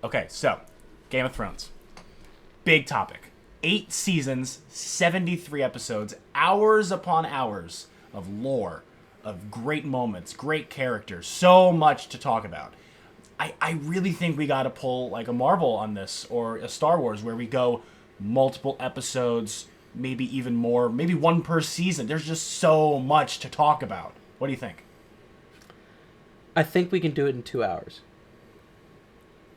Okay, so Game of Thrones. Big topic. 8 seasons, 73 episodes, hours upon hours of lore, of great moments, great characters, so much to talk about. I really think we got to pull like a Marvel on this, or a Star Wars, where we go multiple episodes, maybe even more, maybe one per season. There's just so much to talk about. What do you think? I think we can do it in 2 hours.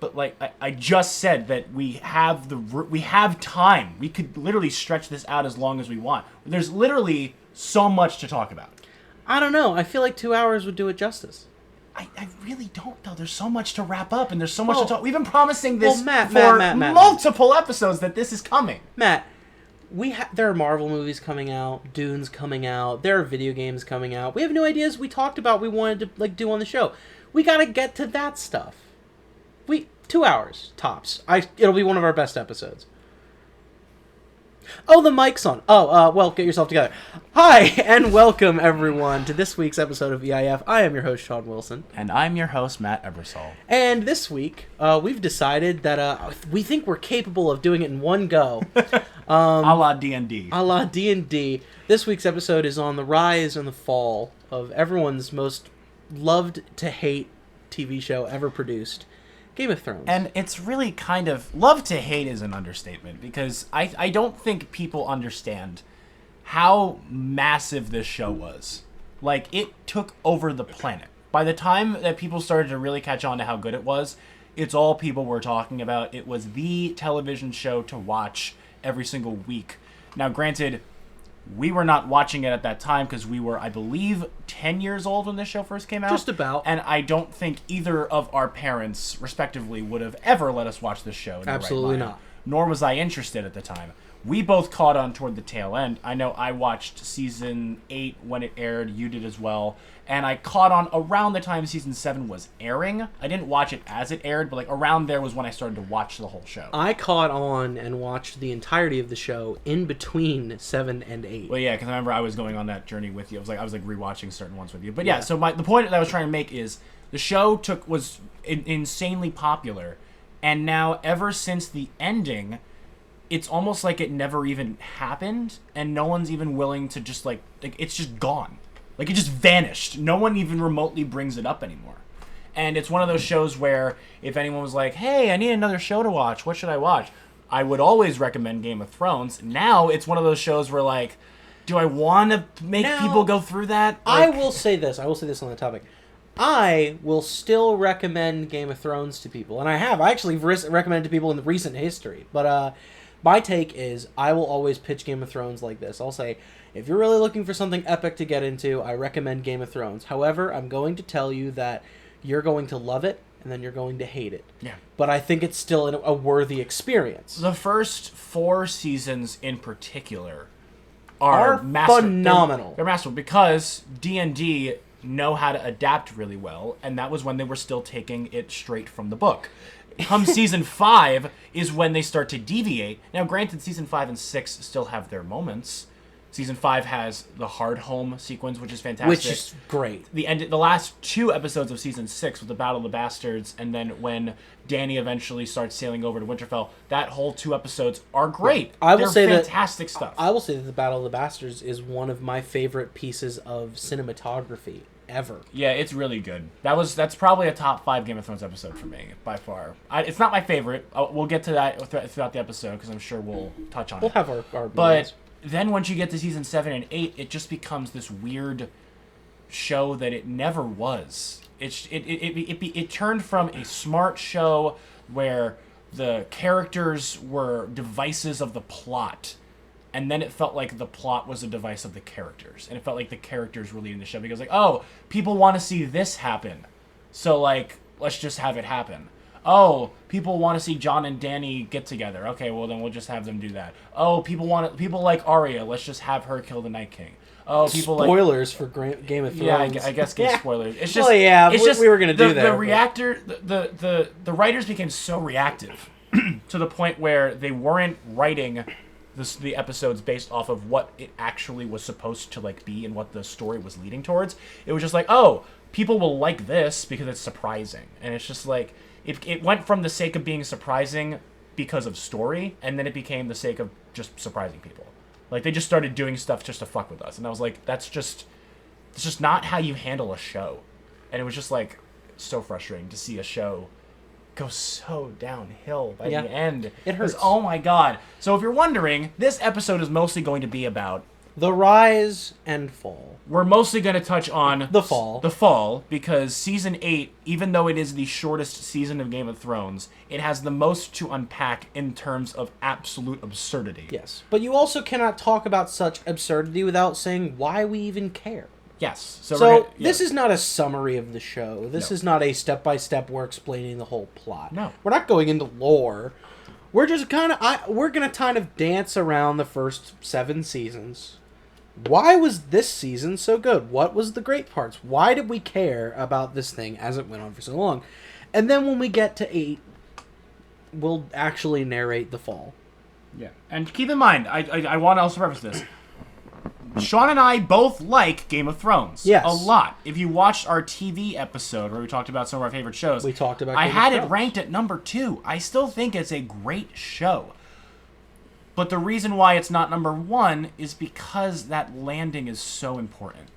But like I just said that we have time. We could literally stretch this out as long as we want. There's literally so much to talk about. I don't know. I feel like 2 hours would do it justice. I really don't, though. There's so much to wrap up, and there's so much to talk. We've been promising this Matt, multiple episodes that this is coming. Matt, there are Marvel movies coming out, Dune's coming out, there are video games coming out. We have new ideas we talked about we wanted to like do on the show. We got to get to that stuff. 2 hours tops. It'll be one of our best episodes. Oh, the mic's on. Well, get yourself together. Hi, and welcome, everyone, to this week's episode of EIF. I am your host, Sean Wilson. And I'm your host, Matt Ebersol. And this week, we've decided that we think we're capable of doing it in one go. A la D&D. A la D&D. This week's episode is on the rise and the fall of everyone's most loved-to-hate TV show ever produced, Game of Thrones. And it's really kind of... Love to hate is an understatement, because I don't think people understand how massive this show was. Like, it took over the planet. By the time that people started to really catch on to how good it was, it's all people were talking about. It was the television show to watch every single week. Now, granted, we were not watching it at that time because we were, I believe, 10 years old when this show first came out. Just about. And I don't think either of our parents, respectively, would have ever let us watch this show. Absolutely not. Nor was I interested at the time. We both caught on toward the tail end. I know I watched season 8 when it aired. You did as well. And I caught on around the time season 7 was airing. I didn't watch it as it aired, but like around there was when I started to watch the whole show. I caught on and watched the entirety of the show in between 7 and 8. Well, yeah, because I remember I was going on that journey with you. I was rewatching certain ones with you. But yeah, so the point that I was trying to make is the show was insanely popular, and now ever since the ending, it's almost like it never even happened, and no one's even willing to just like it's just gone. Like, it just vanished. No one even remotely brings it up anymore. And it's one of those shows where if anyone was like, hey, I need another show to watch, what should I watch? I would always recommend Game of Thrones. Now it's one of those shows where, like, do I want to make people go through that? Like, I will say this on the topic. I will still recommend Game of Thrones to people. And I have. I actually recommended to people in the recent history. But my take is I will always pitch Game of Thrones like this. I'll say, if you're really looking for something epic to get into, I recommend Game of Thrones. However, I'm going to tell you that you're going to love it, and then you're going to hate it. Yeah. But I think it's still a worthy experience. The first 4 seasons in particular are phenomenal. They're masterful because D&D know how to adapt really well, and that was when they were still taking it straight from the book. Come season 5 is when they start to deviate. Now, granted, season 5 and 6 still have their moments. Season 5 has the hard home sequence, which is fantastic. Which is great. The last 2 episodes of season 6 with the Battle of the Bastards, and then when Dany eventually starts sailing over to Winterfell, that whole 2 episodes are great. They're fantastic stuff. I will say that the Battle of the Bastards is one of my favorite pieces of cinematography ever. Yeah, it's really good. That's probably a top 5 Game of Thrones episode for me, by far. It's not my favorite. We'll get to that throughout the episode, because I'm sure we'll touch on it. We'll have our But moments. Then once you get to season 7 and 8, it just becomes this weird show that it never was. It turned from a smart show where the characters were devices of the plot, and then it felt like the plot was a device of the characters, and it felt like the characters were leading the show, because like, oh, people want to see this happen, so like, let's just have it happen. Oh, people want to see Jon and Dany get together. Okay, well then we'll just have them do that. Oh, people like Arya. Let's just have her kill the Night King. Oh, people spoilers for Game of Thrones. Yeah, I guess give spoilers. It's just we were gonna do that. The writers became so reactive to the point where they weren't writing the episodes based off of what it actually was supposed to like be and what the story was leading towards. It was just like, oh, people will like this because it's surprising, and it's just like, it went from the sake of being surprising because of story, and then it became the sake of just surprising people. Like, they just started doing stuff just to fuck with us, and I was like, it's just not how you handle a show. And it was just like so frustrating to see a show go so downhill by the end. It hurts. Oh my god. So if you're wondering, this episode is mostly going to be about the rise and fall. We're mostly going to touch on the fall. The fall, because season 8, even though it is the shortest season of Game of Thrones, it has the most to unpack in terms of absolute absurdity. Yes. But you also cannot talk about such absurdity without saying why we even care. Yes. So this is not a summary of the show. This is not a step-by-step we're explaining the whole plot. No. We're not going into lore. We're just we're going to kind of dance around the first 7 seasons. Why was this season so good? What was the great parts? Why did we care about this thing as it went on for so long? And then when we get to 8, we'll actually narrate the fall. Yeah. And keep in mind, I want to also preface this. Sean and I both like Game of Thrones. Yes. A lot. If you watched our TV episode where we talked about some of our favorite shows, we talked about I had it ranked at number 2. I still think it's a great show. But the reason why it's not number 1 is because that landing is so important.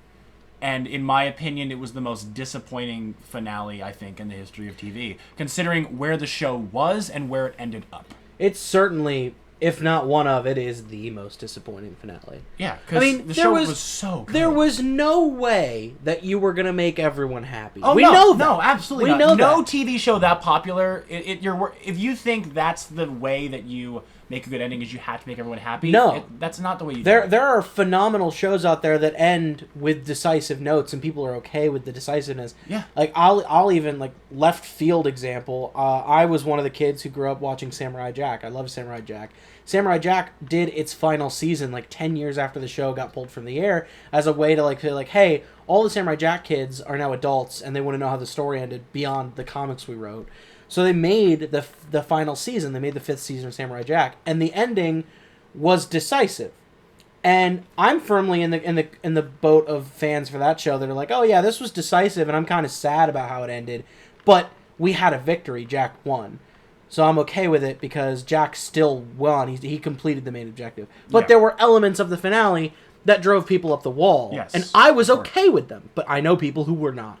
And in my opinion, it was the most disappointing finale, I think, in the history of TV, considering where the show was and where it ended up. It's certainly, if not one of, it is the most disappointing finale. Yeah, because the show was so good. There was no way that you were going to make everyone happy. Oh, we no, know that. No, absolutely we not. know no that. TV show that popular, if you think that's the way that you make a good ending is you have to make everyone happy, that's not the way you do it. There are phenomenal shows out there that end with decisive notes and people are okay with the decisiveness. Yeah. Like, I'll even, like, left field example, I was one of the kids who grew up watching Samurai Jack. I love Samurai Jack. Samurai Jack did its final season, like, 10 years after the show got pulled from the air as a way to, say, hey, all the Samurai Jack kids are now adults and they want to know how the story ended beyond the comics we wrote. So they made the final season. They made the 5th season of Samurai Jack, and the ending was decisive. And I'm firmly in the boat of fans for that show that are like, oh yeah, this was decisive, and I'm kind of sad about how it ended, but we had a victory. Jack won, so I'm okay with it because Jack still won. He completed the main objective. But there were elements of the finale that drove people up the wall, and I was okay with them. But I know people who were not.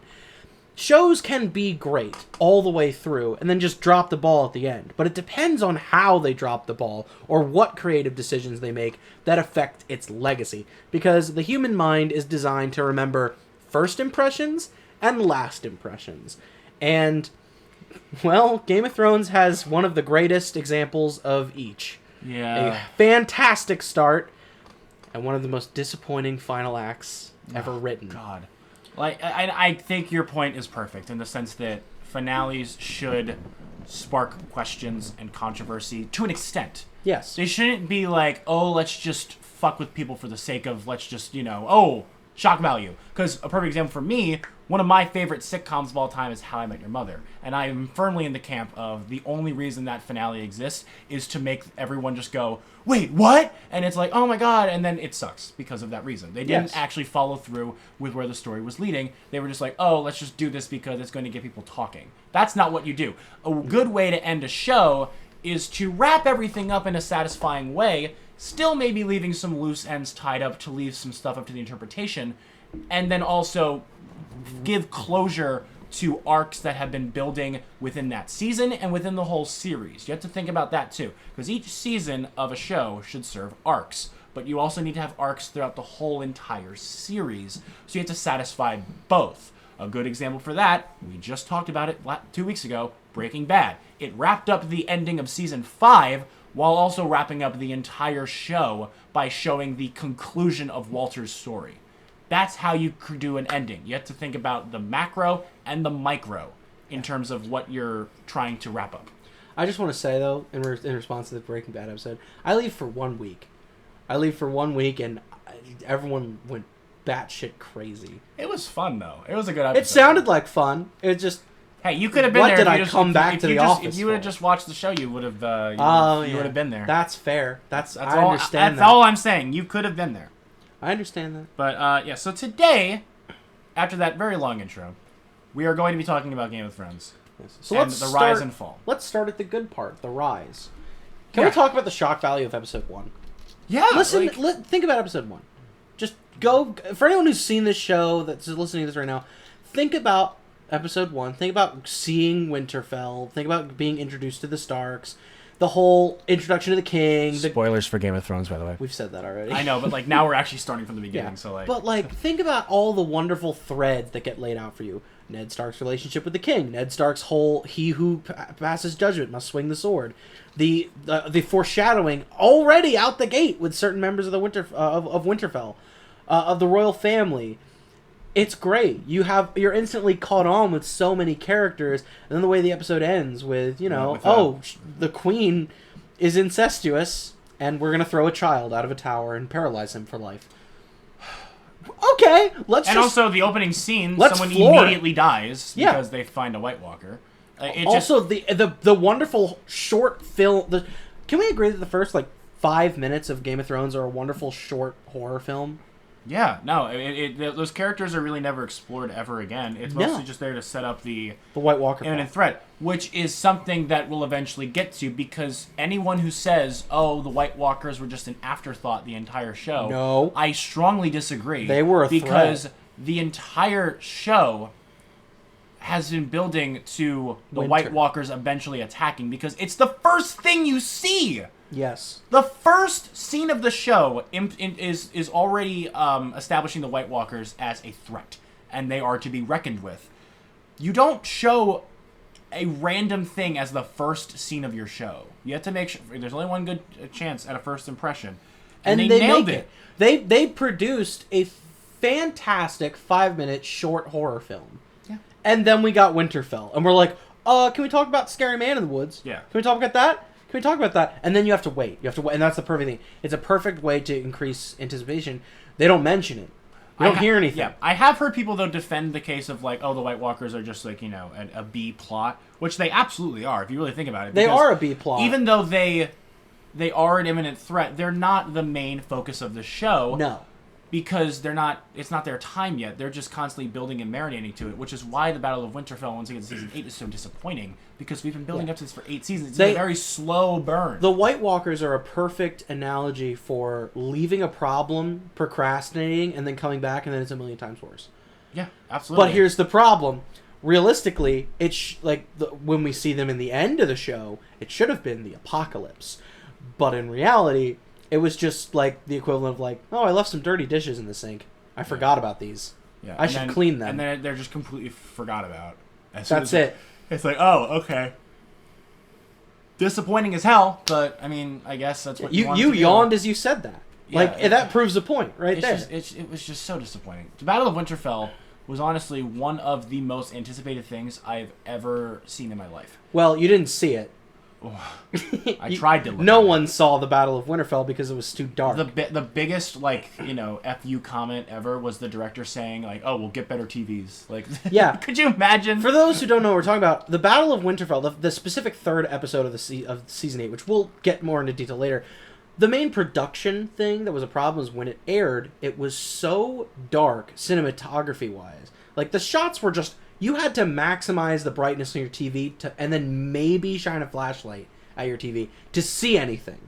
Shows can be great all the way through and then just drop the ball at the end. But it depends on how they drop the ball or what creative decisions they make that affect its legacy. Because the human mind is designed to remember first impressions and last impressions. And, well, Game of Thrones has one of the greatest examples of each. Yeah. A fantastic start and one of the most disappointing final acts ever written. God. Like, I think your point is perfect in the sense that finales should spark questions and controversy to an extent. Yes. They shouldn't be like, oh, let's just fuck with people for the sake of, let's just, oh, shock value. Because a perfect example for me, one of my favorite sitcoms of all time is How I Met Your Mother. And I am firmly in the camp of the only reason that finale exists is to make everyone just go, wait, what? And it's like, oh my god, and then it sucks because of that reason. They didn't actually follow through with where the story was leading. They were just like, oh, let's just do this because it's going to get people talking. That's not what you do. A good way to end a show is to wrap everything up in a satisfying way, still maybe leaving some loose ends tied up to leave some stuff up to the interpretation, and then also give closure to arcs that have been building within that season and within the whole series. You have to think about that too, because each season of a show should serve arcs, but you also need to have arcs throughout the whole entire series, so you have to satisfy both. A good example for that, we just talked about it 2 weeks ago, Breaking Bad. It wrapped up the ending of season 5 while also wrapping up the entire show by showing the conclusion of Walter's story. That's how you do an ending. You have to think about the macro and the micro in terms of what you're trying to wrap up. I just want to say, though, in response to the Breaking Bad episode, I leave for 1 week. And everyone went batshit crazy. It was fun, though. It was a good episode. It sounded like fun. It just... Hey, you could have been there. What did I come back to the office If you would have just watched the show, you would have you would have been there. That's fair. I all, understand that's all I'm saying. You could have been there. I understand that. But, so today, after that very long intro, we are going to be talking about Game of Thrones. So and the rise and fall. Let's start at the good part, the rise. Can we talk about the shock value of episode 1? Yeah. Think about episode 1. Just go, for anyone who's seen this show that's listening to this right now, think about episode 1. Think about seeing Winterfell. Think about being introduced to the Starks. The whole introduction to the king. Spoilers for Game of Thrones, by the way. We've said that already. I know, but like now we're actually starting from the beginning. Yeah. So like, but like, think about all the wonderful threads that get laid out for you. Ned Stark's relationship with the king. Ned Stark's whole "he who passes judgment must swing the sword." The foreshadowing already out the gate with certain members of the Winterfell, of the royal family. It's great. You're instantly caught on with so many characters, and then the way the episode ends with, the queen is incestuous, and we're gonna throw a child out of a tower and paralyze him for life. Okay, also the opening scene, someone immediately dies because they find a White Walker. The wonderful short film. Can we agree that the first 5 minutes of Game of Thrones are a wonderful short horror film? Yeah, no, those characters are really never explored ever again. It's mostly just there to set up the White Walker imminent threat, which is something that we'll eventually get to, because anyone who says, "Oh, the White Walkers were just an afterthought the entire show," no, I strongly disagree. They were a because threat. The entire show has been building to the White Walkers eventually attacking, because it's the first thing you see. Yes. The first scene of the show is already establishing the White Walkers as a threat, and they are to be reckoned with. You don't show a random thing as the first scene of your show. You have to make sure there's only one good chance at a first impression. And they nailed it. They produced a fantastic 5-minute short horror film. Yeah. And then we got Winterfell, and we're like, can we talk about Scary Man in the Woods? Yeah. Can we talk about that? Can we talk about that? And then you have to wait. And that's the perfect thing. It's a perfect way to increase anticipation. They don't mention it. We don't hear anything. Yeah, I have heard people, though, defend the case of, the White Walkers are just, a B plot, which they absolutely are, if you really think about it. They are a B plot. Even though they are an imminent threat, they're not the main focus of the show. No. Because it's not their time yet. They're just constantly building and marinating to it, which is why the Battle of Winterfell, once again, Season 8 is so disappointing, because we've been building up to this for 8 seasons. It's a very slow burn. The White Walkers are a perfect analogy for leaving a problem, procrastinating, and then coming back, and then it's a million times worse. Yeah, absolutely. But here's the problem. Realistically, when we see them in the end of the show, it should have been the apocalypse. But in reality, it was just the equivalent of I left some dirty dishes in the sink. I forgot about these. Yeah. I should clean them. And then they're just completely forgot about. That's it. It's okay. Disappointing as hell, but I mean, I guess that's what you yawned as you said that. Yeah, that proves the point right there. It was just so disappointing. The Battle of Winterfell was honestly one of the most anticipated things I've ever seen in my life. Well, you didn't see it. I tried to look No one saw the Battle of Winterfell because it was too dark. The biggest FU comment ever was the director saying "Oh, we'll get better TVs." Yeah. Could you imagine? For those who don't know what we're talking about, the Battle of Winterfell, the specific third episode of season 8, which we'll get more into detail later. The main production thing that was a problem was when it aired, it was so dark cinematography wise. The shots were just. You had to maximize the brightness on your TV and then maybe shine a flashlight at your TV to see anything.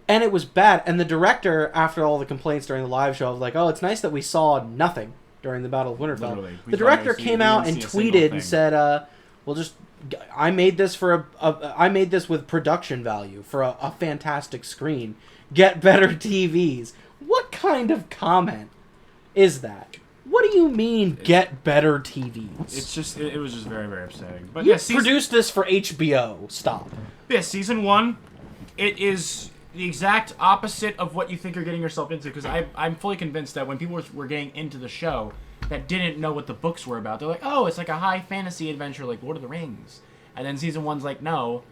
And it was bad. And the director, after all the complaints during the live show, was it's nice that we saw nothing during the Battle of Winterfell. Literally. The director came out and tweeted and said, I made this I made this with production value for a fantastic screen. Get better TVs. What kind of comment is that? What do you mean, get better TVs? It was just very, very upsetting. But you produced this for HBO. Stop. Yeah, Season 1, it is the exact opposite of what you think you're getting yourself into, because I'm fully convinced that when people were getting into the show that didn't know what the books were about, they're like, oh, it's like a high fantasy adventure like Lord of the Rings. And then Season 1's like, no,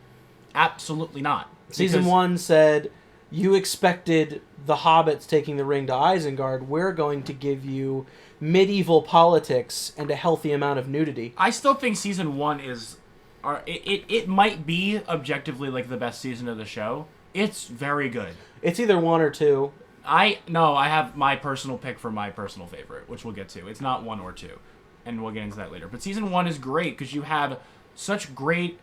absolutely not. Season 1 said, you expected the hobbits taking the ring to Isengard. We're going to give you medieval politics and a healthy amount of nudity. I still think Season 1 is... It might be objectively the best season of the show. It's very good. It's either 1 or 2. I have my personal pick for my personal favorite, which we'll get to. It's not 1 or 2, and we'll get into that later. But Season 1 is great because you had such great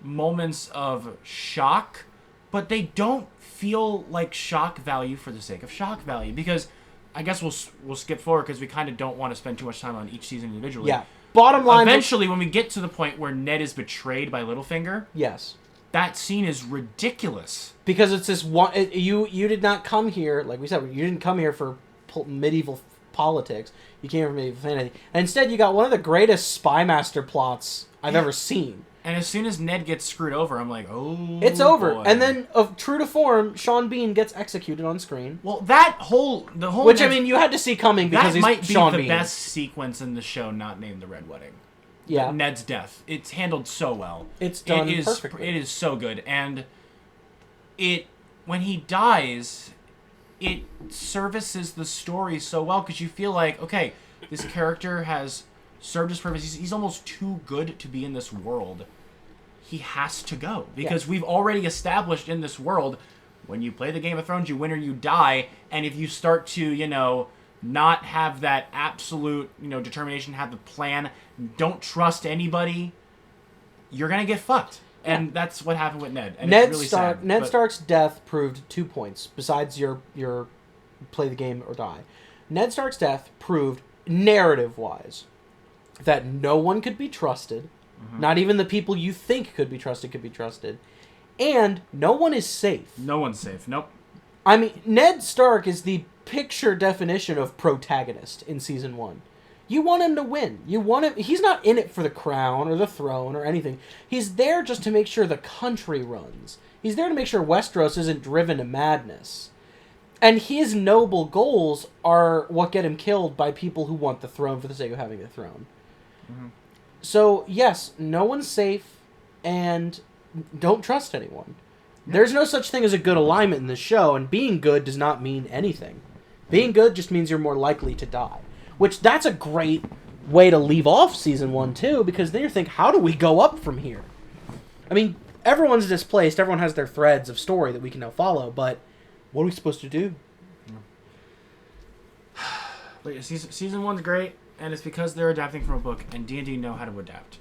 moments of shock, but they don't feel like shock value for the sake of shock value. Because I guess we'll skip forward because we kind of don't want to spend too much time on each season individually. Yeah. Bottom line. Eventually, when we get to the point where Ned is betrayed by Littlefinger, Yes. that scene is ridiculous. Because it's this one. You did not come here, like we said, you didn't come here for medieval politics. You came here for medieval fantasy. And instead, you got one of the greatest spy master plots I've ever seen. And as soon as Ned gets screwed over, I'm like, oh, it's over. boy. And then, true to form, Sean Bean gets executed on screen. Well, the whole Which, Ned's, I mean, you had to see coming because he's might be Sean the Bean. best sequence in the show not named The Red Wedding. Yeah. Ned's death. It's handled so well. It's done perfectly. It is so good. And when he dies, it services the story so well because you feel like, okay, this character has served his purpose. He's almost too good to be in this world. He has to go because we've already established in this world, when you play the Game of Thrones, you win or you die. And if you start to, not have that absolute, determination, have the plan, don't trust anybody, you're going to get fucked. And that's what happened with Ned. And it's really sad. Ned Stark's death proved 2 points, besides your play the game or die. Ned Stark's death proved, narrative-wise, that no one could be trusted. Not even the people you think could be trusted. And no one is safe. No one's safe. Nope. I mean, Ned Stark is the picture definition of protagonist in Season 1. You want him to win. You want him... He's not in it for the crown or the throne or anything. He's there just to make sure the country runs. He's there to make sure Westeros isn't driven to madness. And his noble goals are what get him killed by people who want the throne for the sake of having the throne. Mm-hmm. So, yes, no one's safe, and don't trust anyone. Yep. There's no such thing as a good alignment in the show, and being good does not mean anything. Being good just means you're more likely to die. Which, that's a great way to leave off Season 1, too, because then you think, how do we go up from here? I mean, everyone's displaced, everyone has their threads of story that we can now follow, but what are we supposed to do? But season 1's great. And it's because they're adapting from a book, and D&D know how to adapt.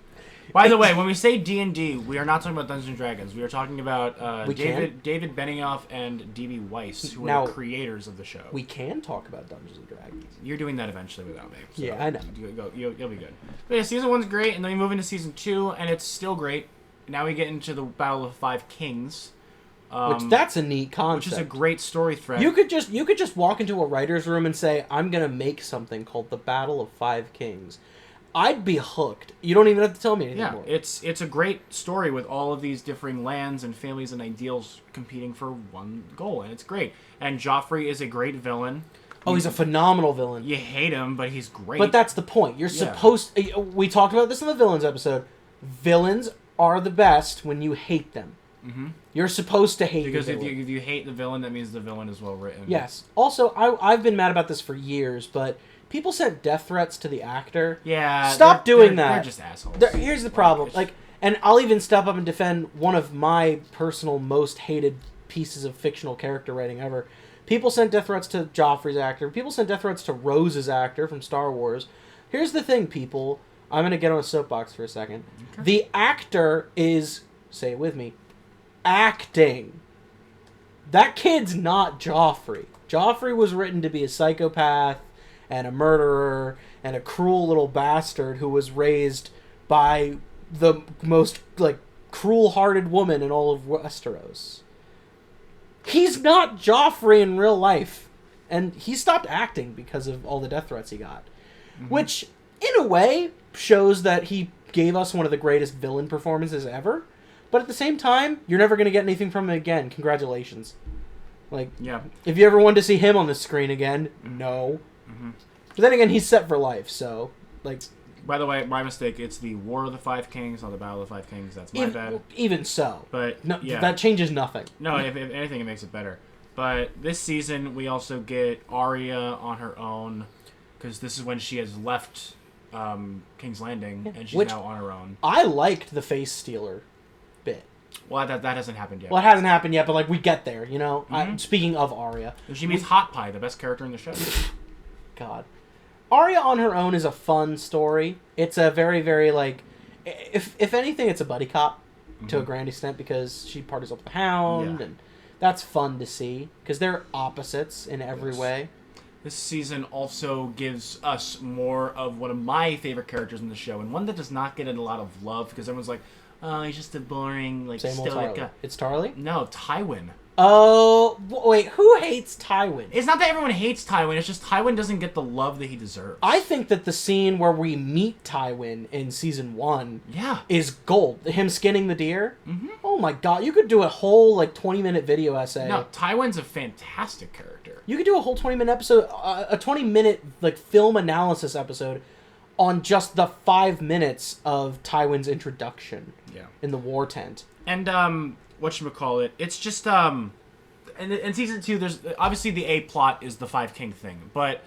By the way, when we say D&D, we are not talking about Dungeons & Dragons. We are talking about David Benioff and D.B. Weiss, who are the creators of the show. We can talk about Dungeons & Dragons. You're doing that eventually without me. So yeah, I know. You'll be good. But yeah, Season 1's great, and then we move into Season 2, and it's still great. Now we get into the Battle of the Five Kings. Which that's a neat concept. Which is a great story thread. You could just walk into a writer's room and say, I'm going to make something called the Battle of Five Kings. I'd be hooked. You don't even have to tell me anything more. It's a great story with all of these differing lands and families and ideals competing for one goal, and it's great. And Joffrey is a great villain. Oh, he's a phenomenal villain. You hate him, but he's great. But that's the point. You're supposed... We talked about this in the villains episode. Villains are the best when you hate them. Mm-hmm. You're supposed to hate because the villain. if you hate the villain, that means the villain is well written. Yes. Also, I've been mad about this for years, but people sent death threats to the actor. Yeah. Stop doing that. They're just assholes. Here's the problem. And I'll even step up and defend one of my personal most hated pieces of fictional character writing ever. People sent death threats to Joffrey's actor. People sent death threats to Rose's actor from Star Wars. Here's the thing, people. I'm going to get on a soapbox for a second. Okay. The actor is, say it with me, acting. That kid's not Joffrey. Joffrey was written to be a psychopath and a murderer and a cruel little bastard who was raised by the most cruel-hearted woman in all of Westeros. He's not Joffrey in real life, and he stopped acting because of all the death threats he got, which in a way shows that he gave us one of the greatest villain performances ever. But at the same time, you're never going to get anything from him again. Congratulations. If you ever wanted to see him on the screen again, no. Mm-hmm. But then again, he's set for life, so, By the way, my mistake. It's the War of the Five Kings, not the Battle of the Five Kings. That's my bad. Even so. But, no, that changes nothing. No, if anything, it makes it better. But this season, we also get Arya on her own, because this is when she has left King's Landing, and she's now on her own. I liked the face stealer bit. Well, that hasn't happened yet. Well, it hasn't happened yet, but we get there, you know? Mm-hmm. Speaking of Arya. She meets Hot Pie, the best character in the show. God. Arya on her own is a fun story. It's a very, very, if anything, it's a buddy cop to a grand extent because she partners up with the Hound, and that's fun to see because they're opposites in every way. This season also gives us more of one of my favorite characters in the show, and one that does not get a lot of love because everyone's like, "Oh, he's just a boring, like, Same old stoic." Tarly. It's Tarly? No, Tywin. Oh, wait, who hates Tywin? It's not that everyone hates Tywin, it's just Tywin doesn't get the love that he deserves. I think that the scene where we meet Tywin in season 1 is gold. Him skinning the deer. Mm-hmm. Oh my god, you could do a whole, like, 20-minute video essay. No, Tywin's a fantastic character. You could do a whole 20-minute episode, a 20-minute, like, film analysis episode on just the 5 minutes of Tywin's introduction in the war tent. And, whatchamacallit, it's just, in season 2, there's, obviously the A plot is the Five King thing, but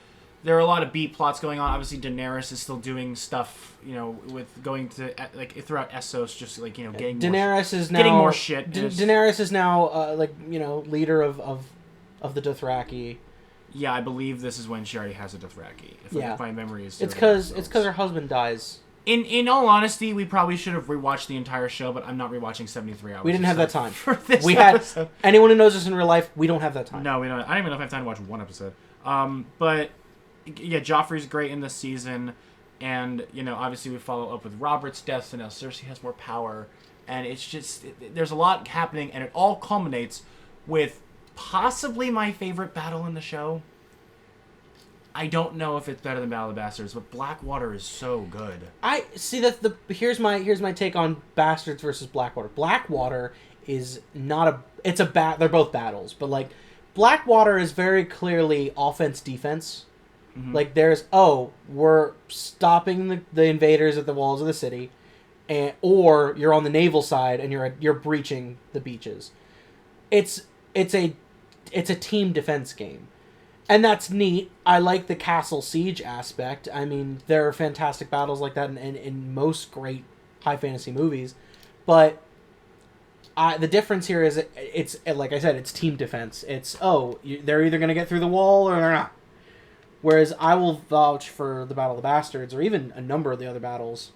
there are a lot of B plots going on. Obviously, Daenerys is still doing stuff, you know, with going to, like, throughout Essos, just, like, you know, getting getting more shit. Daenerys is now, like, you know, leader of the Dothraki. Yeah, I believe this is when she already has a Dothraki, if my memory is... It's because her husband dies. In all honesty, we probably should have rewatched the entire show, but I'm not rewatching 73 hours. We didn't have that time. For this episode. Anyone who knows us in real life, we don't have that time. No, we don't. I don't even know if I have time to watch one episode. But yeah, Joffrey's great in this season, and you know, obviously we follow up with Robert's death, so now Cersei has more power, and it's just there's a lot happening, and it all culminates with possibly my favorite battle in the show. I don't know if it's better than Battle of the Bastards, but Blackwater is so good. I see that here's my take on Bastards versus Blackwater. Blackwater is not they're both battles, but like Blackwater is very clearly offense defense. Mm-hmm. Like there's we're stopping the invaders at the walls of the city, or you're on the naval side and you're breaching the beaches. It's a team defense game. And that's neat. I like the castle siege aspect. I mean, there are fantastic battles like that in most great high fantasy movies. But the difference here is it's like I said, it's team defense. It's, they're either going to get through the wall or they're not. Whereas I will vouch for the Battle of the Bastards, or even a number of the other battles.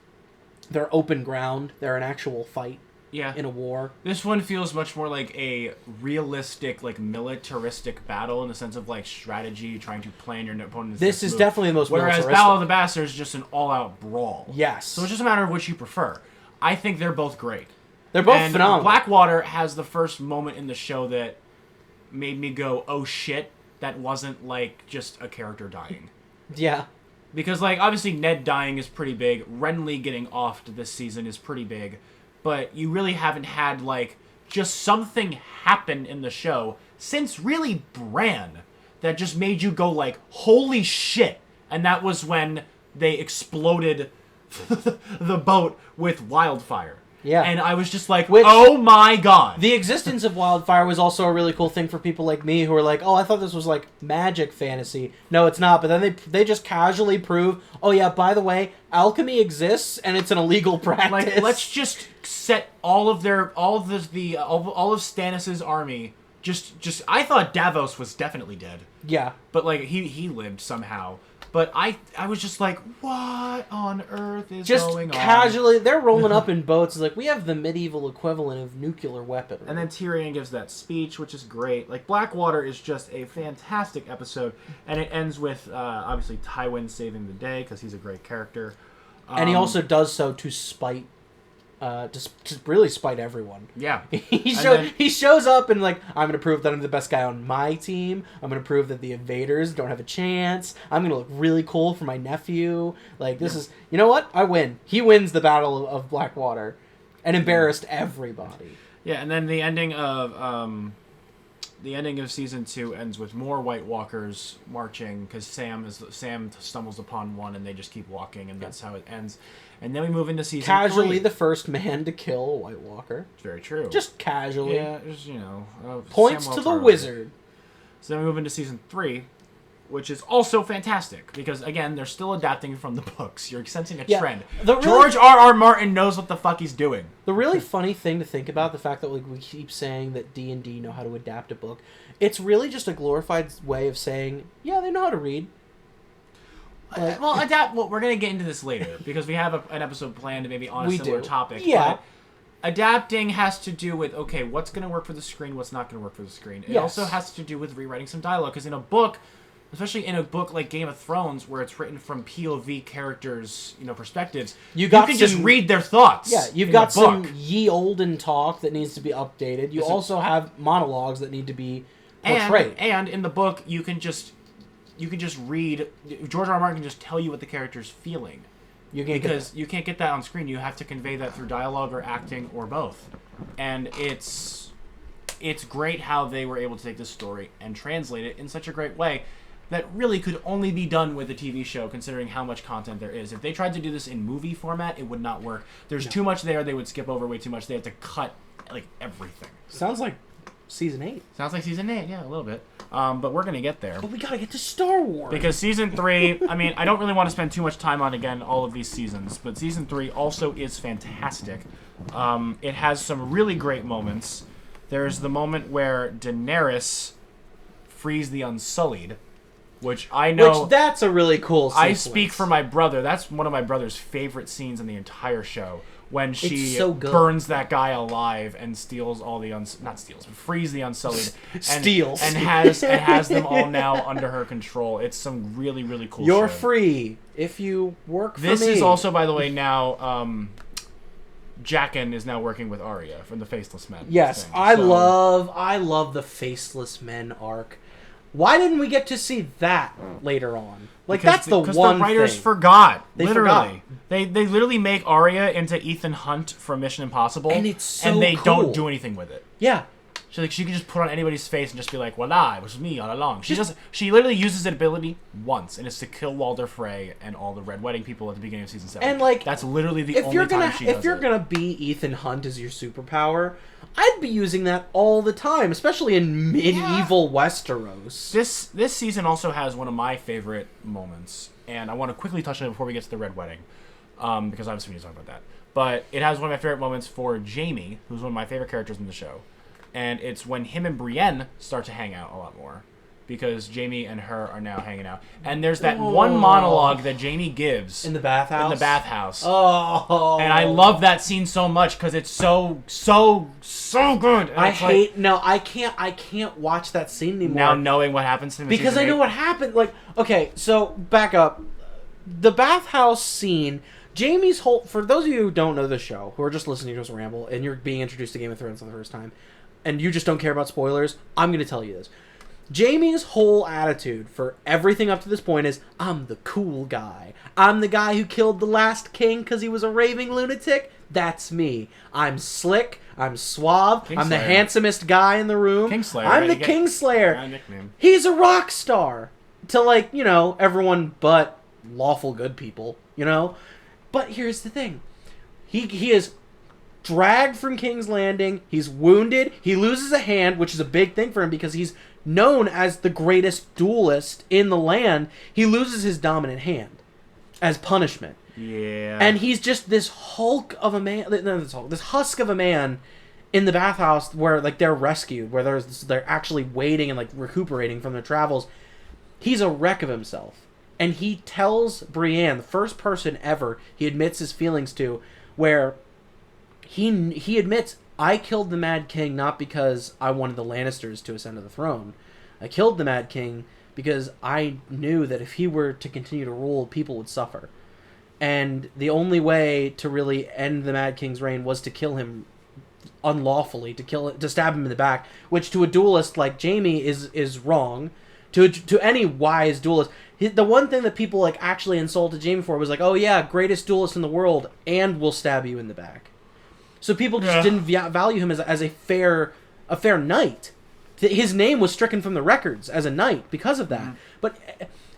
They're open ground. They're an actual fight. Yeah. In a war. This one feels much more like a realistic, like, militaristic battle in the sense of, like, strategy, trying to plan your opponent's This is move. definitely the most Whereas militaristic. Battle of the Bastards is just an all-out brawl. Yes. So it's just a matter of which you prefer. I think they're both great. They're both phenomenal. Blackwater has the first moment in the show that made me go, oh shit, that wasn't, like, just a character dying. Yeah. Because, like, obviously Ned dying is pretty big. Renly getting offed this season is pretty big. But you really haven't had, like, just something happen in the show since really Bran that just made you go, like, holy shit. And that was when they exploded the boat with wildfire. Yeah. And I was just like, oh my god. The existence of wildfire was also a really cool thing for people like me who are like, oh, I thought this was like magic fantasy. No, it's not. But then they just casually prove, oh yeah, by the way, alchemy exists and it's an illegal practice. Like, let's just set all of Stannis' army. Just I thought Davos was definitely dead. Yeah. But like he lived somehow. But I was just like, what on earth is going on? Just casually, they're rolling up in boats. Like, we have the medieval equivalent of nuclear weaponry. And then Tyrion gives that speech, which is great. Like, Blackwater is just a fantastic episode. And it ends with, obviously, Tywin saving the day, because he's a great character. And he also does so to spite... to really spite everyone. Yeah. He shows up and like, I'm gonna prove that I'm the best guy on my team. I'm gonna prove that the invaders don't have a chance. I'm gonna look really cool for my nephew. Like, this is, you know what? I win. He wins the Battle of Blackwater, and embarrassed everybody. Yeah, and then the ending of season 2 ends with more White Walkers marching because Sam stumbles upon one and they just keep walking, and that's how it ends. And then we move into season 3. Casually the first man to kill a White Walker. It's very true. Just casually. Yeah, just, you know. Points Samuel to the Tarly. wizard. So then we move into season 3, which is also fantastic because, again, they're still adapting from the books. You're sensing a trend. George R.R. Martin knows what the fuck he's doing. The really funny thing to think about, the fact that like we keep saying that D&D know how to adapt a book, it's really just a glorified way of saying, yeah, they know how to read. Like, Well, adapt. Well, we're gonna get into this later because we have an episode planned maybe on a We similar do. topic. Yeah. But adapting has to do with okay, what's gonna work for the screen, what's not gonna work for the screen. It Yes. also has to do with rewriting some dialogue because in a book, especially in a book like Game of Thrones, where it's written from POV characters, perspectives, you can just read their thoughts. Yeah, you've in got the book. some ye olden talk that needs to be updated. You also have monologues that need to be portrayed. And in the book, you can just read. George R. R. Martin can just tell you what the character's feeling. You can't Because you can't get that on screen. You have to convey that through dialogue or acting or both. And it's great how they were able to take this story and translate it in such a great way that really could only be done with a TV show, considering how much content there is. If they tried to do this in movie format, it would not work. There's too much there. They would skip over way too much. They have to cut everything. Sounds like season 8. Sounds like season 8, yeah, a little bit. But we're gonna get there. But we gotta get to Star Wars. Because season 3, I mean, I don't really want to spend too much time on, again, all of these seasons, but season 3 also is fantastic. It has some really great moments. There's the moment where Daenerys frees the Unsullied, which I know... Which, that's a really cool sequence. I speak for my brother. That's one of my brother's favorite scenes in the entire show. When she burns that guy alive and steals all the frees the Unsullied and has them all now under her control. It's some really, really cool You're show. free if you work for me. This is also, by the way, now Jaqen is now working with Arya from the Faceless Men. Yes, thing. I love the Faceless Men arc. Why didn't we get to see that later on? That's the one thing. Because the writers forgot. They literally. forgot. They literally make Arya into Ethan Hunt from Mission Impossible. And it's so and they cool. don't do anything with it. Yeah. She can just put on anybody's face and just be like, voila, it was me all along. She literally uses that ability once, and it's to kill Walder Frey and all the Red Wedding people at the beginning of season 7. And that's literally the only time she does it. If you're gonna be Ethan Hunt as your superpower, I'd be using that all the time, especially in medieval Westeros. This season also has one of my favorite moments, and I want to quickly touch on it before we get to the Red Wedding, because obviously we need to talk about that. But it has one of my favorite moments for Jaime, who's one of my favorite characters in the show. And it's when him and Brienne start to hang out a lot more. Because Jaime and her are now hanging out. And there's that one monologue that Jaime gives. In the bathhouse? In the bathhouse. Oh. And I love that scene so much because it's so good. And I can't watch that scene anymore. Now knowing what happens to him. Because I know what happened. Okay, so back up. The bathhouse scene... Jaime's whole... For those of you who don't know the show, who are just listening to us ramble, and you're being introduced to Game of Thrones for the first time, and you just don't care about spoilers, I'm going to tell you this. Jaime's whole attitude for everything up to this point is, I'm the cool guy. I'm the guy who killed the last king because he was a raving lunatic. That's me. I'm slick. I'm suave. I'm the handsomest guy in the room. Kingslayer. I'm the Kingslayer. He's a rock star. To, everyone but lawful good people, But here's the thing. He is dragged from King's Landing. He's wounded. He loses a hand, which is a big thing for him because he's known as the greatest duelist in the land. He loses his dominant hand as punishment. Yeah. And he's just this hulk of a man. This husk of a man in the bathhouse where they're rescued, where they're actually waiting and recuperating from their travels. He's a wreck of himself. And he tells Brienne, the first person ever he admits his feelings to, where he admits, I killed the Mad King not because I wanted the Lannisters to ascend to the throne. I killed the Mad King because I knew that if he were to continue to rule, people would suffer. And the only way to really end the Mad King's reign was to kill him unlawfully, to stab him in the back, which to a duelist like Jaime is wrong. To any wise duelist, the one thing that people actually insulted Jaime for was oh yeah, greatest duelist in the world, and will stab you in the back. So people just didn't value him as a fair knight. His name was stricken from the records as a knight because of that.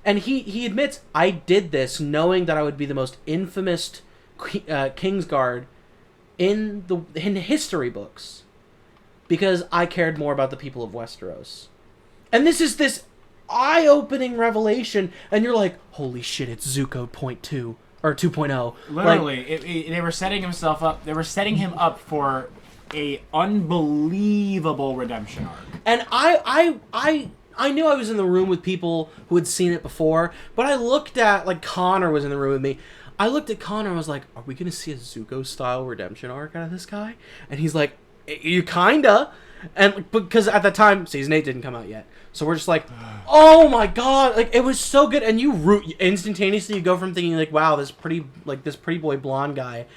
And he admits, I did this knowing that I would be the most infamous Kingsguard in history books, because I cared more about the people of Westeros. And this eye-opening revelation, and you're like, holy shit, it's Zuko Point 2 or 2.0. Literally, they were setting himself up. They were setting him up for a unbelievable redemption arc. And I I knew I was in the room with people who had seen it before, but I looked at, like, Connor was in the room with me. I looked at Connor and I was like, are we going to see a Zuko-style redemption arc out of this guy? And he's like, you kinda. And because at the time, season 8 didn't come out yet. So we're just like, oh my god, like, it was so good. And you root instantaneously. You go from thinking like, wow, this pretty boy blonde guy,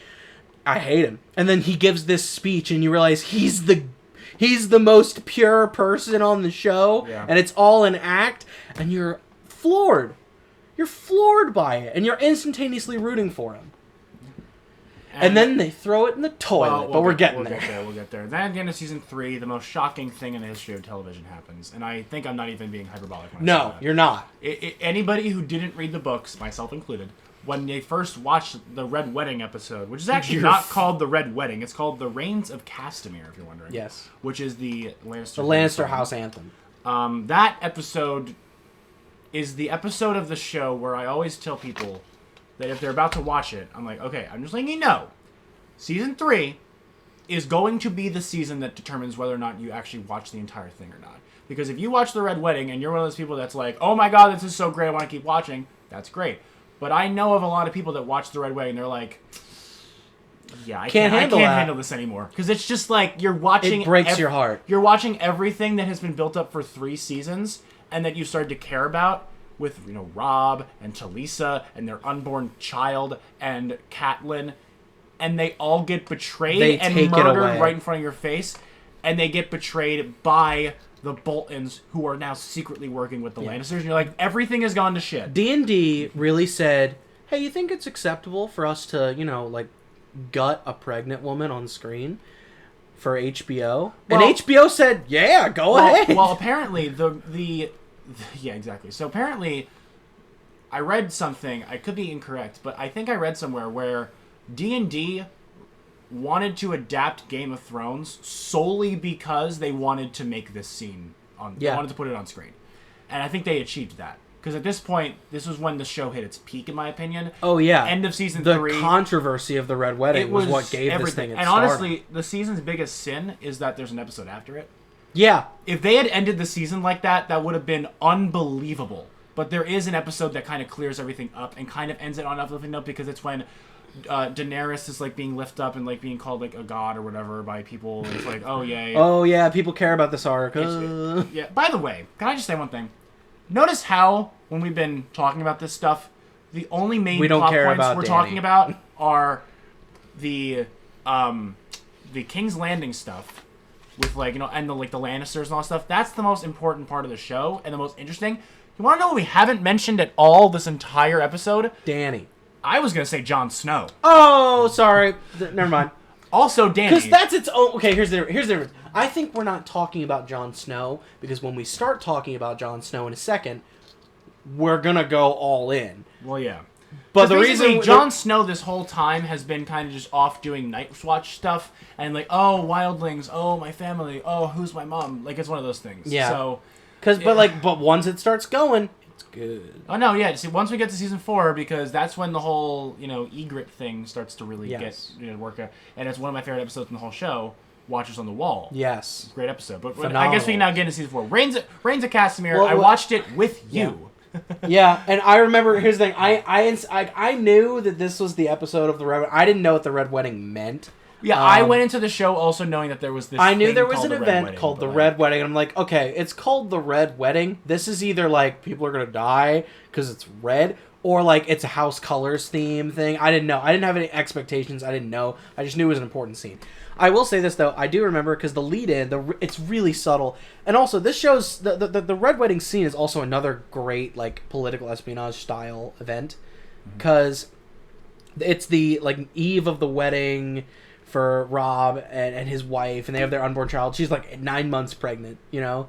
I hate him. And then he gives this speech and you realize he's the most pure person on the show. Yeah. And it's all an act. And you're floored. You're floored by it. And you're instantaneously rooting for him. And then they throw it in the toilet. But we're getting there. We'll get there. Then at the end of season 3, the most shocking thing in the history of television happens. And I think I'm not even being hyperbolic when I say No, that. you're not. Anybody who didn't read the books, myself included, when they first watched the Red Wedding episode, which is actually not called the Red Wedding, it's called The Reigns of Castamere, if you're wondering. Yes. Which is the Lannister House anthem. That episode is the episode of the show where I always tell people that if they're about to watch it, I'm like, okay, I'm just letting you know, season 3 is going to be the season that determines whether or not you actually watch the entire thing or not. Because if you watch The Red Wedding and you're one of those people that's like, oh my god, this is so great, I want to keep watching, that's great. But I know of a lot of people that watch The Red Wedding and they're like, yeah, I can't handle this anymore. Because it's just like you're watching... It breaks your heart. You're watching everything that has been built up for 3 seasons and that you started to care about with, you know, Rob and Talisa and their unborn child and Catelyn, and they all get betrayed and murdered right in front of your face, and they get betrayed by the Boltons, who are now secretly working with the Lannisters, and you're like, everything has gone to shit. D&D really said, hey, you think it's acceptable for us to, you know, like, gut a pregnant woman on screen for HBO? And HBO said, yeah, go ahead. Well, apparently, yeah, exactly. So apparently, I read something, I could be incorrect, but I think I read somewhere where D&D wanted to adapt Game of Thrones solely because they wanted to make this scene they wanted to put it on screen. And I think they achieved that. Because at this point, this was when the show hit its peak, in my opinion. Oh, yeah. End of season 3. The controversy of the Red Wedding was what gave everything this thing its stardom. And honestly, the season's biggest sin is that there's an episode after it. Yeah. If they had ended the season like that, that would have been unbelievable. But there is an episode that kind of clears everything up and kind of ends it on an uplifting note, because it's when Daenerys is like being lifted up and like being called like a god or whatever by people. It's like, oh yeah. Oh yeah, people care about this arc. Yeah. By the way, can I just say one thing? Notice how when we've been talking about this stuff, the only main plot points we're talking about are the King's Landing stuff with like, you know, and the like the Lannisters and all that stuff. That's the most important part of the show and the most interesting. You want to know what we haven't mentioned at all this entire episode? Dany. I was going to say Jon Snow. Oh, sorry. Never mind. Also Dany. Because that's its own... Okay, here's the difference. I think we're not talking about Jon Snow, because when we start talking about Jon Snow in a second, we're going to go all in. Well, yeah. But the reason... Jon Snow this whole time has been kind of just off doing Night's Watch stuff, and like, oh, wildlings, oh, my family, oh, who's my mom? Like, it's one of those things. Yeah. So... But once it starts going... Good. Oh no, yeah. See, once we get to season 4, because that's when the whole, you know, egret thing starts to really work out, and it's one of my favorite episodes in the whole show. Watchers on the Wall. Yes, great episode. But I guess we can now get into season 4. Reigns of Castamere. Well, I watched it with you. Yeah, and I remember. Here's the thing. I knew that this was the episode of the Red. I didn't know what the Red Wedding meant. Yeah, I went into the show also knowing that there was this. I knew there was an event called the Red Wedding, and I'm like, okay, it's called the Red Wedding. This is either like people are gonna die because it's red, or like it's a house colors theme thing. I didn't know. I didn't have any expectations. I didn't know. I just knew it was an important scene. I will say this though, I do remember because the lead-in, it's really subtle, and also this shows the Red Wedding scene is also another great like political espionage style event, because it's the like eve of the wedding for Rob and his wife, and they have their unborn child. She's like 9 months pregnant, you know?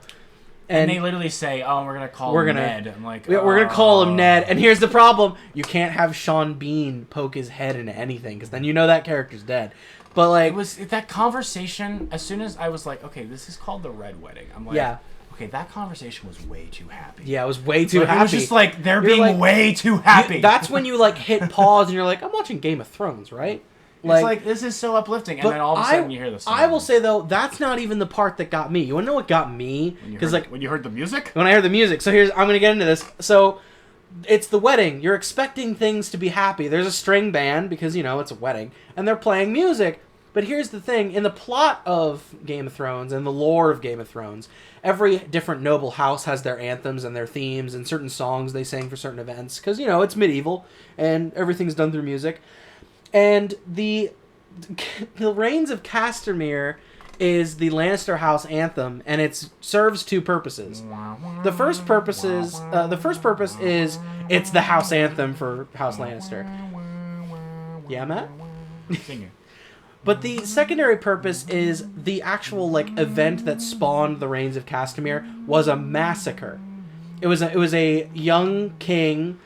And they literally say, oh, we're going to call him Ned. I'm like, we're going to call him Ned. And here's the problem. You can't have Sean Bean poke his head into anything, because then you know that character's dead. But like... It was that conversation, as soon as I was like, okay, this is called the Red Wedding. I'm like, yeah. Okay, that conversation was way too happy. Yeah, it was way too happy. It was just like, they're being like, way too happy. That's when you like hit pause and you're like, I'm watching Game of Thrones, right? Like this is so uplifting, and then all of a sudden you hear the song. I will say though, that's not even the part that got me. You want to know what got me? Because when you heard the music. When I heard the music. So I'm gonna get into this. So it's the wedding. You're expecting things to be happy. There's a string band because it's a wedding, and they're playing music. But here's the thing: in the plot of Game of Thrones and the lore of Game of Thrones, every different noble house has their anthems and their themes and certain songs they sing for certain events because it's medieval and everything's done through music. And the Reigns of Castamere is the Lannister house anthem, and it serves two purposes. The first purpose is it's the house anthem for House Lannister. Yeah, Matt? Sing it. But the secondary purpose is the actual event that spawned the Reigns of Castamere was a massacre. It was a young king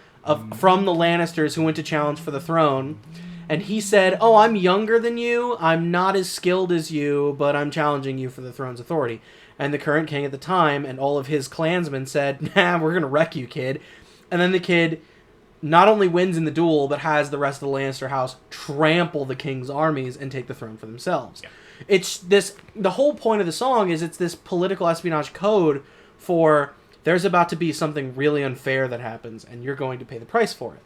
from the Lannisters who went to challenge for the throne, and he said, "Oh, I'm younger than you. I'm not as skilled as you, but I'm challenging you for the throne's authority." And the current king at the time and all of his clansmen said, "Nah, we're gonna wreck you, kid." And then the kid not only wins in the duel, but has the rest of the Lannister house trample the king's armies and take the throne for themselves. Yeah. It's the whole point of the song is it's this political espionage code for there's about to be something really unfair that happens, and you're going to pay the price for it.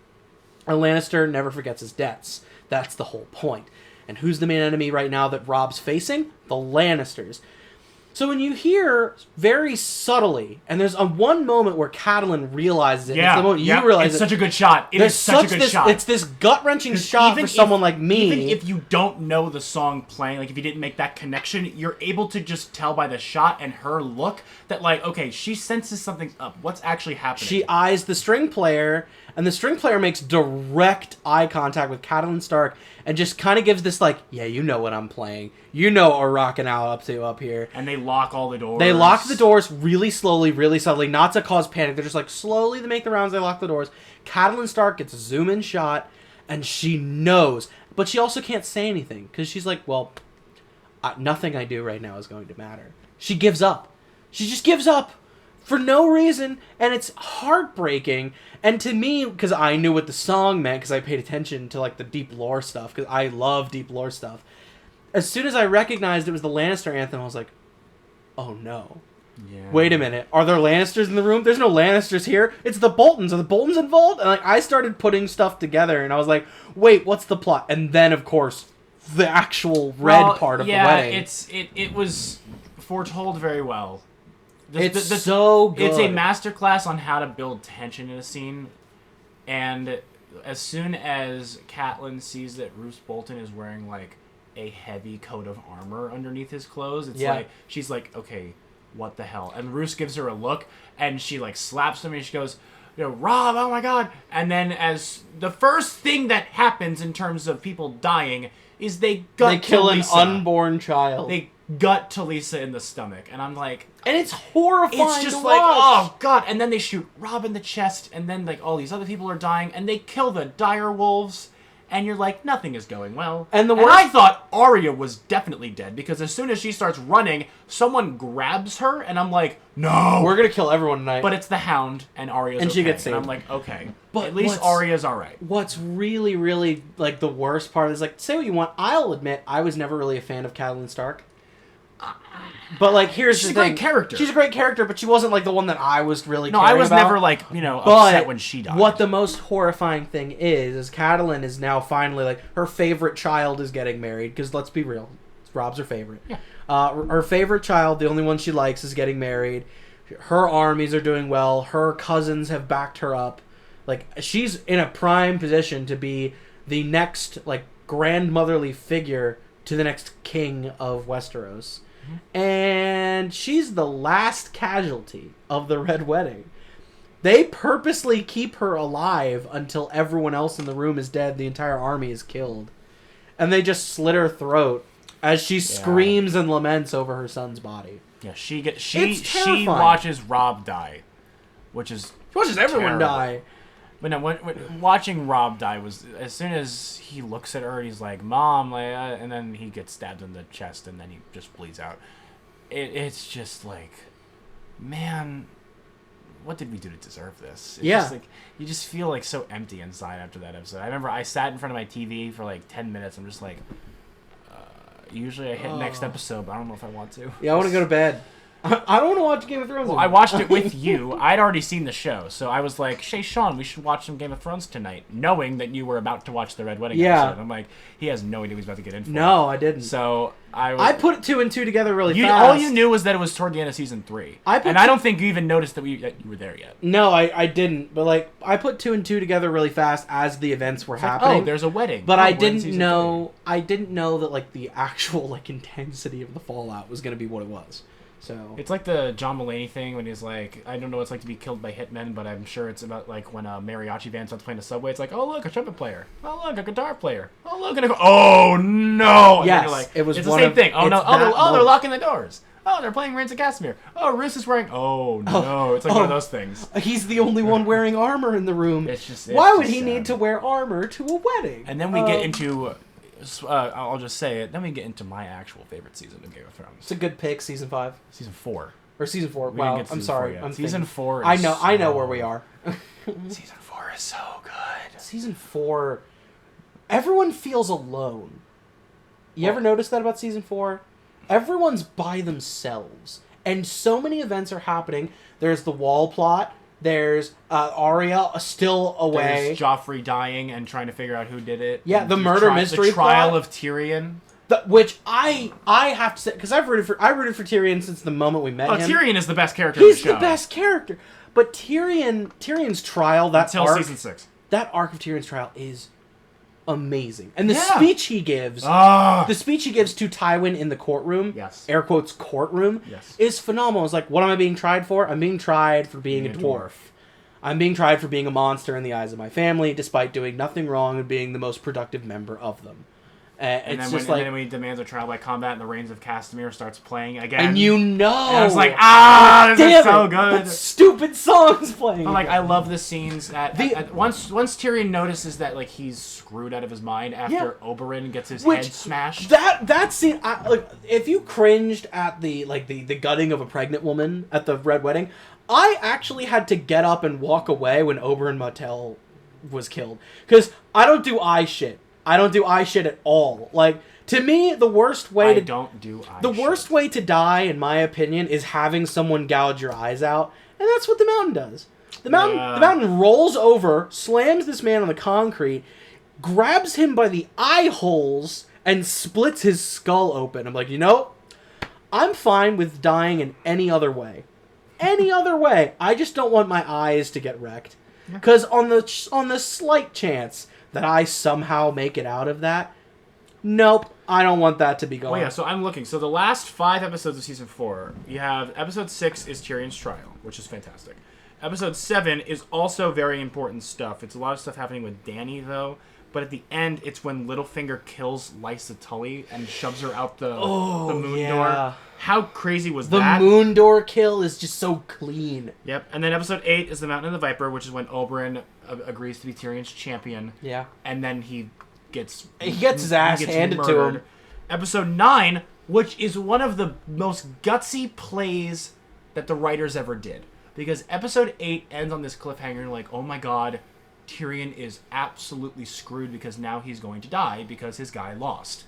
A Lannister never forgets his debts. That's the whole point. And who's the main enemy right now that Robb's facing? The Lannisters. So when you hear very subtly, and there's one moment where Catelyn realizes it. Yeah, it's the moment you realize it's such a good shot. It's such a good shot. It's this gut-wrenching shot for someone like me. Even if you don't know the song playing, if you didn't make that connection, you're able to just tell by the shot and her look that, okay, she senses something's up. What's actually happening? She eyes the string player, and the string player makes direct eye contact with Catelyn Stark and just kind of gives this, yeah, you know what I'm playing. You know what we're rocking out up here. And they lock all the doors. They lock the doors really slowly, really subtly, not to cause panic. They're just slowly to make the rounds, they lock the doors. Catelyn Stark gets a zoom-in shot, and she knows. But she also can't say anything, because she's like, well, nothing I do right now is going to matter. She gives up. She just gives up for no reason, and it's heartbreaking. And to me, because I knew what the song meant, because I paid attention to the deep lore stuff, because I love deep lore stuff. As soon as I recognized it was the Lannister anthem, I was like, oh no. Yeah. Wait a minute. Are there Lannisters in the room? There's no Lannisters here. It's the Boltons. Are the Boltons involved? And I started putting stuff together, and I was like, wait, what's the plot? And then, of course, the actual red part of the wedding. It was foretold very well. It's so good. It's a masterclass on how to build tension in a scene, and as soon as Catelyn sees that Roose Bolton is wearing a heavy coat of armor underneath his clothes, it's she's like, okay, what the hell? And Roose gives her a look, and she slaps him, and she goes, Robb, oh my god! And then as the first thing that happens in terms of people dying is they kill an unborn child. They gut Talisa in the stomach, and I'm like, and it's horrifying. It's just to watch. Oh god! And then they shoot Robb in the chest, and then all these other people are dying, and they kill the dire wolves, and you're like, nothing is going well. And I thought Arya was definitely dead, because as soon as she starts running, someone grabs her, and I'm like, no, we're gonna kill everyone tonight. But it's the Hound, and Arya's and okay. She gets saved. And I'm like, okay, but at least Arya's all right. What's really, really the worst part is say what you want. I'll admit I was never really a fan of Catelyn Stark. But here's the thing. She's a great character. She's a great character, but she wasn't the one that I was really caring about. No, I was never upset when she died. What the most horrifying thing is Catelyn is now finally her favorite child is getting married, because let's be real, Robb's her favorite. Yeah. Her favorite child, the only one she likes, is getting married. Her armies are doing well. Her cousins have backed her up. She's in a prime position to be the next grandmotherly figure to the next king of Westeros. And she's the last casualty of the Red Wedding. They purposely keep her alive until everyone else in the room is dead, the entire army is killed. And they just slit her throat as she screams and laments over her son's body. Yeah, she watches Robb die, which is she watches everyone die. But no, when watching Robb die was, as soon as he looks at her, he's like, "Mom," and then he gets stabbed in the chest, and then he just bleeds out. It's just man, what did we do to deserve this? It's Yeah. just like, you just feel like so empty inside after that episode. I remember I sat in front of my TV for like 10 minutes. I'm just like, usually I hit next episode, but I don't know if I want to. Yeah, I want to go to bed. I don't want to watch Game of Thrones. Well, I watched it with you. I'd already seen the show, so I was like, "Hey, Sean, we should watch some Game of Thrones tonight," knowing that you were about to watch the Red Wedding episode. I'm like, he has no idea what he's about to get in for. No, I didn't. So I put 2 and 2 together really fast. All you knew was that it was toward the end of season 3, and I don't think you even noticed that you were there yet. No, I didn't. But like, I put 2 and 2 together really fast as the events were happening. Oh, there's a wedding. But I didn't know. 3. I didn't know that like the actual like intensity of the fallout was going to be what it was. So it's like the John Mulaney thing when he's like, I don't know what it's like to be killed by hitmen, but I'm sure it's about like when a mariachi band starts playing the subway. It's like, oh look, a trumpet player. Oh look, a guitar player. Oh look, and I go, oh no. And yes, then you're like, it was. It's the same thing. Oh no. Oh, they're locking the doors. Oh, they're playing Reigns of Castamere. Oh, Roos is wearing. Oh no, it's like one of those things. He's the only one wearing armor in the room. Why would he need to wear armor to a wedding? And then we get into. I'll just say it. Then we get into my actual favorite season of Game of Thrones. It's a good pick, season 5. Season 4. Or season 4. Wow, I'm sorry. Season 4 is I know where we are. Season 4 is so good. Season 4, everyone feels alone. You ever notice that about season 4? Everyone's by themselves. And so many events are happening. There's the wall plot. There's Arya still away. There's Joffrey dying and trying to figure out who did it. Yeah, the murder mystery The trial plot. of Tyrion. Which I have to say, because I rooted for Tyrion since the moment we met him. Tyrion is the best character in the show. He's the best character. But Tyrion's trial, until season 6. That arc of Tyrion's trial is amazing. And the speech he gives, to Tywin in the courtroom, air quotes courtroom, is phenomenal. It's like, what am I being tried for? I'm being tried for being a dwarf. I'm being tried for being a monster in the eyes of my family, despite doing nothing wrong and being the most productive member of them. And then when he demands a trial by combat and the Reigns of Castamere starts playing again. And you know. And I was like, this is so good. That stupid song's playing. But like, I love the scenes once Tyrion notices that like he's screwed out of his mind after Oberyn gets his head smashed. That scene, like, if you cringed at the gutting of a pregnant woman at the Red Wedding, I actually had to get up and walk away when Oberyn Martell was killed. Because I don't do eye shit. I don't do eye shit at all. Like, to me, the worst way to die, in my opinion, is having someone gouge your eyes out. And that's what the Mountain does. The Mountain rolls over, slams this man on the concrete, grabs him by the eye holes, and splits his skull open. I'm like, I'm fine with dying in any other way. Any other way. I just don't want my eyes to get wrecked. Because on the slight chance that I somehow make it out of that, nope, I don't want that to be going. Well, yeah, so I'm looking. So the last 5 episodes of season 4, you have episode 6 is Tyrion's trial, which is fantastic. Episode 7 is also very important stuff. It's a lot of stuff happening with Dany, though. But at the end, it's when Littlefinger kills Lysa Tully and shoves her out the moon door. How crazy was that? The moon door kill is just so clean. Yep. And then episode 8 is the Mountain and the Viper, which is when Oberyn agrees to be Tyrion's champion. Yeah. And then he gets his ass handed murdered. To him. Episode 9, which is one of the most gutsy plays that the writers ever did. Because episode 8 ends on this cliffhanger, and you're like, oh my god, Tyrion is absolutely screwed because now he's going to die because his guy lost.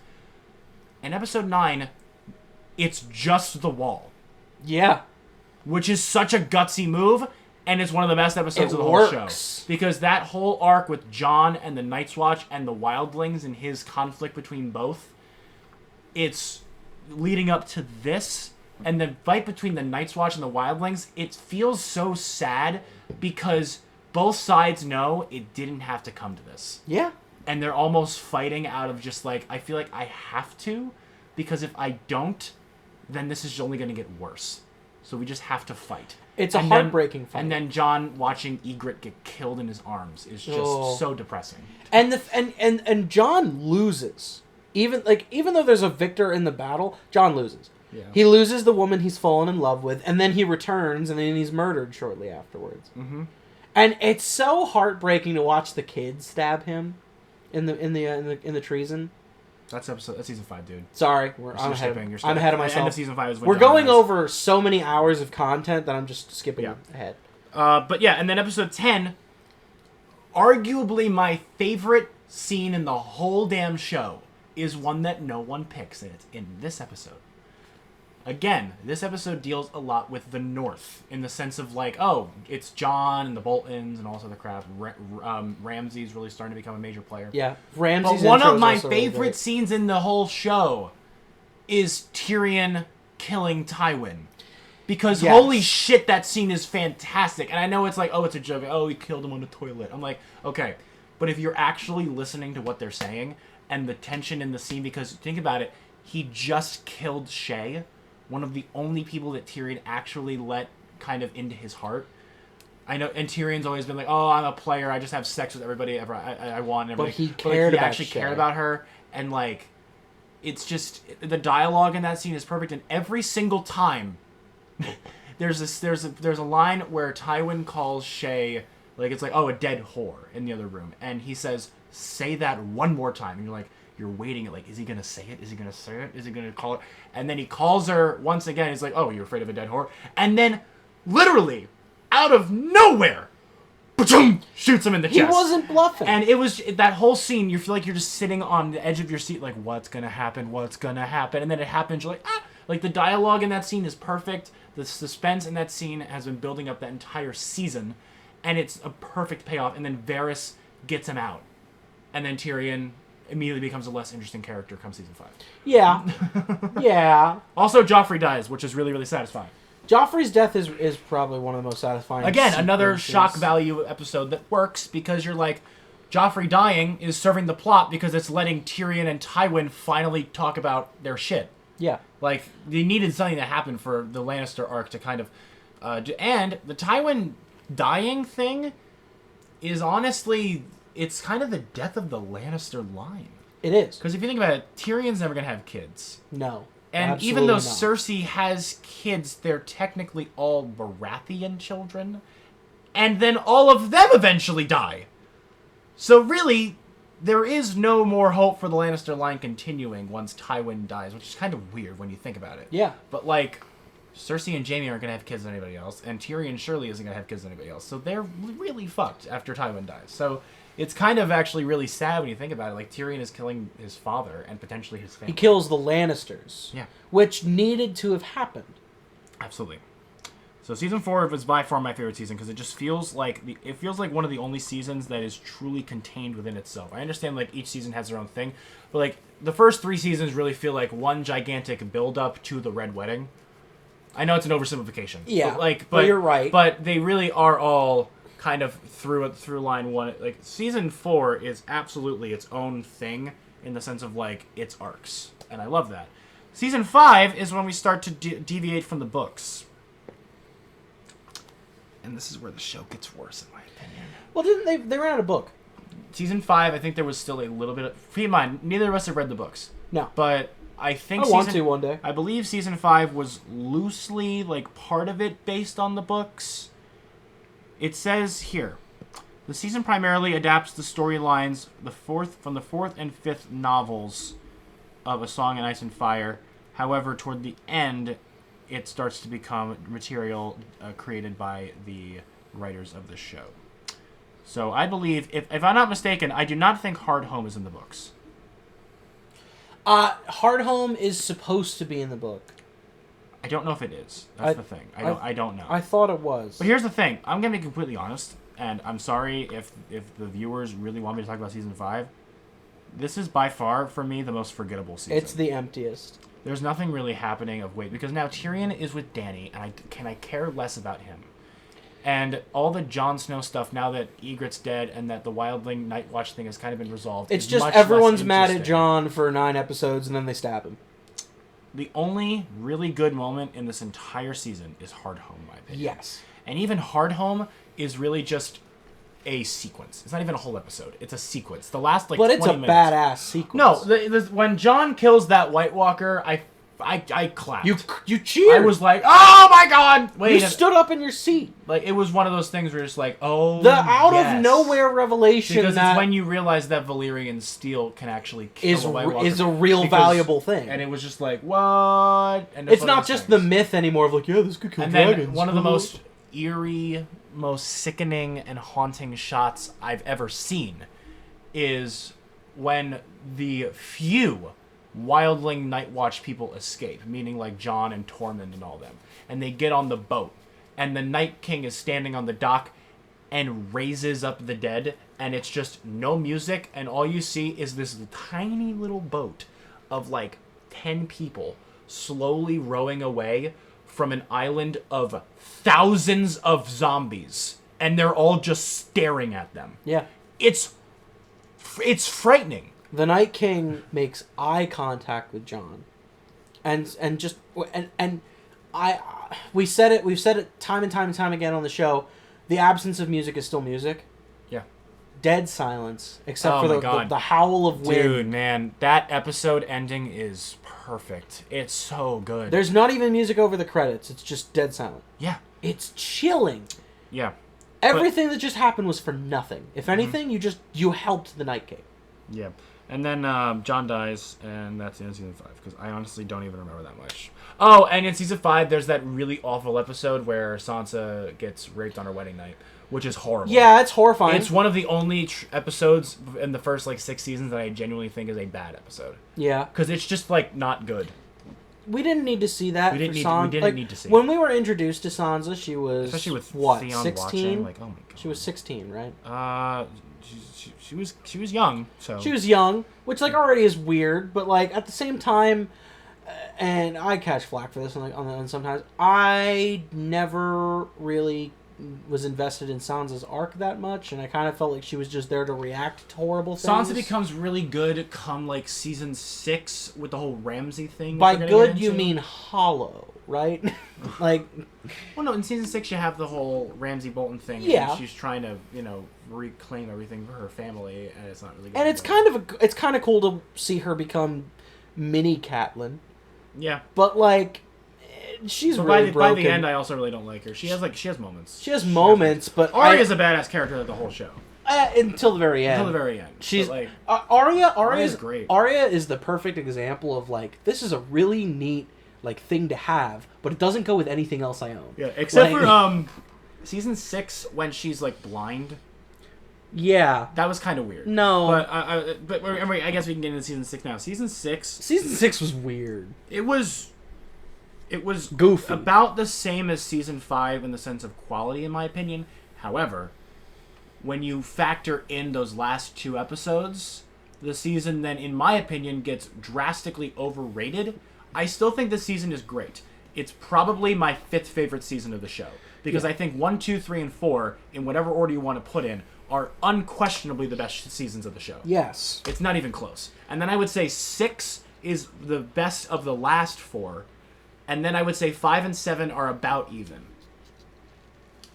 In episode 9, it's just the wall. Yeah. Which is such a gutsy move, and it's one of the best episodes of the whole show. Because that whole arc with Jon and the Night's Watch and the Wildlings and his conflict between both, it's leading up to this, and the fight between the Night's Watch and the Wildlings, it feels so sad because both sides know it didn't have to come to this. Yeah. And they're almost fighting out of just like, I feel like I have to, because if I don't, then this is only going to get worse. So we just have to fight. It's a heartbreaking fight. And then Jon watching Ygritte get killed in his arms is just so depressing. And Jon loses. Even though there's a victor in the battle, Jon loses. Yeah. He loses the woman he's fallen in love with, and then he returns, and then he's murdered shortly afterwards. Mm-hmm. And it's so heartbreaking to watch the kids stab him in the treason. That's season 5, dude. Sorry, I'm ahead of myself. End of season 5 is when we're going over so many hours of content that I'm just skipping ahead. But yeah, and then episode 10, arguably my favorite scene in the whole damn show, is one that no one picks, and it's in this episode. Again, this episode deals a lot with the North, in the sense of like, oh, it's John and the Boltons and all this other crap. Ramsay's really starting to become a major player. Yeah, Ramsay's But one intro of is my also really favorite great. scenes in the whole show is Tyrion killing Tywin. Because Yes. holy shit, that scene is fantastic. And I know it's like, oh, it's a joke. Oh, he killed him on the toilet. I'm like, okay. But if you're actually listening to what they're saying and the tension in the scene, because think about it, he just killed Shay, one of the only people that Tyrion actually let kind of into his heart. I know, and Tyrion's always been like, oh, I'm a player. I just have sex with everybody ever I want. And But everything. he cared he about actually Shay. cared about her. And like, it's just, the dialogue in that scene is perfect. And every single time, there's a line where Tywin calls Shay, like, it's like, oh, a dead whore in the other room. And he says, say that one more time. And you're like, you're waiting, like, is he going to say it? Is he going to say it? Is he going to call it? And then he calls her once again. He's like, oh, you're afraid of a dead whore? And then, literally, out of nowhere, ba-choom, shoots him in the chest. He wasn't bluffing. And it was, that whole scene, you feel like you're just sitting on the edge of your seat, like, what's going to happen? What's going to happen? And then it happens, you're like, ah! Like, the dialogue in that scene is perfect. The suspense in that scene has been building up that entire season. And it's a perfect payoff. And then Varys gets him out. And then Tyrion immediately becomes a less interesting character come season 5. Yeah. Yeah. Also, Joffrey dies, which is really, really satisfying. Joffrey's death is probably one of the most satisfying. Again, another sequences. shock value episode that works because you're like, Joffrey dying is serving the plot because it's letting Tyrion and Tywin finally talk about their shit. Yeah. Like, they needed something to happen for the Lannister arc to kind of... and the Tywin dying thing is honestly... It's kind of the death of the Lannister line. It is. Because if you think about it, Tyrion's never going to have kids. No. And even though absolutely not. Cersei has kids, they're technically all Baratheon children. And then all of them eventually die. So really, there is no more hope for the Lannister line continuing once Tywin dies, which is kind of weird when you think about it. Yeah. But like, Cersei and Jaime aren't going to have kids with anybody else, and Tyrion surely isn't going to have kids with anybody else. So they're really fucked after Tywin dies. So it's kind of actually really sad when you think about it. Like, Tyrion is killing his father and potentially his family. He kills the Lannisters. Yeah. Which needed to have happened. Absolutely. So season 4 was by far my favorite season because it just feels like one of the only seasons that is truly contained within itself. I understand like each season has their own thing, but like the first 3 seasons really feel like one gigantic build up to the Red Wedding. I know it's an oversimplification. Yeah. But you're right. But they really are all kind of through line one. Like season 4 is absolutely its own thing in the sense of like its arcs, and I love that. Season 5 is when we start to deviate from the books. And this is where the show gets worse, in my opinion. Well, didn't they ran out of book? Season 5, I think there was still a little bit of... Keep in mind, neither of us have read the books. No. But I think I want to one day. I believe Season 5 was loosely, like, part of it based on the books. It says here, the season primarily adapts the storylines from the 4th and 5th novels of A Song in Ice and Fire. However, toward the end, it starts to become material created by the writers of the show. So I believe, if I'm not mistaken, I do not think Hard Home is in the books. Hard Home is supposed to be in the book. I don't know if it is. That's the thing. I don't know. I thought it was. But here's the thing. I'm going to be completely honest, and I'm sorry if the viewers really want me to talk about Season 5. This is by far, for me, the most forgettable season. It's the emptiest. There's nothing really happening of weight, because now Tyrion is with Dany, and I care less about him. And all the Jon Snow stuff, now that Ygritte's dead and that the Wildling Night Watch thing has kind of been resolved, It's is just much everyone's less mad at interesting. Jon for 9 episodes and then they stab him. The only really good moment in this entire season is Hard Home, in my opinion. Yes. And even Hard Home is really just a sequence. It's not even a whole episode. It's a sequence. The last, like, But it's 20 a minutes. badass sequence. No, when Jon kills that White Walker, I clapped. You cheered. I was like, oh my god! Wait. You stood up in your seat. Like, it was one of those things where you're just like, oh, The out yes. of nowhere revelation Because that it's when you realize that Valyrian steel can actually kill a White Walker. is a real valuable thing. And it was just like, what? And it's not just the myth anymore of like, yeah, this could kill And dragons. then one of the most eerie, most sickening and haunting shots I've ever seen is when the few wildling Night Watch people escape, meaning like John and Tormund and all them, and they get on the boat, and the Night King is standing on the dock and raises up the dead, and it's just no music, and all you see is this tiny little boat of like 10 people slowly rowing away from an island of thousands of zombies, and they're all just staring at them. Yeah. It's frightening. The Night King makes eye contact with John, and we've said it time and time and time again on the show. The absence of music is still music. Yeah. Dead silence, except for the howl of wind. Dude, man, that episode ending is perfect. It's so good. There's not even music over the credits. It's just dead silent. Yeah. It's chilling. Yeah. Everything that just happened was for nothing. If anything, you helped the Night King. Yeah. And then John dies, and that's the end of season 5, because I honestly don't even remember that much. Oh, and in season 5, there's that really awful episode where Sansa gets raped on her wedding night, which is horrible. Yeah, it's horrifying. It's one of the only episodes in the first, 6 seasons that I genuinely think is a bad episode. Yeah. Because it's just, not good. We didn't need to see that. We didn't need to see when we were introduced to Sansa, she was, especially with what, Theon 16? watching, oh my god. She was 16, right? She was young, so she was young, which already is weird, but at the same time, and I catch flack for this on sometimes. I never really was invested in Sansa's arc that much, and I kind of felt like she was just there to react to horrible things. Sansa becomes really good come season 6 with the whole Ramsay thing. By good, you mean hollow, right? Well, no, in season 6 you have the whole Ramsay Bolton thing. Yeah, and she's trying to reclaim everything for her family, and it's not really good. And it's kind of cool to see her become mini Catelyn. Yeah, but she's really broken. By the end, I also really don't like her. She has moments. She has moments, but Arya's a badass character the whole show. Until the very end. Until the very end. She's Arya's great. Arya is the perfect example of this is a really neat thing to have, but it doesn't go with anything else I own. Yeah, except for season 6 when she's blind. Yeah, that was kind of weird. No, but I guess we can get into season 6 now. Season 6 was weird. It was goofy, about the same as season 5 in the sense of quality, in my opinion. However, when you factor in those last 2 episodes, the season then, in my opinion, gets drastically overrated. I still think this season is great. It's probably my 5th favorite season of the show, because I think 1, 2, 3, and 4, in whatever order you want to put in, are unquestionably the best seasons of the show. Yes. It's not even close. And then I would say 6 is the best of the last 4. And then I would say 5 and 7 are about even.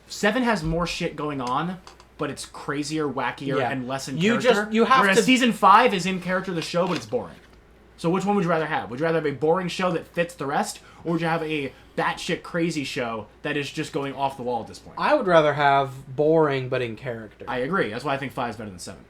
7 has more shit going on, but it's crazier, wackier, and less in character. Whereas season 5 is in character of the show, but it's boring. So which one would you rather have? Would you rather have a boring show that fits the rest, or would you have a batshit crazy show that is just going off the wall at this point? I would rather have boring but in character. I agree. That's why I think 5 is better than 7.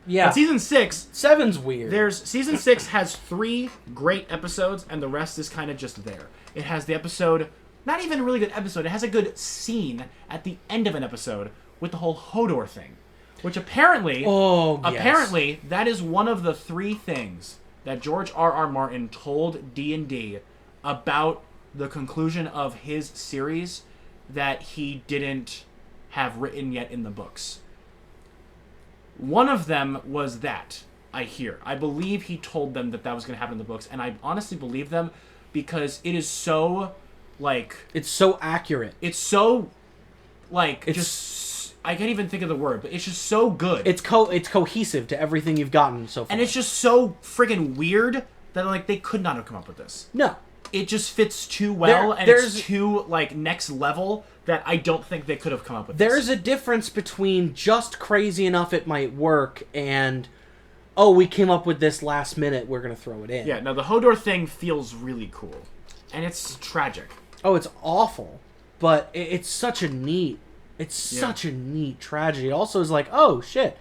Yeah. But season 6... 7's weird. Season 6 has 3 great episodes, and the rest is kind of just there. It has the episode... Not even a really good episode. It has a good scene at the end of an episode with the whole Hodor thing. Which apparently... Apparently, that is one of the 3 things that George R.R. Martin told D&D about the conclusion of his series that he didn't have written yet in the books. One of them was that, I hear. I believe he told them that was going to happen in the books, and I honestly believe them because it is so, It's so accurate. It's so, just... I can't even think of the word, but it's just so good. It's cohesive to everything you've gotten so far. And it's just so friggin' weird that, they could not have come up with this. No. It just fits too well, and it's too, next level that I don't think they could have come up with There's a difference between just crazy enough it might work and, we came up with this last minute, we're going to throw it in. Yeah, no, the Hodor thing feels really cool. And it's tragic. Oh, it's awful. But it's such a neat... It's such a neat tragedy. It also is oh, shit.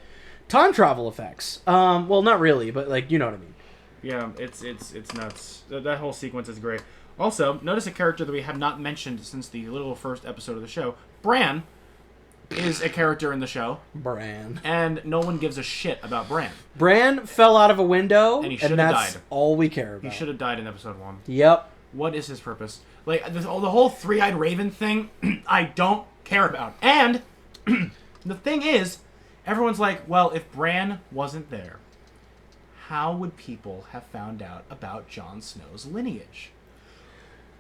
Time travel effects. Well, not really, but, you know what I mean. Yeah, it's nuts. That whole sequence is great. Also, notice a character that we have not mentioned since the literal first episode of the show. Bran is a character in the show. Bran. And no one gives a shit about Bran. Bran fell out of a window, And he should and have that's died. all we care about. He should have died in episode 1. Yep. What is his purpose? Like, the whole three-eyed raven thing, I don't care about. And the thing is, everyone's like, well, if Bran wasn't there, how would people have found out about Jon Snow's lineage?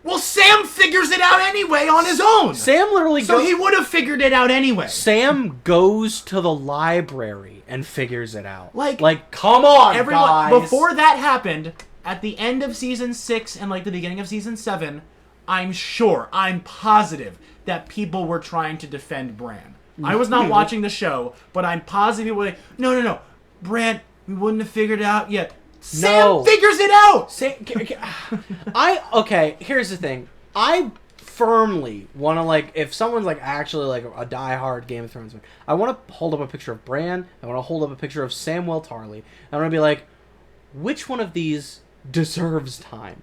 Well, Sam figures it out anyway on his own. Sam literally So he would have figured it out anyway. Sam goes to the library and figures it out. Like come on, everyone, guys. Before that happened, at the end of season 6 and like the beginning of season 7, I'm positive that people were trying to defend Bran. I was not watching the show, but I'm positive people were like, no, Bran, we wouldn't have figured it out yet. Sam figures it out! Okay, here's the thing. I firmly want to, like, if someone's, like, actually, like, a diehard Game of Thrones fan, I want to hold up a picture of Bran, I want to hold up a picture of Samwell Tarly, and I want to be like, which one of these deserves time?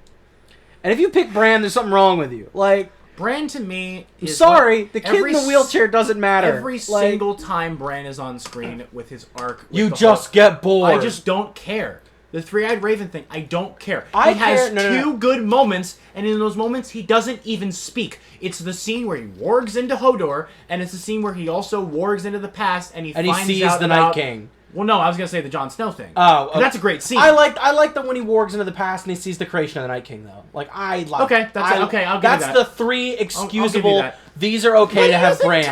And if you pick Bran, there's something wrong with you. Like, Bran to me is the kid in the wheelchair doesn't matter. Every single time Bran is on screen with his arc, you just get bored. I just don't care. The three-eyed raven thing, I don't care. He has two good moments, and in those moments, he doesn't even speak. It's the scene where he wargs into Hodor, and it's the scene where he also wargs into the past, and he sees out the about, Night King. Well, no, I was gonna say the Jon Snow thing. Oh, okay. That's a great scene. I like that when he wargs into the past and he sees the creation of the Night King, though. Like, okay, I'll give you that. That's the three excusable. I'll these are okay to have Bran.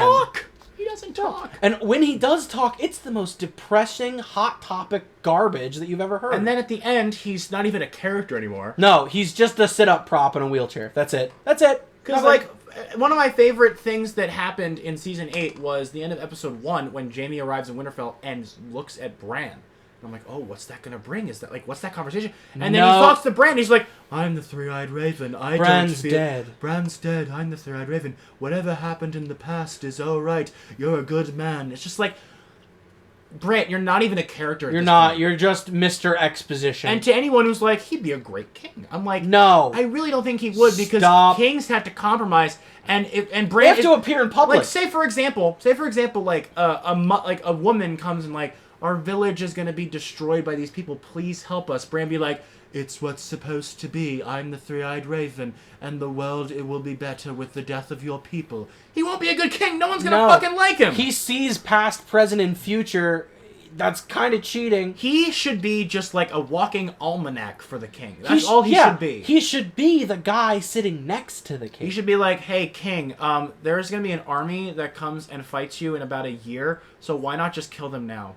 He doesn't talk. And when he does talk, it's the most depressing, hot topic garbage that you've ever heard. And then at the end, he's not even a character anymore. No, he's just a sit-up prop in a wheelchair. That's it. Because, like, one of my favorite things that happened in Season 8 was the end of Episode 1 when Jaime arrives in Winterfell and looks at Bran. And I'm like, oh, what's that going to bring? Is that, like, what's that conversation? And then he talks to Bran. He's like, I'm the three-eyed raven. Bran's dead. Bran's dead. I'm the three-eyed raven. Whatever happened in the past is all right. You're a good man. It's just like, Bran, you're not even a character at this point. You're just Mr. Exposition. And to anyone who's like, he'd be a great king. I'm like, no. I really don't think he would because kings have to compromise. And Bran they have to appear in public. Like, say for example, like a woman comes and like, our village is going to be destroyed by these people. Please help us. Bran be like, it's what's supposed to be. I'm the three-eyed raven, and the world, it will be better with the death of your people. He won't be a good king. No one's going to fucking like him. He sees past, present, and future. That's kind of cheating. He should be just like a walking almanac for the king. That's all he should be. He should be the guy sitting next to the king. He should be like, hey, king, there's going to be an army that comes and fights you in about a year, so why not just kill them now?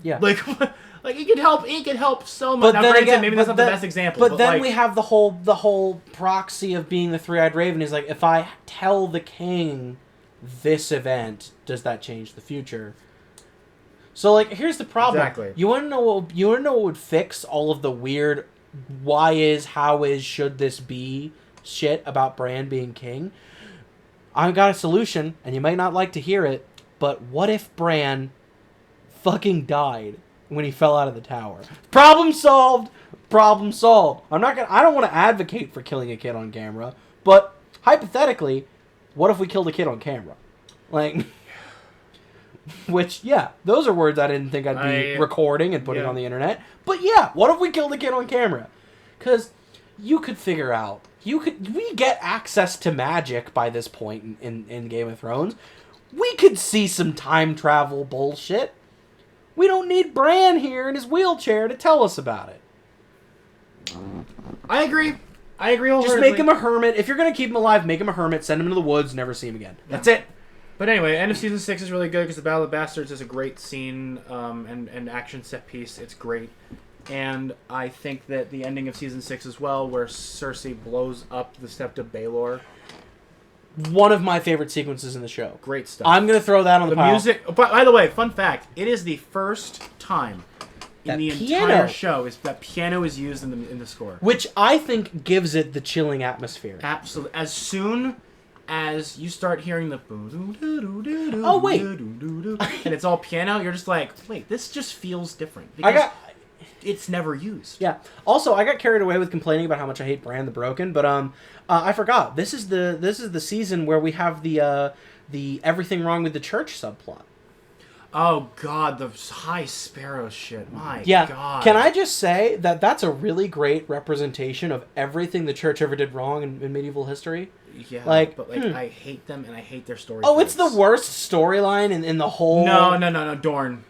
Yeah. Like he could help so much. Now, granted, maybe that's not the best example. But then we have the whole proxy of being the three-eyed raven is like, if I tell the king this event, does that change the future? So, like, here's the problem. Exactly. You want to know what would fix all of the weird why is, how is, should this be shit about Bran being king? I've got a solution, and you might not like to hear it, but what if Bran fucking died when he fell out of the tower? Problem solved. Problem solved. I don't want to advocate for killing a kid on camera, but hypothetically, what if we killed a kid on camera? Like, which, yeah, those are words I didn't think I'd be recording and putting on the internet. But yeah, what if we killed a kid on camera? Because you could figure out, we get access to magic by this point in Game of Thrones. We could see some time travel bullshit. We don't need Bran here in his wheelchair to tell us about it. I agree wholeheartedly. Just make him a hermit. If you're going to keep him alive, make him a hermit, send him into the woods, never see him again. That's it. But anyway, end of Season 6 is really good because the Battle of the Bastards is a great scene and action set piece. It's great. And I think that the ending of Season 6 as well, where Cersei blows up the Sept of Baelor. One of my favorite sequences in the show. Great stuff. I'm going to throw that on the pile. Music. By the way, fun fact, it is the first time in the entire show that piano is used in the score. Which I think gives it the chilling atmosphere. Absolutely. As soon as you start hearing the oh wait, and it's all piano, you're just like, wait, this just feels different. it's never used. Yeah. Also, I got carried away with complaining about how much I hate Bran the Broken, but I forgot. This is the season where we have the everything wrong with the church subplot. Oh God, the High Sparrow shit. My Yeah. God. Can I just say that that's a really great representation of everything the church ever did wrong in medieval history? Yeah, Like, but I hate them and I hate their story. Oh, it's the worst storyline in the whole... No, Dorne.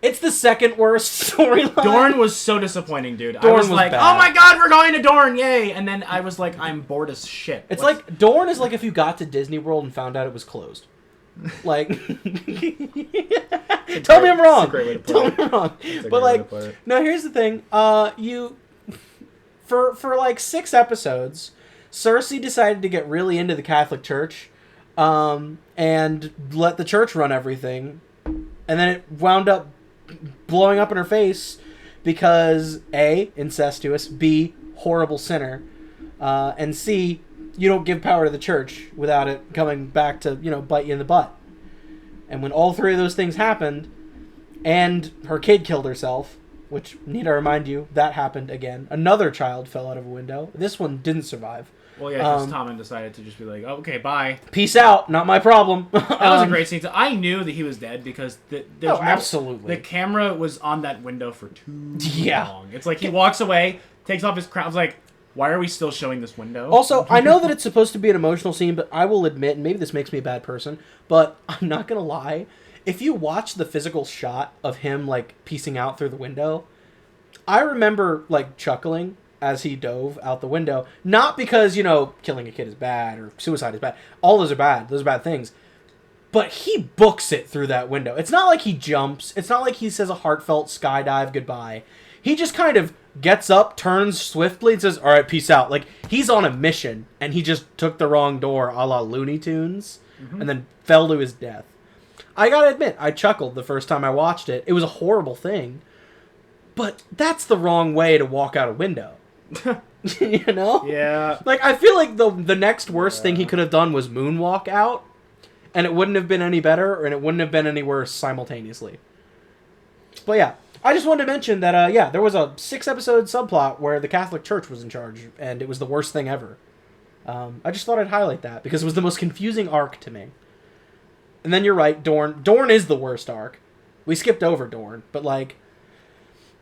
It's the second worst storyline. Dorne was so disappointing, dude. Dorne I was was like, bad. oh my God, we're going to Dorne, yay! And then I was like, I'm bored as shit. It's like, Dorne is like if you got to Disney World and found out it was closed. Like, tell me I'm wrong. Tell me I'm wrong. But like, no, here's the thing. For like 6 episodes, Cersei decided to get really into the Catholic Church, and let the church run everything, and then it wound up blowing up in her face because A, incestuous, B, horrible sinner, and C, you don't give power to the church without it coming back to, bite you in the butt. And when all 3 of those things happened, and her kid killed herself, which, need I remind you, that happened again. Another child fell out of a window. This one didn't survive. Well, yeah, because Tommen decided to just be like, oh, okay, bye. Peace out, not my problem. That was a great scene. I knew that he was dead because absolutely. The camera was on that window for too Yeah. long. It's like he walks away, takes off his crown. I was like, why are we still showing this window? Also, I know that it's supposed to be an emotional scene, but I will admit, and maybe this makes me a bad person, but I'm not going to lie. If you watch the physical shot of him, like, piecing out through the window, I remember, like, chuckling as he dove out the window. Not because, killing a kid is bad or suicide is bad. All those are bad. Those are bad things. But he books it through that window. It's not like he jumps. It's not like he says a heartfelt skydive goodbye. He just kind of gets up, turns swiftly, and says, all right, peace out. Like, he's on a mission, and he just took the wrong door a la Looney Tunes, and then fell to his death. I gotta admit, I chuckled the first time I watched it. It was a horrible thing. But that's the wrong way to walk out a window. Yeah. Like, I feel like the next worst thing he could have done was moonwalk out, and it wouldn't have been any better, and it wouldn't have been any worse simultaneously. But yeah, I just wanted to mention that, there was a 6-episode subplot where the Catholic Church was in charge, and it was the worst thing ever. I just thought I'd highlight that, because it was the most confusing arc to me. And then you're right, Dorne. Dorne is the worst arc. We skipped over Dorne, but like,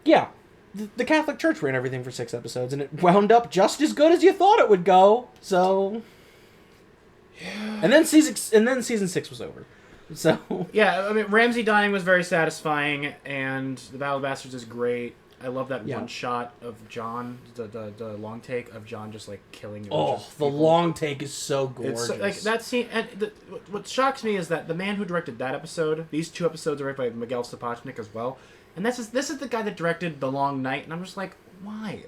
yeah, the Catholic Church ran everything for 6 episodes, and it wound up just as good as you thought it would go. So, yeah. And then season 6 was over. So yeah, I mean, Ramsay dying was very satisfying, and the Battle of Bastards is great. I love that one shot of Jon, the long take of Jon just like killing. The long take is so gorgeous. It's like that scene. And what shocks me is that the man who directed that episode, these 2 episodes are directed by Miguel Sapochnik as well, and this is the guy that directed The Long Night, and I'm just like, why?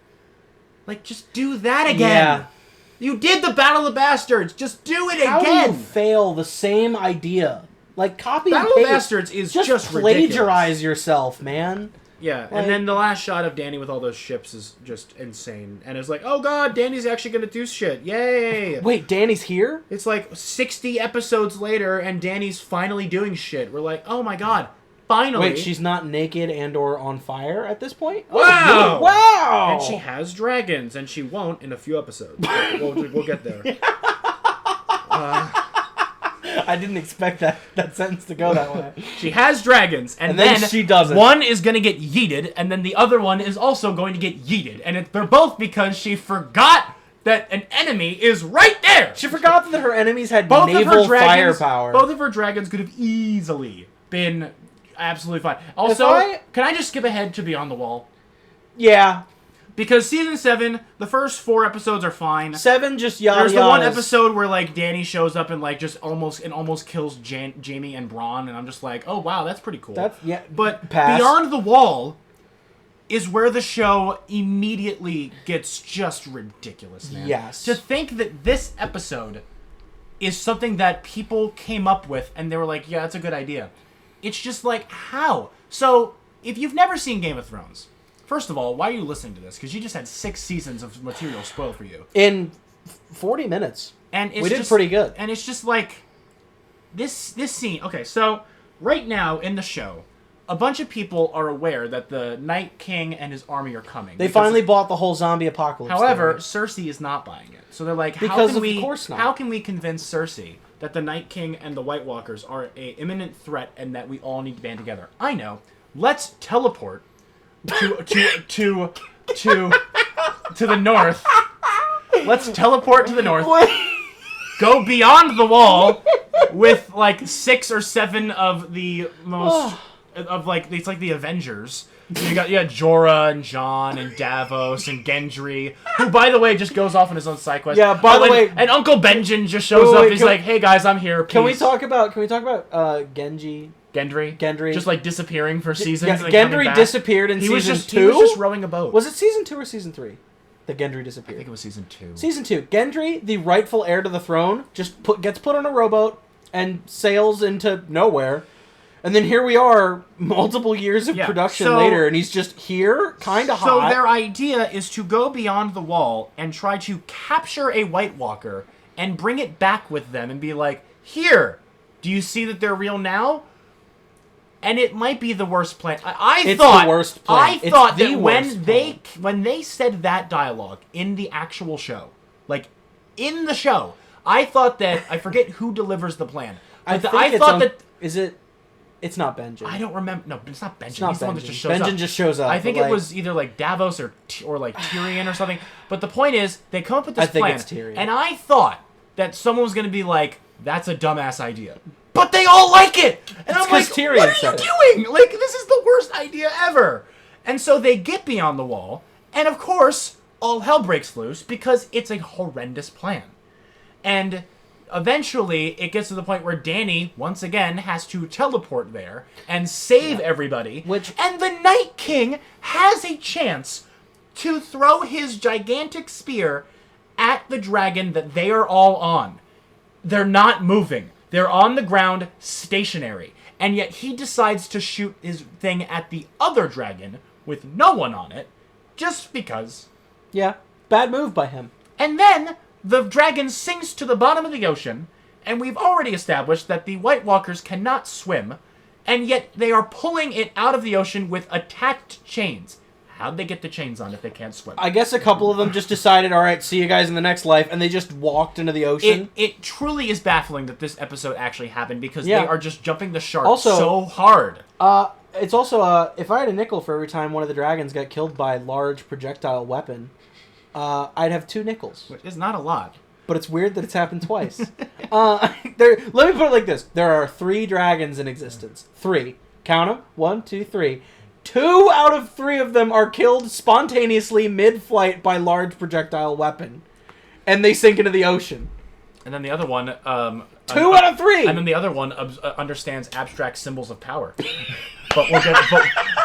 Like, just do that again. Yeah. You did the Battle of the Bastards. Just do it again. How do you fail the same idea? Like, copy Battle and paste. of Bastards is just plagiarize ridiculous. Yourself, man. Yeah, and then the last shot of Dany with all those ships is just insane. And it's like, oh god, Dany's actually going to do shit. Yay! Wait, Dany's here? It's like 60 episodes later, and Dany's finally doing shit. We're like, oh my god, finally. Wait, she's not naked and or on fire at this point? Wow! Oh, wow! And she has dragons, and she won't in a few episodes. We'll get there. I didn't expect that sentence to go that way. She has dragons, and then she doesn't. One is going to get yeeted, and then the other one is also going to get yeeted. And they're both because she forgot that an enemy is right there! She forgot that her enemies had naval firepower. Both of her dragons could have easily been absolutely fine. Also, can I just skip ahead to Beyond the Wall? Yeah. Because season 7, the first 4 episodes are fine. 7 just yada There's the one episode where like Dany shows up and like just almost kills Jaime and Bronn, and I'm just like, oh wow, that's pretty cool. But Beyond the Wall is where the show immediately gets just ridiculous, man. Yes. To think that this episode is something that people came up with and they were like, yeah, that's a good idea. It's just like, how? So, if you've never seen Game of Thrones, first of all, why are you listening to this? Because you just had 6 seasons of material spoiled for you. In 40 minutes. And we did pretty good. And it's just like, this scene. Okay, so right now in the show, a bunch of people are aware that the Night King and his army are coming. They finally bought the whole zombie apocalypse. However, theory. Cersei is not buying it. So they're like, course not. How can we convince Cersei that the Night King and the White Walkers are an imminent threat and that we all need to band together? I know. Let's teleport to the north. Let's teleport to the north. Go beyond the wall with like 6 or 7 of the most of like it's like the Avengers. You got Jorah and Jon and Davos and Gendry, who by the way just goes off on his own side quest. Yeah, by the way, and Uncle Benjen just shows up. He's like, "Hey guys, I'm here." Peace. Can we talk about Genji? Gendry, just like disappearing for seasons. Yeah, and Gendry disappeared in season 2. He was just rowing a boat. Was it season 2 or season 3? That Gendry disappeared. I think it was season 2. Season 2. Gendry, the rightful heir to the throne, just gets put on a rowboat and sails into nowhere. And then here we are, multiple years of production later, and he's just here, kind of hot. So their idea is to go beyond the wall and try to capture a White Walker and bring it back with them and be like, here, do you see that they're real now? And it might be the worst plan. I thought that when they said that dialogue in the actual show, like in the show, I thought that I forget who delivers the plan. It's not Benjen. I don't remember. No, it's not Benjen. It's not He's the one that just shows up. Benjen just shows up. I think it was either like Davos or like Tyrion or something. But the point is, they come up with this plan. I think it's Tyrion. And I thought that someone was going to be like, "That's a dumbass idea." But they all like it, and I'm like, Tyrion "What are you doing? Like, this is the worst idea ever." And so they get beyond the wall, and of course, all hell breaks loose because it's a horrendous plan. And eventually, it gets to the point where Dany, once again, has to teleport there and save everybody. And the Night King has a chance to throw his gigantic spear at the dragon that they are all on. They're not moving. They're on the ground, stationary. And yet he decides to shoot his thing at the other dragon with no one on it, just because. Yeah, bad move by him. And then the dragon sinks to the bottom of the ocean, and we've already established that the White Walkers cannot swim, and yet they are pulling it out of the ocean with attached chains. How'd they get the chains on if they can't swim? I guess a couple of them just decided, all right, see you guys in the next life, and they just walked into the ocean. It truly is baffling that this episode actually happened, because they are just jumping the shark so hard. It's also, if I had a nickel for every time one of the dragons got killed by a large projectile weapon, I'd have 2 nickels. Which is not a lot. But it's weird that it's happened twice. Let me put it like this. There are 3 dragons in existence. 3. Count them. 1, 2, 3. 2 out of 3 of them are killed spontaneously mid-flight by large projectile weapon. And they sink into the ocean. And then the other one... 2 out of 3! And then the other one understands abstract symbols of power. But we'll get...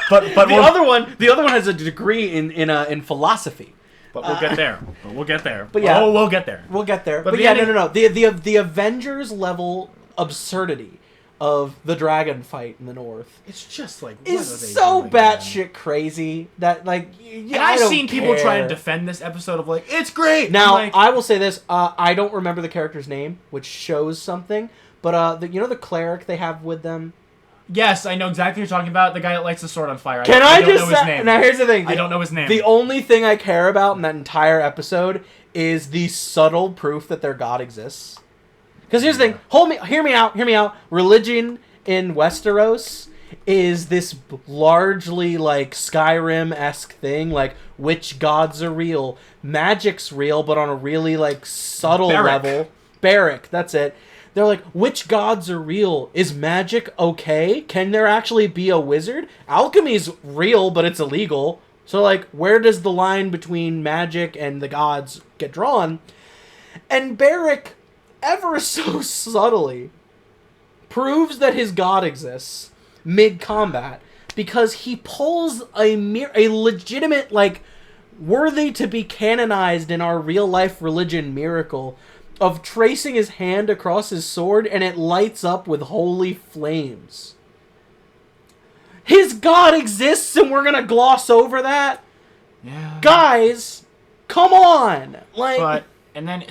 But the other one has a degree in philosophy. But we'll get there. We'll get there. But yeah, we'll get there. We'll get there. But yeah, no. The Avengers level absurdity of the dragon fight in the north. It's just like is so batshit crazy that like. And I've seen people try to defend this episode of like it's great. Now I will say this: I don't remember the character's name, which shows something. But the cleric they have with them. Yes, I know exactly what you're talking about. The guy that lights the sword on fire. I don't know his name. Now here's the thing. I don't know his name. The only thing I care about in that entire episode is the subtle proof that their god exists. Because here's the thing. Hear me out. Religion in Westeros is this largely like Skyrim-esque thing. Like, which gods are real? Magic's real, but on a really like subtle level. Barrack, that's it. They're like, which gods are real? Is magic okay? Can there actually be a wizard? Alchemy's real, but it's illegal. So, like, where does the line between magic and the gods get drawn? And Barrack, ever so subtly, proves that his god exists mid-combat because he pulls a legitimate, like, worthy to be canonized in our real-life religion miracle of tracing his hand across his sword, and it lights up with holy flames. His god exists, and we're gonna gloss over that? Yeah. Guys, come on! Like, but And then,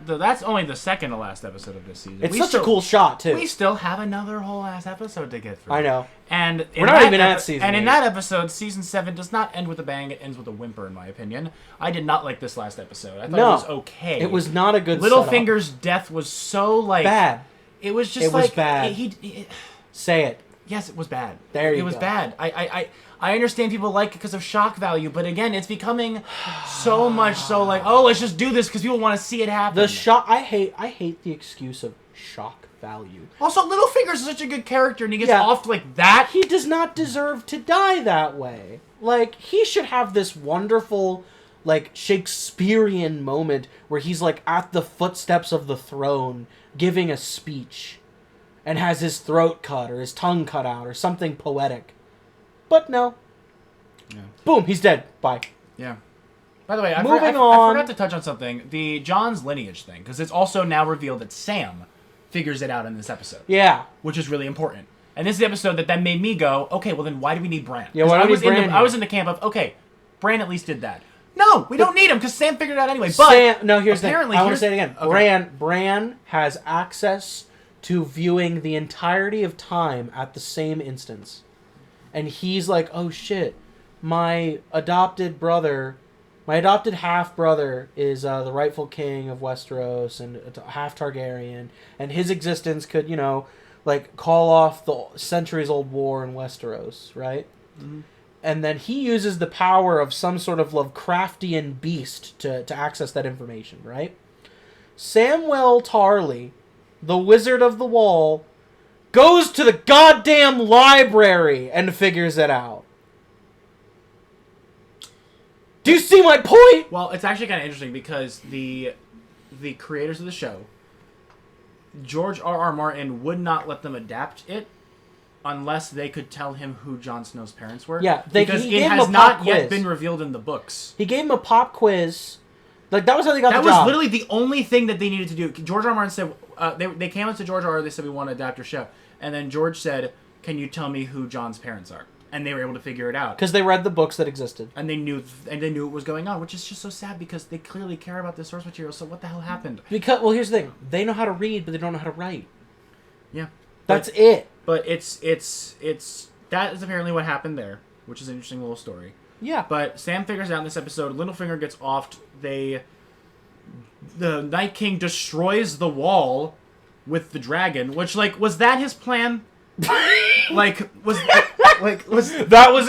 that's only the second to last episode of this season. It's such a cool shot, too. We still have another whole ass episode to get through. I know. And we're not even at season 8. And in that episode, season 7 does not end with a bang. It ends with a whimper, in my opinion. I did not like this last episode. I thought it was okay. It was not a good Littlefinger's death was so, like... bad. It was just it was bad. Say it. Yes, it was bad. There you go. It was bad. I understand people like it because of shock value, but again, it's becoming so much so like, oh, let's just do this because people want to see it happen. The shock. I hate the excuse of shock value. Also, Littlefinger's such a good character, and he gets off like that. He does not deserve to die that way. Like, he should have this wonderful, like, Shakespearean moment where he's, like, at the footsteps of the throne giving a speech and has his throat cut or his tongue cut out or something poetic. But no. Yeah. Boom, he's dead. Bye. Yeah. By the way, I forgot to touch on something. The John's lineage thing, because it's also now revealed that Sam figures it out in this episode. Yeah. Which is really important. And this is the episode that made me go, okay, well then why do we need Bran? Yeah, why do we need Bran? I was in the camp of, okay, Bran at least did that. No, we don't need him because Sam figured it out anyway. But here's the thing. I want to say it again. Okay. Bran has access to viewing the entirety of time at the same instance. And he's like, oh shit, my adopted half-brother is the rightful king of Westeros and half Targaryen, and his existence could, like, call off the centuries-old war in Westeros, right? Mm-hmm. And then he uses the power of some sort of Lovecraftian beast to access that information, right? Samwell Tarly, the Wizard of the Wall, goes to the goddamn library and figures it out. Do you see my point? Well, it's actually kind of interesting because the creators of the show, George R.R. Martin, would not let them adapt it unless they could tell him who Jon Snow's parents were. Yeah, because it has not yet been revealed in the books. He gave him a pop quiz. Like, that was how they got the job. That was literally the only thing that they needed to do. George R. Martin said, they came up to George R. They said, we want to adapt your show. And then George said, can you tell me who Jon's parents are? And they were able to figure it out. Because they read the books that existed. And they knew what was going on, which is just so sad because they clearly care about the source material, so what the hell happened? Well, here's the thing. They know how to read, but they don't know how to write. Yeah. That's it. But it's that is apparently what happened there, which is an interesting little story. Yeah. But Sam figures out in this episode, Littlefinger gets offed, the Night King destroys the wall with the dragon, which, like, was that his plan? That was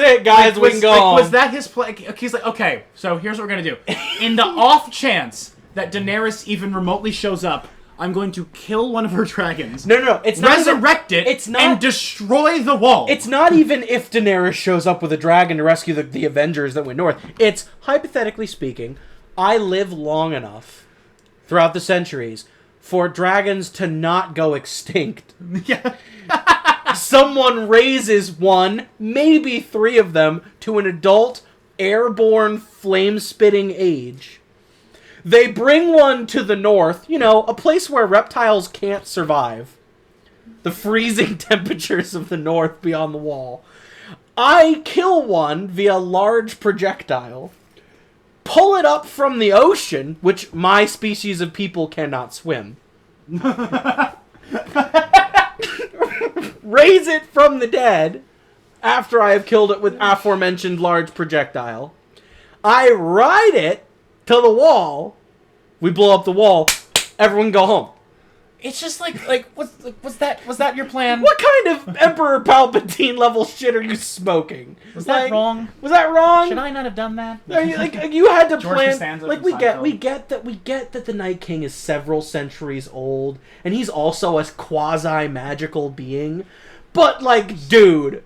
it, guys. We can go home. Was that his plan? He's like, okay, so here's what we're gonna do. In the off chance that Daenerys even remotely shows up, I'm going to kill one of her dragons. No, it's not resurrect it. And destroy the wall. It's not even if Daenerys shows up with a dragon to rescue the Avengers that went north. It's, hypothetically speaking, I live long enough throughout the centuries for dragons to not go extinct. Yeah. Someone raises one, maybe 3 of them, to an adult, airborne, flame-spitting age. They bring one to the north, a place where reptiles can't survive. The freezing temperatures of the north beyond the wall. I kill one via large projectile, pull it up from the ocean, which my species of people cannot swim. Raise it from the dead after I have killed it with aforementioned large projectile. I ride it to the wall. We blow up the wall. Everyone go home. It's just was that your plan? What kind of Emperor Palpatine level shit are you smoking? Was that wrong? Was that wrong? Should I not have done that? You had to George plan. Costanza We get that the Night King is several centuries old, and he's also a quasi magical being. But dude,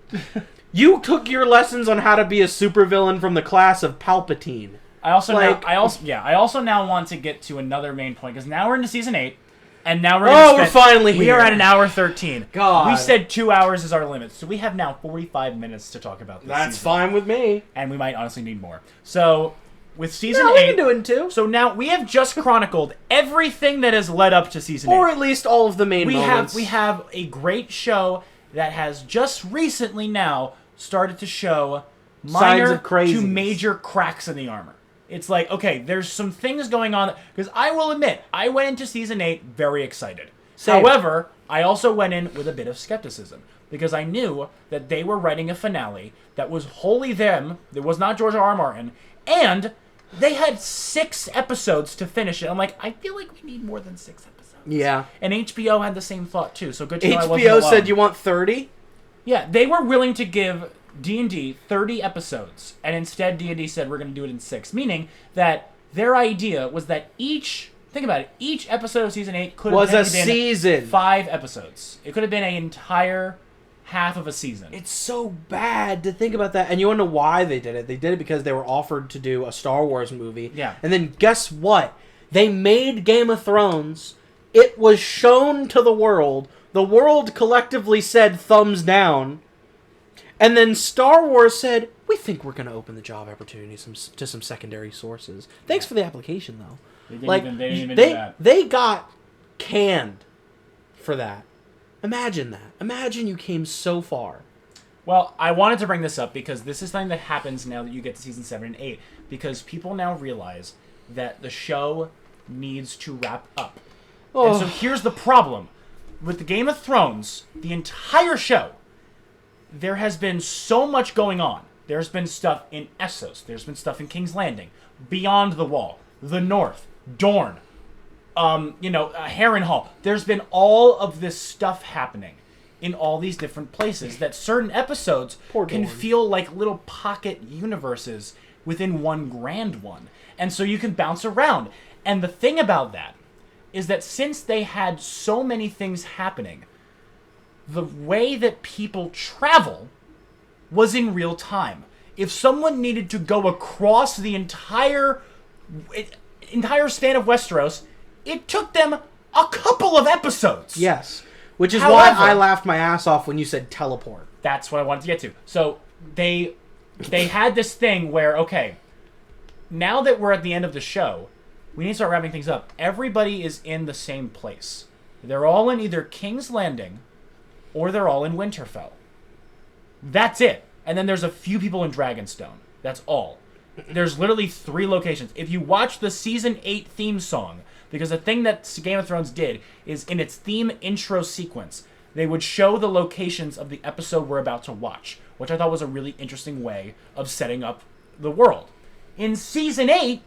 you took your lessons on how to be a supervillain from the class of Palpatine. I also now want to get to another main point because now we're into season 8, and now we're finally here. We are at an hour 13. God, we said 2 hours is our limit, so we have now 45 minutes to talk about this. That's season. Fine with me, and we might honestly need more. So with season 8, we can do it in 2. So now we have just chronicled everything that has led up to season 8, or at least all of the main moments. We have a great show that has just recently now started to show minor to major cracks in the armor. It's like, okay, there's some things going on. Because I will admit, I went into season 8 very excited. Same. However, I also went in with a bit of skepticism. Because I knew that they were writing a finale that was wholly them. It was not George R. R. Martin. And they had 6 episodes to finish it. I'm like, I feel like we need more than 6 episodes. Yeah. And HBO had the same thought, too. So good to know I wasn't HBO alone. said, you want 30? Yeah, they were willing to give D&D 30 episodes, and instead D&D said we're going to do it in 6, meaning that their idea was that each episode of season 8 could have Was a been season. 5 episodes. It could have been an entire half of a season. It's so bad to think about that. And you want to know why they did it. They did it because they were offered to do a Star Wars movie. Yeah. And then guess what? They made Game of Thrones. It was shown to the world. The world collectively said thumbs down. And then Star Wars said, we think we're going to open the job opportunities to some secondary sources. Thanks for the application, though. They didn't even do that. They got canned for that. Imagine that. Imagine you came so far. Well, I wanted to bring this up because this is something that happens now that you get to season 7 and 8. Because people now realize that the show needs to wrap up. Oh. And so here's the problem. With the Game of Thrones, the entire show, there has been so much going on. There's been stuff in Essos. There's been stuff in King's Landing, Beyond the Wall, the North, Dorne, Harrenhal. There's been all of this stuff happening in all these different places that certain episodes can feel like little pocket universes within one grand one. And so you can bounce around. And the thing about that is that since they had so many things happening, the way that people travel was in real time. If someone needed to go across the entire span of Westeros, it took them a couple of episodes. Yes. Which is However, why I laughed my ass off when you said teleport. That's what I wanted to get to. So they had this thing where, okay, now that we're at the end of the show, we need to start wrapping things up. Everybody is in the same place. They're all in either King's Landing or they're all in Winterfell. That's it. And then there's a few people in Dragonstone. That's all. There's literally 3 locations. If you watch the Season 8 theme song, because the thing that Game of Thrones did is in its theme intro sequence, they would show the locations of the episode we're about to watch, which I thought was a really interesting way of setting up the world. In Season 8,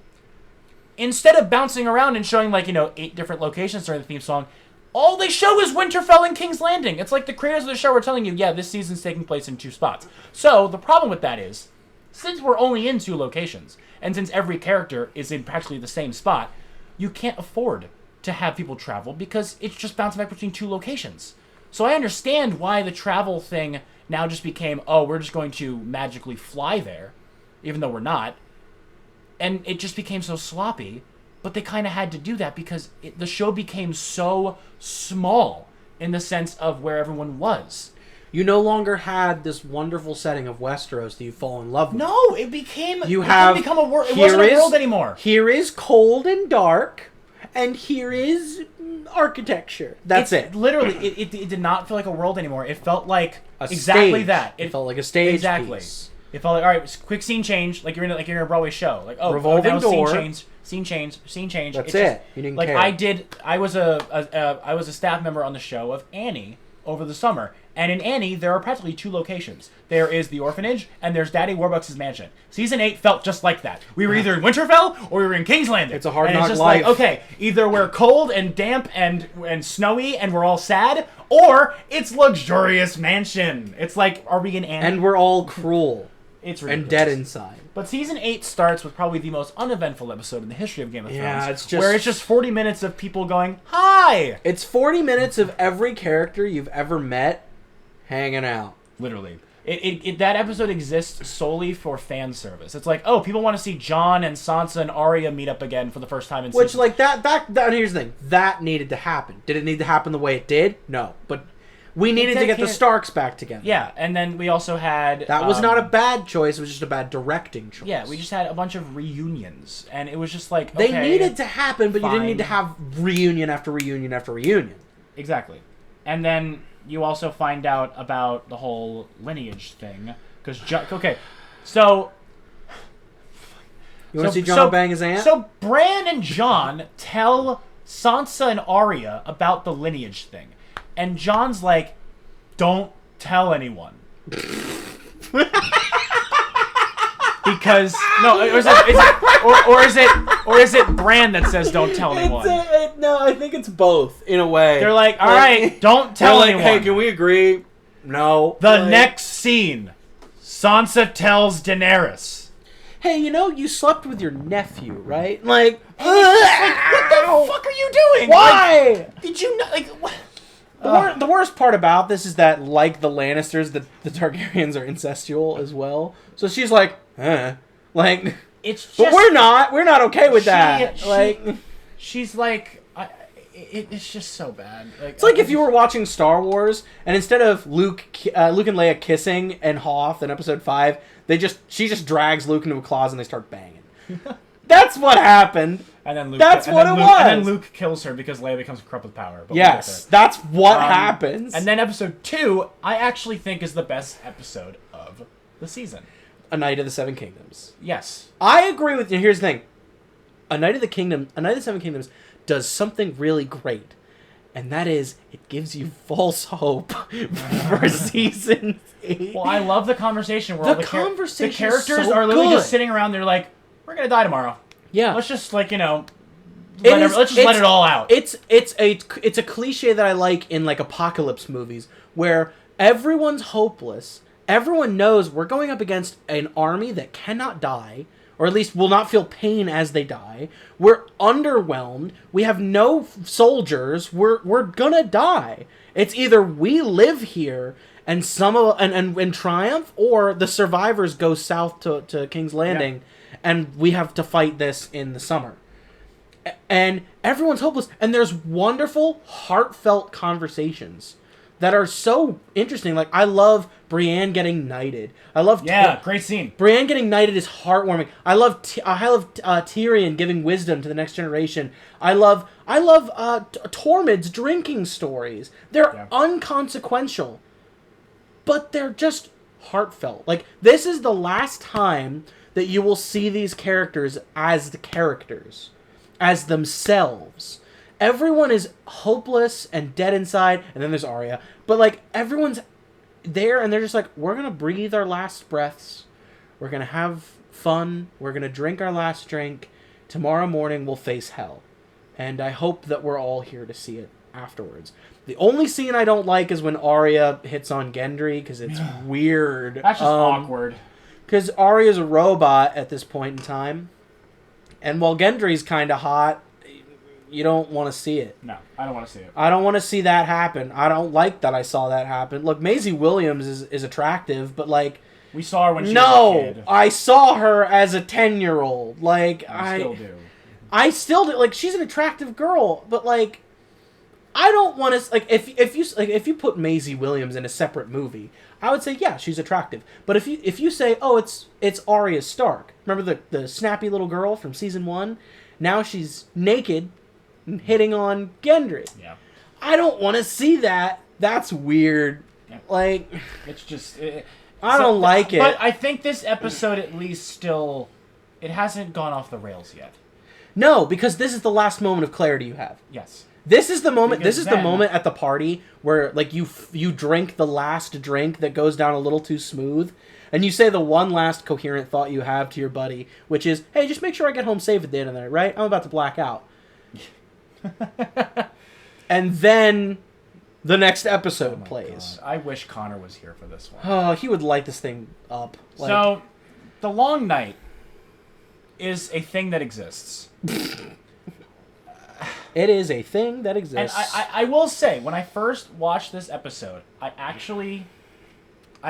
instead of bouncing around and showing 8 different locations during the theme song, all they show is Winterfell and King's Landing. It's like the creators of the show are telling you, yeah, this season's taking place in 2 spots. So the problem with that is, since we're only in 2 locations, and since every character is in practically the same spot, you can't afford to have people travel because it's just bouncing back between 2 locations. So I understand why the travel thing now just became, oh, we're just going to magically fly there, even though we're not. And it just became so sloppy. But they kind of had to do that because the show became so small in the sense of where everyone was. You no longer had this wonderful setting of Westeros that you fall in love with. No, it became... You it have... become a world. It wasn't a world anymore. Here is cold and dark, and here is architecture. That's it. Literally, it did not feel like a world anymore. It felt like exactly stage. That. It felt like a stage exactly. piece. It felt like, all right, quick scene change, like you're in a Broadway show. Like, oh, revolving now door. Scene change. That's it's it. Just, you didn't like care. I was a staff member on the show of Annie over the summer, and in Annie there are practically 2 locations. There is the orphanage, and there's Daddy Warbucks' mansion. Season 8 felt just like that. We were either in Winterfell or we were in King's Landing. It's a hard and knock it's just life. like, okay, either we're cold and damp and snowy and we're all sad, or it's luxurious mansion. It's like, are we in Annie? And we're all cruel. It's ridiculous. And dead inside. But season 8 starts with probably the most uneventful episode in the history of Game of Thrones. Yeah, it's just... where it's just 40 minutes of people going, hi! It's 40 minutes of every character you've ever met hanging out. Literally. That episode exists solely for fan service. It's like, oh, people want to see Jon and Sansa and Arya meet up again for the first time in Which, season. like, that here's the thing. That needed to happen. Did it need to happen the way it did? No. But we needed to get the Starks back together. Yeah, and then we also had... That was not a bad choice. It was just a bad directing choice. Yeah, we just had a bunch of reunions. And it was just like, They okay, needed to happen, but fine. you didn't need to have reunion after reunion after reunion. Exactly. And then you also find out about the whole lineage thing. Because, okay, so You want to see Jon bang his aunt? So Bran and Jon tell Sansa and Arya about the lineage thing. And Jon's like, don't tell anyone. Because no, or is it Bran that says don't tell anyone? No, I think it's both in a way. They're like, all right, don't tell anyone. Hey, can we agree? No. The next scene, Sansa tells Daenerys, hey, you slept with your nephew, right? Like, what the fuck are you doing? Why? Like, did you not, like, what? The worst part about this is that, like the Lannisters, the Targaryens are incestual as well. So she's like, like, it's just, but we're not okay with that. She's like, it's just so bad. Like, it's like if you were watching Star Wars and instead of Luke and Leia kissing and Hoth in Episode 5, she just drags Luke into a closet and they start banging. That's what happened. And then Luke, that's what it was. And then Luke kills her because Leia becomes corrupt with power. But yes, that's what happens. And then Episode 2, I actually think is the best episode of the season. A Knight of the Seven Kingdoms. Yes. I agree with you. Here's the thing. A Knight of the Seven Kingdoms does something really great. And that is, it gives you false hope for season 8. Well, I love the conversation where the characters so are literally good. just sitting around. They're like, we're going to die tomorrow. Yeah. Let's just, like, let's just let it all out. It's a cliche that I like in, like, apocalypse movies where everyone's hopeless. Everyone knows we're going up against an army that cannot die, or at least will not feel pain as they die. We're underwhelmed. We have no soldiers. We're gonna die. It's either we live here and and triumph, or the survivors go south to King's Landing, and we have to fight this in the summer. And everyone's hopeless. And there's wonderful, heartfelt conversations that are so interesting. Like, I love Brienne getting knighted. I love great scene. Brienne getting knighted is heartwarming. I love Tyrion giving wisdom to the next generation. I love Tormund's drinking stories. They're unconsequential, but they're just heartfelt. Like, this is the last time that you will see these characters as the characters, as themselves. Everyone is hopeless and dead inside, and then there's Arya. But, like, everyone's there, and they're just like, we're going to breathe our last breaths. We're going to have fun. We're going to drink our last drink. Tomorrow morning, we'll face hell. And I hope that we're all here to see it afterwards. The only scene I don't like is when Arya hits on Gendry, because it's weird. That's just awkward. Because Arya's a robot at this point in time. And while Gendry's kind of hot, you don't want to see it. No, I don't want to see it. I don't want to see that happen. I don't like that I saw that happen. Look, Maisie Williams is attractive, but, like... We saw her when she was a kid. No! I saw her as a 10-year-old. Like, I still do. I still do. Like, she's an attractive girl, but, like... I don't want to... Like, if you put Maisie Williams in a separate movie, I would say, yeah, she's attractive. But if you say, oh, it's Arya Stark. Remember the snappy little girl from Season 1? Now she's naked... hitting on Gendry. Yeah. I don't want to see that. That's weird. Yeah. Like, it's just... I don't like it. But I think this episode at least still... It hasn't gone off the rails yet. No, because this is the last moment of clarity you have. Yes. This is the moment. This is the moment at the party where, like, you drink the last drink that goes down a little too smooth, and you say the one last coherent thought you have to your buddy, which is, "Hey, just make sure I get home safe at the end of the night, right? I'm about to black out." And then the next episode plays. God. I wish Connor was here for this one. Oh, he would light this thing up. Like... So, the Long Night is a thing that exists. It is a thing that exists. And I will say, when I first watched this episode, I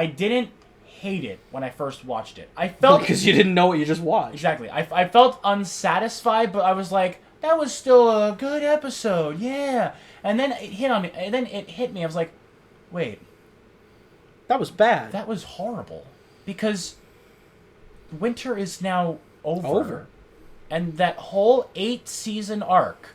didn't hate it when I first watched it. I felt... Because you didn't know what you just watched. Exactly. I felt unsatisfied, but I was like, that was still a good episode, yeah. And then it hit on me. And then it hit me. I was like, wait. That was bad. That was horrible. Because winter is now over. And that whole 8-season arc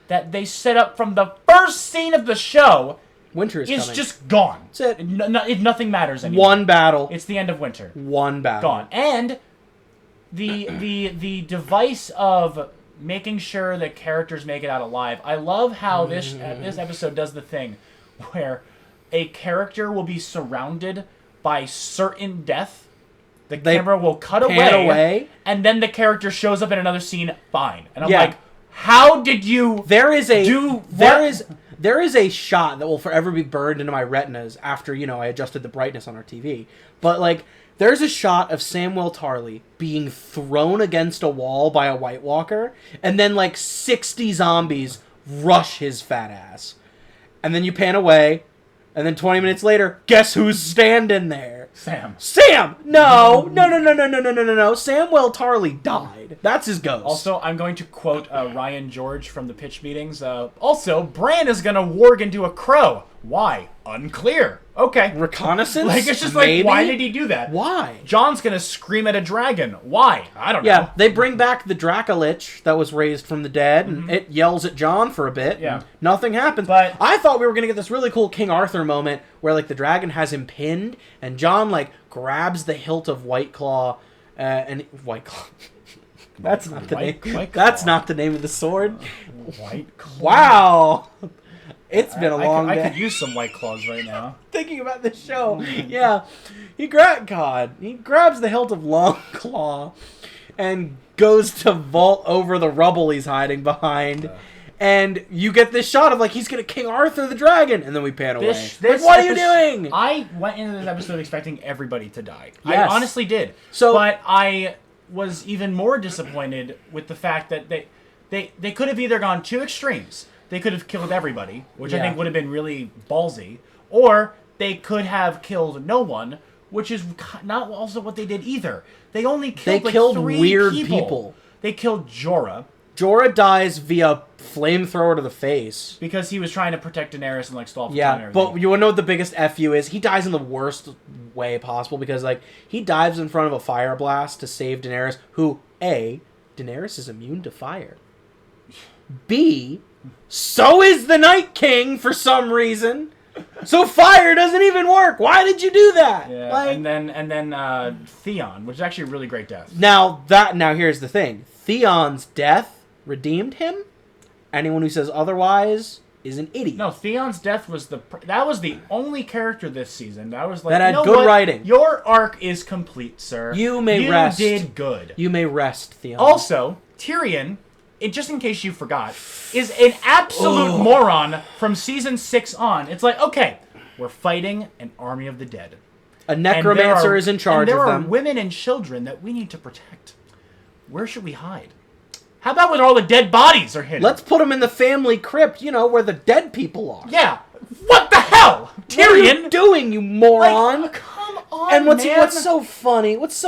that they set up from the first scene of the show winter is coming. Just gone. That's it. Nothing matters anymore. One battle. It's the end of winter. One battle. Gone. And the device of making sure that characters make it out alive. I love how this episode does the thing where a character will be surrounded by certain death. The camera will cut away, and then the character shows up in another scene fine. And I'm like, how did you there is a do there is a shot that will forever be burned into my retinas after, I adjusted the brightness on our TV. But, like, there's a shot of Samwell Tarly being thrown against a wall by a White Walker, and then, like, 60 zombies rush his fat ass. And then you pan away, and then 20 minutes later, guess who's standing there? Sam! No! Samwell Tarly died. That's his ghost. Also, I'm going to quote Ryan George from the pitch meetings. Also, Bran is going to warg into a crow. Why? Unclear. Okay. Reconnaissance? Like, it's just Maybe? like, why did he do that? Why? John's going to scream at a dragon. Why? I don't know. Yeah, they bring back the Dracolich that was raised from the dead, and it yells at Jon for a bit. Yeah. And nothing happens. But I thought we were going to get this really cool King Arthur moment where, like, the dragon has him pinned, and Jon, like, grabs the hilt of White Claw, and... White Claw. That's not the name. That's not the name of the sword. White Claw. Wow. It's been a long day. I could use some White Claws right now. Thinking about this show. Yeah. He grabs the hilt of Long Claw and goes to vault over the rubble he's hiding behind. And you get this shot of, like, he's going to King Arthur the dragon. And then we pan away. What are you doing? I went into this episode expecting everybody to die. Yes. I honestly did. So, but I was even more disappointed with the fact that they could have either gone two extremes. They could have killed everybody, which I think would have been really ballsy, or they could have killed no one, which is not also what they did either. They only killed three weird people. They killed Jorah. Jorah dies via flamethrower to the face. Because he was trying to protect Daenerys and, like, stall the time and but everything. you want to know what the biggest FU is? He dies in the worst way possible because, like, he dives in front of a fire blast to save Daenerys, who, A, Daenerys is immune to fire. B, so is the Night King for some reason. So fire doesn't even work. Why did you do that? Yeah, like, and then Theon, which is actually a really great death. Now here's the thing. Theon's death redeemed him. Anyone who says otherwise is an idiot. No, Theon's death was the only character this season that was like, that had you know good what? writing. Your arc is complete, sir. You rest. You did good. You may rest, Theon. Also, Tyrion, just in case you forgot, is an absolute moron from season 6 on. It's like, okay, we're fighting an army of the dead. A necromancer is in charge of them. There are women and children that we need to protect. Where should we hide? How about where all the dead bodies are hidden? Let's put them in the family crypt, where the dead people are. Yeah. What the hell? Tyrion? What are you doing, you moron? Like, come on, and what's man. so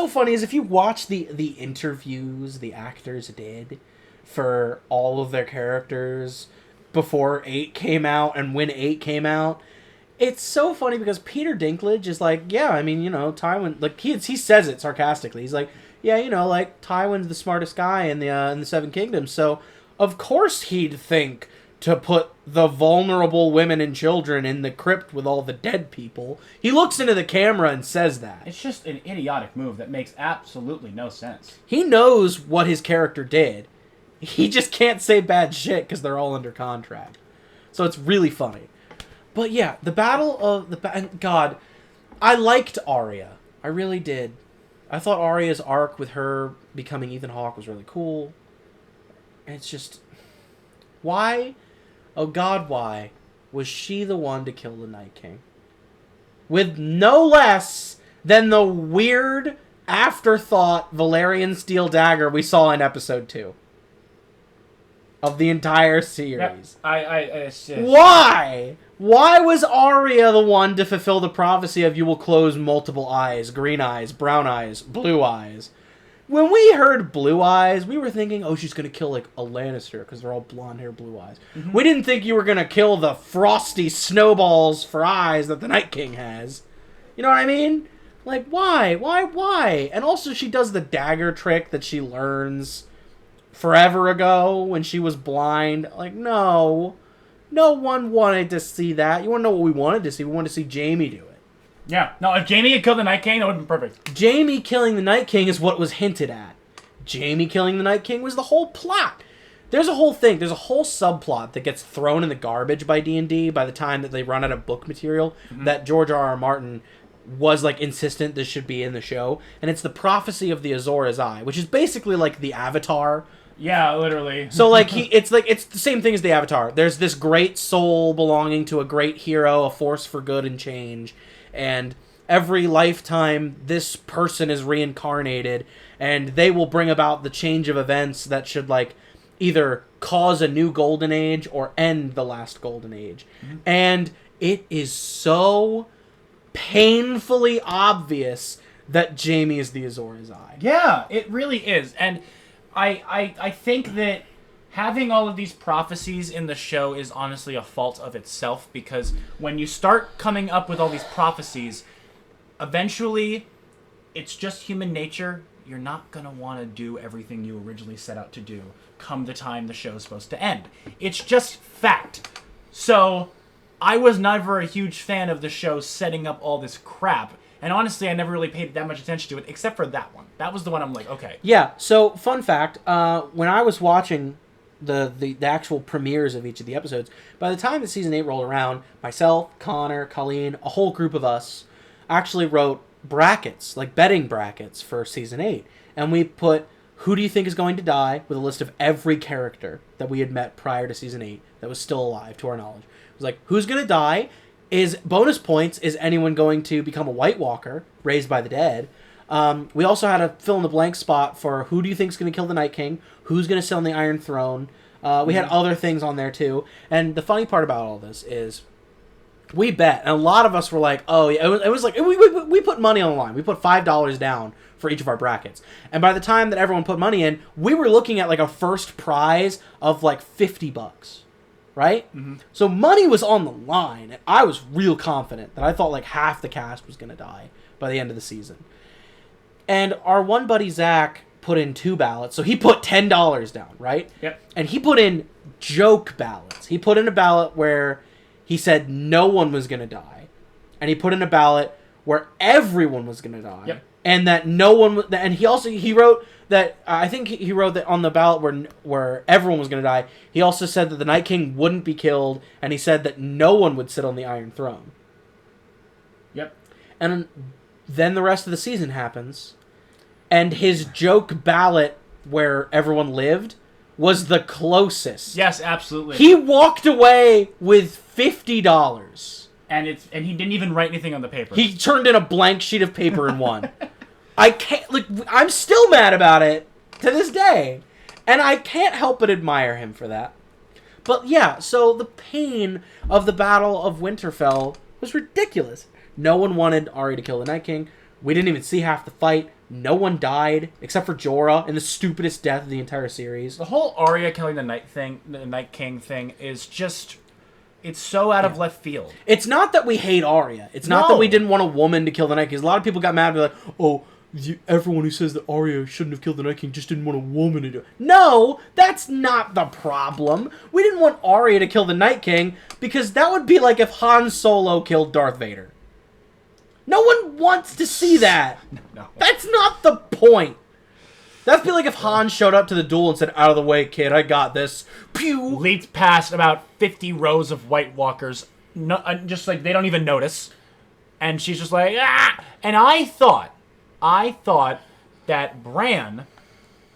funny is if you watch the interviews the actors did for all of their characters before 8 came out and when 8 came out, it's so funny because Peter Dinklage is like, yeah, I mean, Tywin, like, he says it sarcastically. He's like, yeah, like, Tywin's the smartest guy in the Seven Kingdoms, so of course he'd think to put the vulnerable women and children in the crypt with all the dead people. He looks into the camera and says that. It's just an idiotic move that makes absolutely no sense. He knows what his character did. He just can't say bad shit because they're all under contract. So it's really funny. But yeah, the Battle of God, I liked Arya. I really did. I thought Arya's arc with her becoming Ethan Hawke was really cool. And it's just, why, oh God, why was she the one to kill the Night King? With no less than the weird afterthought Valyrian steel dagger we saw in episode 2 of the entire series. Yep. Why? Why was Arya the one to fulfill the prophecy of you will close multiple eyes, green eyes, brown eyes, blue eyes? When we heard blue eyes, we were thinking, oh, she's going to kill, like, a Lannister because they're all blonde hair, blue eyes. Mm-hmm. We didn't think you were going to kill the frosty snowballs for eyes that the Night King has. You know what I mean? Like, why? Why? And also she does the dagger trick that she learns forever ago when she was blind. Like, no. No one wanted to see that. You want to know what we wanted to see? We wanted to see Jaime do it. Yeah. No, if Jaime had killed the Night King, that would have been perfect. Jaime killing the Night King is what was hinted at. Jamie killing the Night King was the whole plot. There's a whole thing. There's a whole subplot that gets thrown in the garbage by D&D by the time that they run out of book material that George R.R. Martin was like insistent this should be in the show, and it's the prophecy of the Azor Ahai, which is basically like the Avatar. Yeah, literally. So like it's the same thing as the Avatar. There's this great soul belonging to a great hero, a force for good and change, and every lifetime this person is reincarnated, and they will bring about the change of events that should like either cause a new golden age or end the last golden age. And it is so painfully obvious that Jamie is the Azor Ahai. Yeah, it really is. And I think that having all of these prophecies in the show is honestly a fault of itself, because when you start coming up with all these prophecies, eventually it's just human nature. You're not going to want to do everything you originally set out to do come the time the show's supposed to end. It's just fact. So I was never a huge fan of the show setting up all this crap. And honestly, I never really paid that much attention to it, except for that one. That was the one I'm like, okay. Yeah, so fun fact, when I was watching the actual premieres of each of the episodes, by the time that season 8 rolled around, myself, Connor, Colleen, a whole group of us actually wrote brackets, like betting brackets for season 8. And we put, who do you think is going to die, with a list of every character that we had met prior to season 8 that was still alive, to our knowledge. It was like, who's going to die? Is bonus points, is anyone going to become a White Walker, raised by the dead? We also had a fill in the blank spot for who do you think is going to kill the Night King, who's going to sit on the Iron Throne. We had other things on there too. And the funny part about all this is we bet, and a lot of us were like, oh yeah, it was like, we put money on the line. We put $5 down for each of our brackets. And by the time that everyone put money in, we were looking at like a first prize of like $50. Right? So money was on the line, and I was real confident that I thought like half the cast was going to die by the end of the season. And our one buddy, Zach, put in 2 ballots, so he put $10 down, right? Yep. And he put in joke ballots. He put in a ballot where he said no one was going to die, and he put in a ballot where everyone was going to die. Yep. And that no one... And he wrote that... I think he wrote that on the ballot where everyone was going to die. He also said that the Night King wouldn't be killed, and he said that no one would sit on the Iron Throne. Yep. And then the rest of the season happens, and his joke ballot where everyone lived was the closest. Yes, absolutely. He walked away with $50. And he didn't even write anything on the paper. He turned in a blank sheet of paper and won. I can't, like, I'm still mad about it to this day. And I can't help but admire him for that. But yeah, so the pain of the Battle of Winterfell was ridiculous. No one wanted Arya to kill the Night King. We didn't even see half the fight. No one died, except for Jorah, in the stupidest death of the entire series. The whole Arya killing the Night King thing is just... It's so out of left field. It's not that we hate Arya. It's not that we didn't want a woman to kill the Night King. 'Cause a lot of people got mad and be like, oh, everyone who says that Arya shouldn't have killed the Night King just didn't want a woman to do it. No, that's not the problem. We didn't want Arya to kill the Night King because that would be like if Han Solo killed Darth Vader. No one wants to see that. No. That's not the point. That'd be like if Han showed up to the duel and said, out of the way, kid, I got this. Pew! Leaped past about 50 rows of White Walkers, just like they don't even notice. And she's just like, ah! And I thought that Bran,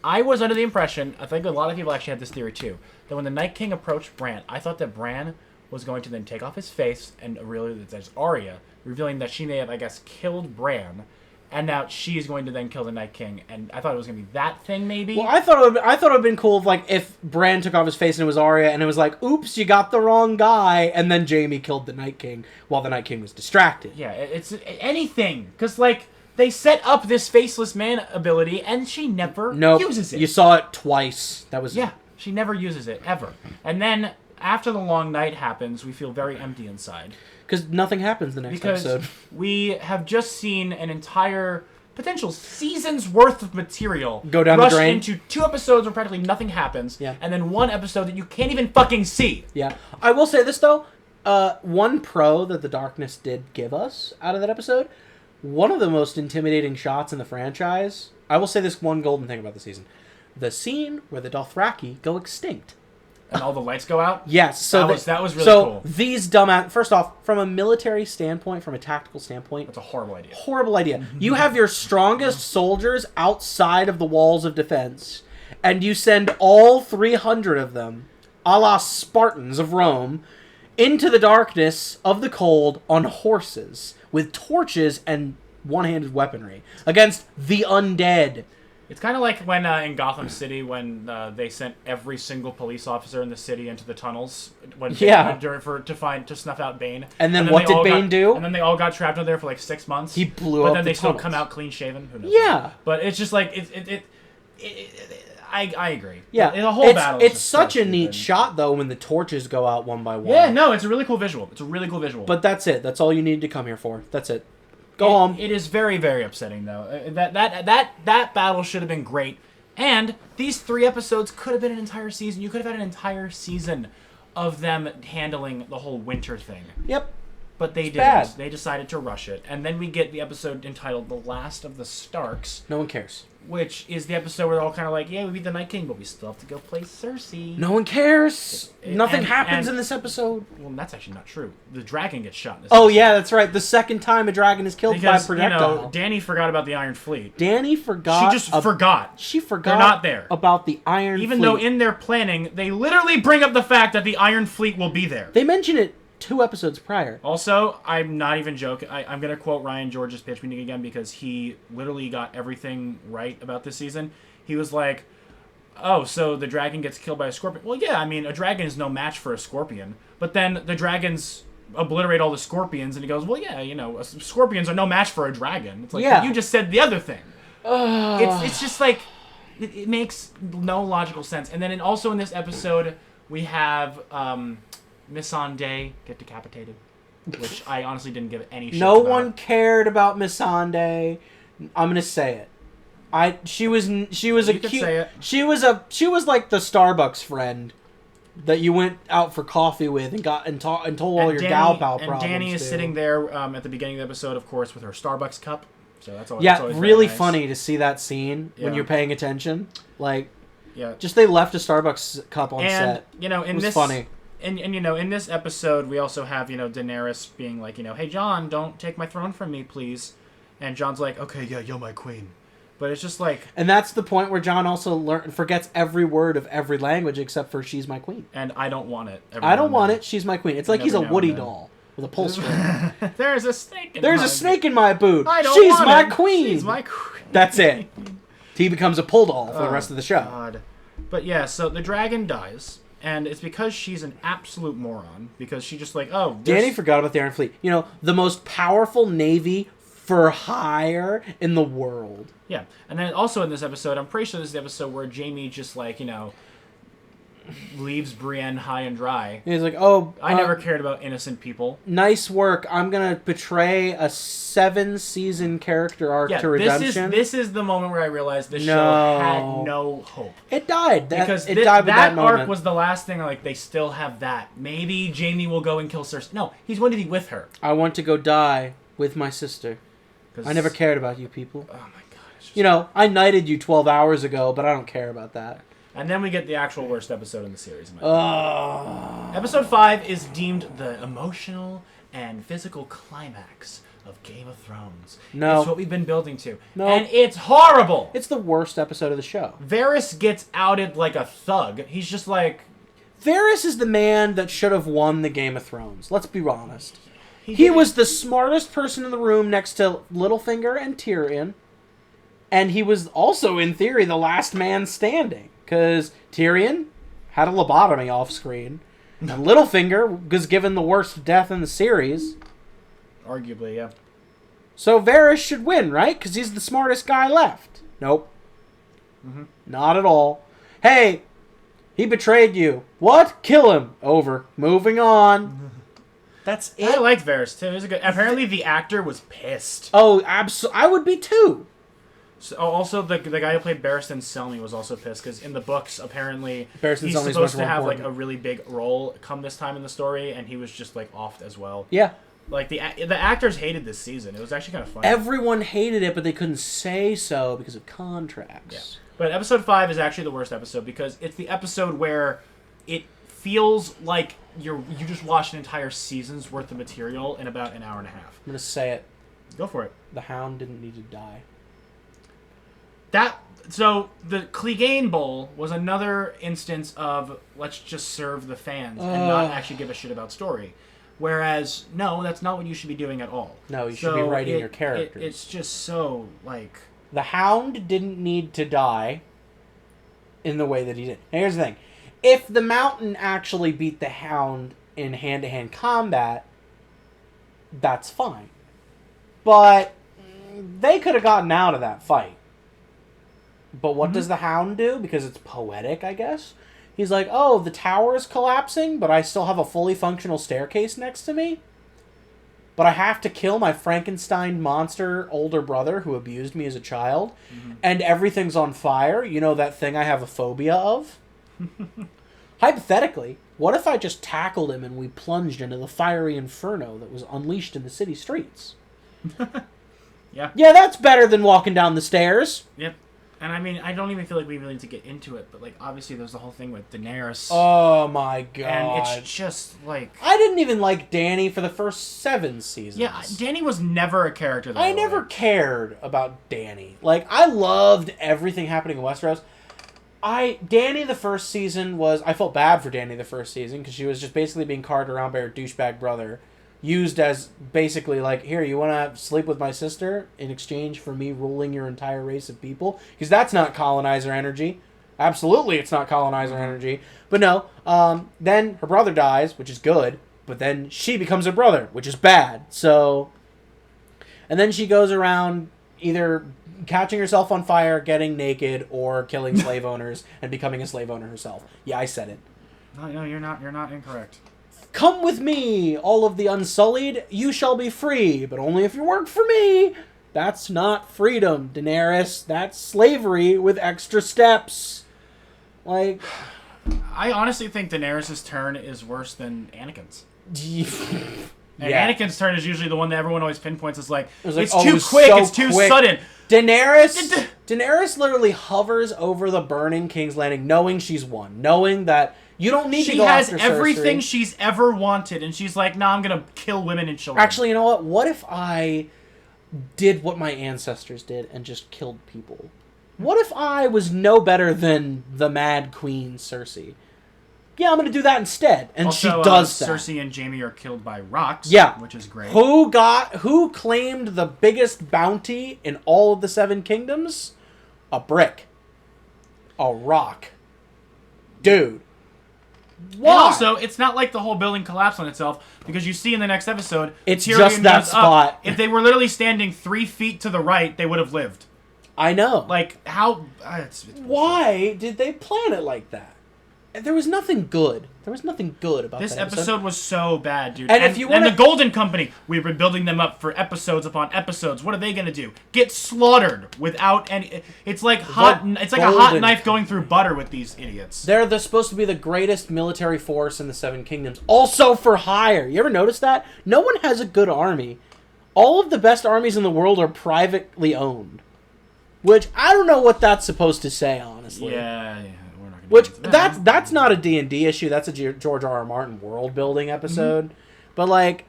I was under the impression, I think a lot of people actually had this theory too, that when the Night King approached Bran, I thought that Bran was going to then take off his face and reveal that there's Arya, revealing that she may have, I guess, killed Bran. And now she's going to then kill the Night King, and I thought it was going to be that thing, maybe. Well, I thought it would have been cool if, like, if Bran took off his face and it was Arya, and it was like, oops, you got the wrong guy, and then Jaime killed the Night King while the Night King was distracted. Yeah, it's anything, because like they set up this faceless man ability, and she never uses it. You saw it twice. That was she never uses it ever. And then after the long night happens, we feel very empty inside. Because nothing happens the next episode. We have just seen an entire potential season's worth of material go down the drain into 2 episodes where practically nothing happens, and then 1 episode that you can't even fucking see. Yeah. I will say this, though. One pro that the darkness did give us out of that episode, one of the most intimidating shots in the franchise. I will say this one golden thing about the season: the scene where the Dothraki go extinct. And all the lights go out? Yes. So that was really So cool. these dumbass... First off, from a military standpoint, from a tactical standpoint... That's a horrible idea. Horrible idea. You have your strongest soldiers outside of the walls of defense, and you send all 300 of them, a la Spartans of Rome, into the darkness of the cold on horses, with torches and one-handed weaponry, against the undead. It's kind of like when in Gotham City when they sent every single police officer in the city into the tunnels to snuff out Bane. And then what did Bane do? And then they all got trapped in there for like 6 months. He blew up. up But then the they still tunnels. come out clean shaven. Who knows? Yeah. But it's just like I agree. Yeah. The whole battle. It's such a neat shot though when the torches go out one by one. Yeah. No, it's a really cool visual. But that's it. That's all you need to come here for. That's it. Go home. It is very, very upsetting, though. That battle should have been great. And these 3 episodes could have been an entire season. You could have had an entire season of them handling the whole winter thing. Yep. But they didn't. Bad. They decided to rush it. And then we get the episode entitled The Last of the Starks. No one cares. Which is the episode where they're all kind of like, yeah, we beat the Night King, but we still have to go play Cersei. No one cares. Nothing happens in this episode. Well, that's actually not true. The dragon gets shot in this episode. Yeah, that's right. The second time a dragon is killed by a projectile. Dany forgot about the Iron Fleet. Dany forgot. She just forgot. She forgot. They're not there. About the Iron Fleet. Even though in their planning, they literally bring up the fact that the Iron Fleet will be there. They mention it 2 episodes prior. Also, I'm not even joking. I'm going to quote Ryan George's pitch meeting again because he literally got everything right about this season. He was like, oh, so the dragon gets killed by a scorpion. Well, yeah, I mean, a dragon is no match for a scorpion. But then the dragons obliterate all the scorpions, and he goes, well, yeah, scorpions are no match for a dragon. It's like, yeah. You just said the other thing. It's just like, it makes no logical sense. And then also in this episode, we have... Missandei get decapitated, which I honestly didn't give any shit No about. one cared about Missandei. I'm gonna say it. She was a cute. She was like the Starbucks friend that you went out for coffee with and told all your gal pal problems. And Dany is sitting there at the beginning of the episode, of course, with her Starbucks cup. So that's always, that's really nice. Funny to see that scene when you're paying attention. Like, just they left a Starbucks cup on set. It was funny. And in this episode, we also have, Daenerys being like, hey, Jon, don't take my throne from me, please. And Jon's like, okay, yeah, you're my queen. But it's just like... And that's the point where Jon also forgets every word of every language except for she's my queen. And I don't want it. I don't want it. She's my queen. It's like he's a Woody doll with a pull string. There's a snake in my boot. She's my queen. She's my queen. That's it. He becomes a pull doll for the rest of the show. God. But yeah, so the dragon dies. And it's because she's an absolute moron. Because she just like, Dany forgot about the Iron Fleet. The most powerful navy for hire in the world. Yeah. And then also in this episode, I'm pretty sure this is the episode where Jaime just like, leaves Brienne high and dry. He's like, I never cared about innocent people. Nice work. I'm going to betray a 7-season character arc to redemption. This is the moment where I realized this show had no hope. It died. Because it died with that moment. Arc was the last thing, like, they still have that. Maybe Jaime will go and kill Cersei. No, he's going to be with her. I want to go die with my sister. I never cared about you people. Oh my god. I knighted you 12 hours ago, but I don't care about that. And then we get the actual worst episode in the series. Episode 5 is deemed the emotional and physical climax of Game of Thrones. No. It's what we've been building to. No. And it's horrible! It's the worst episode of the show. Varys gets outed like a thug. He's just like... Varys is the man that should have won the Game of Thrones. Let's be honest. He was the smartest person in the room next to Littlefinger and Tyrion. And he was also, in theory, the last man standing. Because Tyrion had a lobotomy off screen. And Littlefinger was given the worst death in the series. Arguably, yeah. So Varys should win, right? Because he's the smartest guy left. Nope. Mm-hmm. Not at all. Hey, he betrayed you. What? Kill him. Over. Moving on. That's it. I liked Varys, too. He was a good... Apparently, the actor was pissed. Oh, absolutely. I would be, too. So, also, the guy who played Barristan Selmy was also pissed, because in the books, apparently, Barristan he's Selmy's supposed to much more have important. like a really big role come this time in the story, and he was just like offed as well. Yeah. Like the actors hated this season. It was actually kind of funny. Everyone hated it, but they couldn't say so because of contracts. Yeah. But episode 5 is actually the worst episode because it's the episode where it feels like you just watched an entire season's worth of material in about an hour and a half. I'm gonna say it. Go for it. The Hound didn't need to die. So the Clegane Bowl was another instance of let's just serve the fans and not actually give a shit about story. Whereas, no, that's not what you should be doing at all. No, you should be writing your characters. It's just so, like... The Hound didn't need to die in the way that he did. Now, here's the thing. If the Mountain actually beat the Hound in hand-to-hand combat, that's fine. But they could have gotten out of that fight. But what does the Hound do? Because it's poetic, I guess. He's like, oh, the tower is collapsing, but I still have a fully functional staircase next to me? But I have to kill my Frankenstein monster older brother who abused me as a child? And everything's on fire? You know that thing I have a phobia of? Hypothetically, what if I just tackled him and we plunged into the fiery inferno that was unleashed in the city streets? Yeah. Yeah, that's better than walking down the stairs. Yep. And I mean, I don't even feel like we really need to get into it, but like obviously there's the whole thing with Daenerys. Oh my god. And it's just like... I didn't even like Dany for the first 7 seasons. Yeah, Dany was never a character that I never cared about Dany. Like, I loved everything happening in Westeros. Dany the first season was... I felt bad for Dany the first season, because she was just basically being carted around by her douchebag brother. Used as basically like, here, you want to sleep with my sister in exchange for me ruling your entire race of people? Because that's not colonizer energy. Absolutely, it's not colonizer energy. But no, then her brother dies, which is good. But then she becomes her brother, which is bad. So, and then she goes around either catching herself on fire, getting naked, or killing slave owners and becoming a slave owner herself. Yeah, I said it. No, you're not incorrect. Come with me, all of the Unsullied. You shall be free, but only if you work for me. That's not freedom, Daenerys. That's slavery with extra steps. Like... I honestly think Daenerys' turn is worse than Anakin's. And Yeah. Anakin's turn is usually the one that everyone always pinpoints as like, It was like, it's oh, too it was quick, so it's too quick. sudden. Daenerys literally hovers over the burning King's Landing, knowing she's won, knowing that you don't need to go after Cersei. She has everything she's ever wanted, and she's like, nah, I'm gonna kill women and children. Actually, you know what? What if I did what my ancestors did and just killed people? What if I was no better than the Mad Queen Cersei? Yeah, I'm gonna do that instead, and also, she does that. Cersei and Jaime are killed by rocks, Yeah, which is great. Who claimed the biggest bounty in all of the 7 kingdoms? A brick, a rock, dude. Why? And also, it's not like the whole building collapsed on itself, because you see in the next episode, It's Tyrion just that goes spot. up. If they were literally standing 3 feet to the right, they would have lived. I know. Like, how... it's why did they plan it like that? There was nothing good. There was nothing good about this that episode was so bad, dude. And if you wanna... and the Golden Company, we've been building them up for episodes upon episodes. What are they gonna do? Get slaughtered without any... It's like hot. It's like a hot knife going through butter with these idiots. They're supposed to be the greatest military force in the 7 kingdoms. Also for hire. You ever notice that? No one has a good army. All of the best armies in the world are privately owned. Which, I don't know what that's supposed to say, honestly. Yeah. Which, that's not a D&D issue. That's a George R.R. Martin world-building episode. But, like,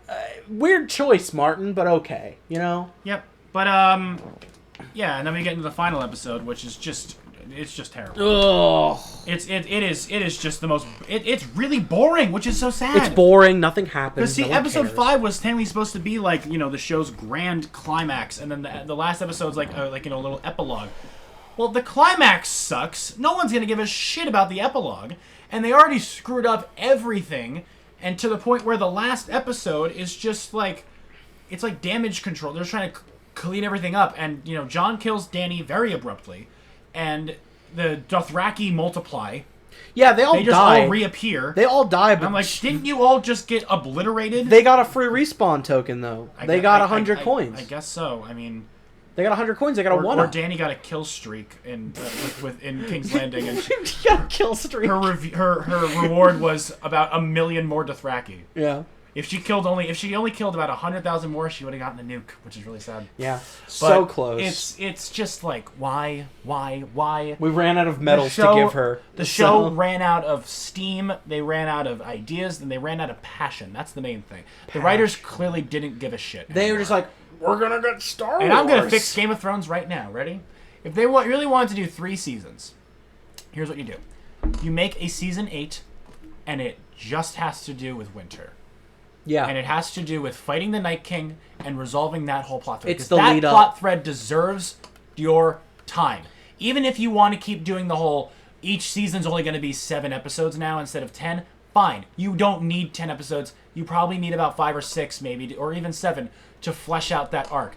weird choice, Martin, but okay, you know? Yep. But, yeah, and then we get into the final episode, which is just... It's just terrible. Ugh. It is just the most... It's really boring, which is so sad. It's boring. Nothing happens. Because, see, no one episode cares. 5 was technically supposed to be, like, you know, the show's grand climax, and then the last episode's, like, you know, a little epilogue. Well, the climax sucks. No one's going to give a shit about the epilogue. And they already screwed up everything. And to the point where the last episode is just like... It's like damage control. They're trying to clean everything up. And, you know, Jon kills Dany very abruptly. And the Dothraki multiply. Yeah, they just died. all reappear. They all died, but... And I'm like, didn't you all just get obliterated? They got a free respawn token, though. They got 100 coins. I guess so. I mean... They got 100 coins. They got a 1-up. Or Dany got a kill streak in King's Landing, and she got a kill streak. Her reward was about 1 million more Dothraki. Yeah. If she only killed about 100,000 more, she would have gotten the nuke, which is really sad. Yeah, But so close. It's just like why? We ran out of medals to give her. The show ran out of steam. They ran out of ideas, and they ran out of passion. That's the main thing. The writers clearly didn't give a shit. They were just like, we're gonna get Star Wars. And I'm gonna fix Game of Thrones right now. Ready? If they really wanted to do 3 seasons, here's what you do: you make a season 8, and it just has to do with winter. Yeah. And it has to do with fighting the Night King and resolving that whole plot thread. It's the that lead up. plot thread deserves your time. Even if you want to keep doing the whole, each season's only going to be 7 episodes now instead of 10, fine. You don't need 10 episodes. You probably need about 5 or 6 maybe, or even 7 to flesh out that arc.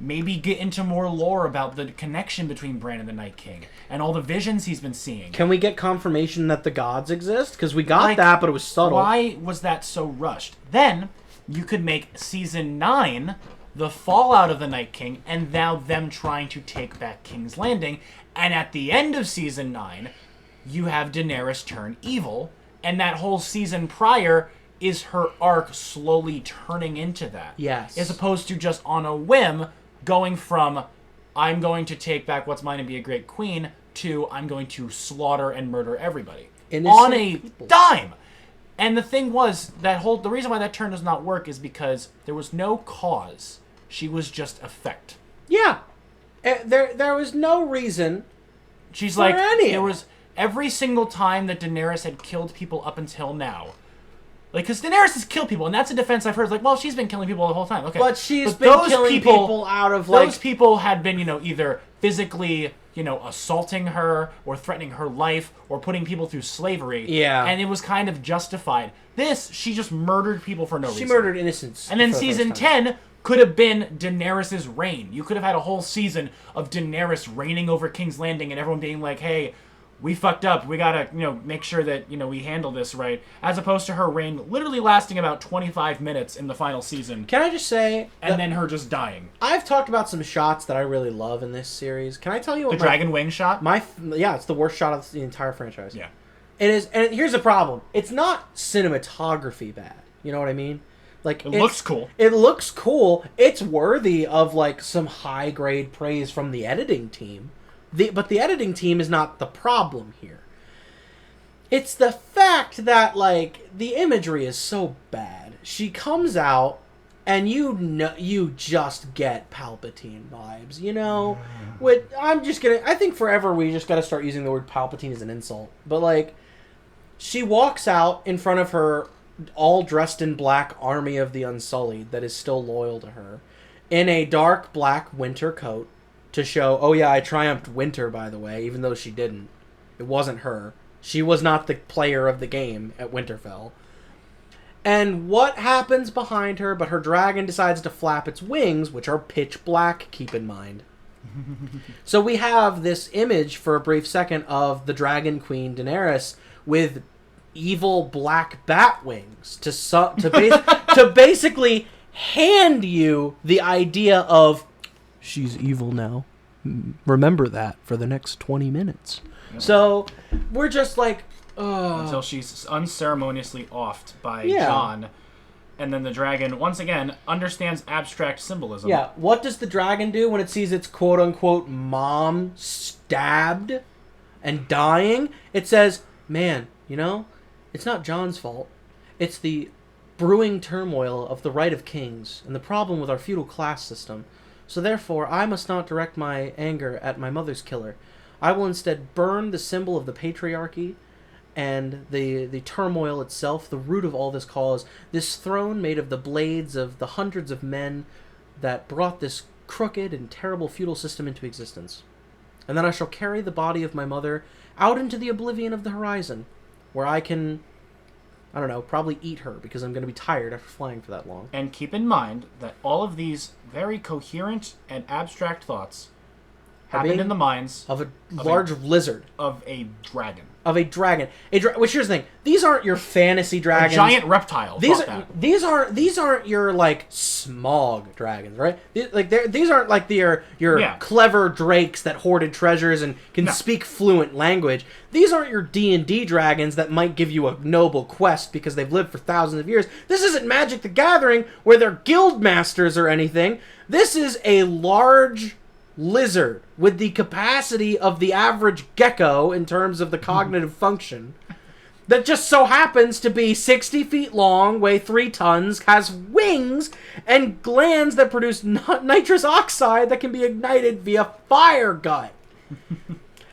Maybe get into more lore about the connection between Bran and the Night King and all the visions he's been seeing. Can we get confirmation that the gods exist? Because we got that, but it was subtle. Why was that so rushed? Then you could make season 9 the fallout of the Night King, and now them trying to take back King's Landing. And at the end of season 9, you have Daenerys turn evil, and that whole season prior is her arc slowly turning into that. Yes. As opposed to just on a whim going from I'm going to take back what's mine and be a great queen to I'm going to slaughter and murder everybody. On a dime. And the thing was, the reason why that turn does not work is because there was no cause. She was just effect. Yeah. There was no reason. She's like, there was every single time that Daenerys had killed people up until now. Like, because Daenerys has killed people, and that's a defense I've heard. It's like, well, she's been killing people the whole time. Okay, but she's been killing people out of, like... Those people had been, either physically, assaulting her, or threatening her life, or putting people through slavery. Yeah. And it was kind of justified. This, she just murdered people for no reason. She murdered innocents. And then season 10 could have been Daenerys' reign. You could have had a whole season of Daenerys reigning over King's Landing, and everyone being like, hey... we fucked up. We gotta, make sure that, we handle this right. As opposed to her reign literally lasting about 25 minutes in the final season. Can I just say... And then her just dying. I've talked about some shots that I really love in this series. Can I tell you what the dragon wing shot? Yeah, it's the worst shot of the entire franchise. Yeah. It is, and here's the problem. It's not cinematography bad. You know what I mean? Like, it looks cool. It looks cool. It's worthy of, like, some high-grade praise from the editing team. But the editing team is not the problem here. It's the fact that, like, the imagery is so bad. She comes out, and you just get Palpatine vibes, I think forever we just gotta start using the word Palpatine as an insult. But, like, she walks out in front of her all dressed in black army of the Unsullied that is still loyal to her, in a dark black winter coat, to show, oh yeah, I triumphed winter, by the way, even though she didn't. It wasn't her. She was not the player of the game at Winterfell. And what happens behind her, but her dragon decides to flap its wings, which are pitch black, keep in mind. So we have this image for a brief second of the Dragon Queen Daenerys with evil black bat wings to basically hand you the idea of she's evil now. Remember that for the next 20 minutes. Yep. So we're just like... until she's unceremoniously offed by Jon. And then the dragon, once again, understands abstract symbolism. Yeah, what does the dragon do when it sees its quote-unquote mom stabbed and dying? It says, man, it's not Jon's fault. It's the brewing turmoil of the right of kings and the problem with our feudal class system. So therefore, I must not direct my anger at my mother's killer. I will instead burn the symbol of the patriarchy and the turmoil itself, the root of all this cause, this throne made of the blades of the hundreds of men that brought this crooked and terrible feudal system into existence. And then I shall carry the body of my mother out into the oblivion of the horizon, where I can... I don't know, probably eat her, because I'm going to be tired after flying for that long. And keep in mind that all of these very coherent and abstract thoughts happened in the minds of a large lizard. Of a dragon. of a dragon. Which here's the thing: these aren't your fantasy dragons. A giant reptile. These aren't your like smog dragons, right? These aren't like your clever drakes that hoarded treasures and can speak fluent language. These aren't your D&D dragons that might give you a noble quest because they've lived for thousands of years. This isn't Magic the Gathering where they're guild masters or anything. This is a large lizard with the capacity of the average gecko in terms of the cognitive function that just so happens to be 60 feet long, weigh 3 tons, has wings, and glands that produce nitrous oxide that can be ignited via fire gut.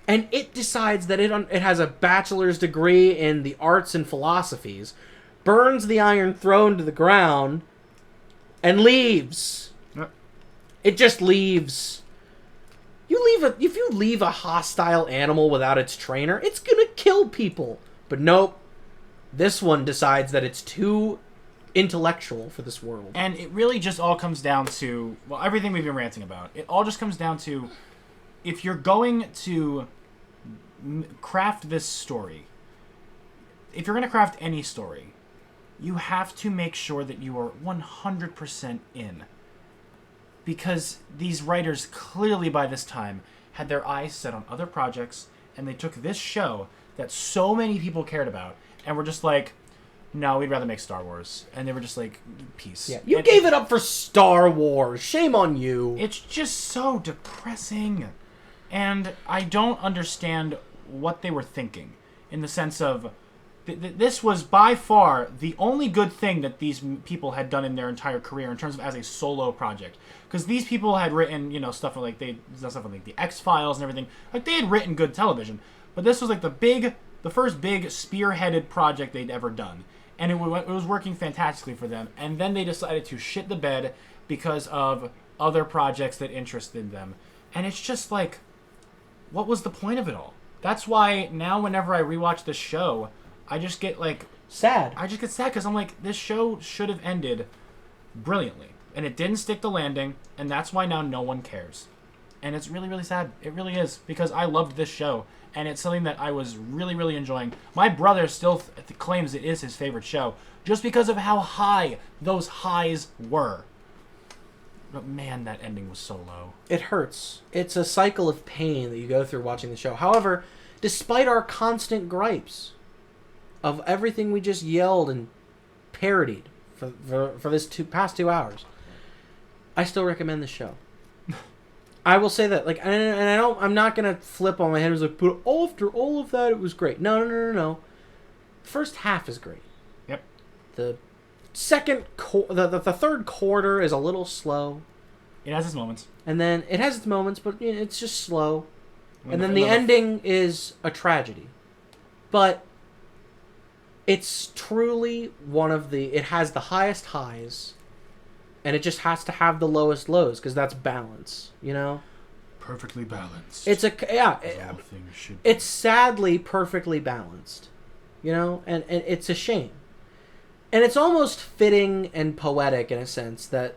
And it decides that it has a bachelor's degree in the arts and philosophies, burns the Iron Throne to the ground, and leaves. It just leaves. If you leave a hostile animal without its trainer, it's gonna kill people. But nope, this one decides that it's too intellectual for this world. And it really just all comes down to, well, everything we've been ranting about. It all just comes down to, if you're going to craft this story, if you're going to craft any story, you have to make sure that you are 100% in. Because these writers clearly by this time had their eyes set on other projects, and they took this show that so many people cared about and were just like, no, we'd rather make Star Wars. And they were just like, peace. Yeah, you gave it up for Star Wars. Shame on you. It's just so depressing. And I don't understand what they were thinking, in the sense of this was by far the only good thing that these people had done in their entire career in terms of as a solo project. Because these people had written, stuff like the X-Files and everything. Like, they had written good television. But this was like the first big spearheaded project they'd ever done. And it was working fantastically for them. And then they decided to shit the bed because of other projects that interested them. And it's just like, what was the point of it all? That's why now whenever I rewatch this show, I just get sad. I just get sad because I'm like, this show should have ended brilliantly. And it didn't stick the landing. And that's why now no one cares. And it's really, really sad. It really is. Because I loved this show. And it's something that I was really, really enjoying. My brother still claims it is his favorite show. Just because of how high those highs were. But man, that ending was so low. It hurts. It's a cycle of pain that you go through watching the show. However, despite our constant gripes of everything we just yelled and parodied for this past 2 hours, I still recommend the show. I will say that, I'm not gonna flip on my head and like, but after all of that, it was great. No. First half is great. Yep. The third quarter is a little slow. It has its moments. And then it has its moments, but it's just slow. And then the ending is a tragedy. But it's truly it has the highest highs, and it just has to have the lowest lows, because that's balance, Perfectly balanced. It's it's sadly perfectly balanced, and it's a shame. And it's almost fitting and poetic in a sense that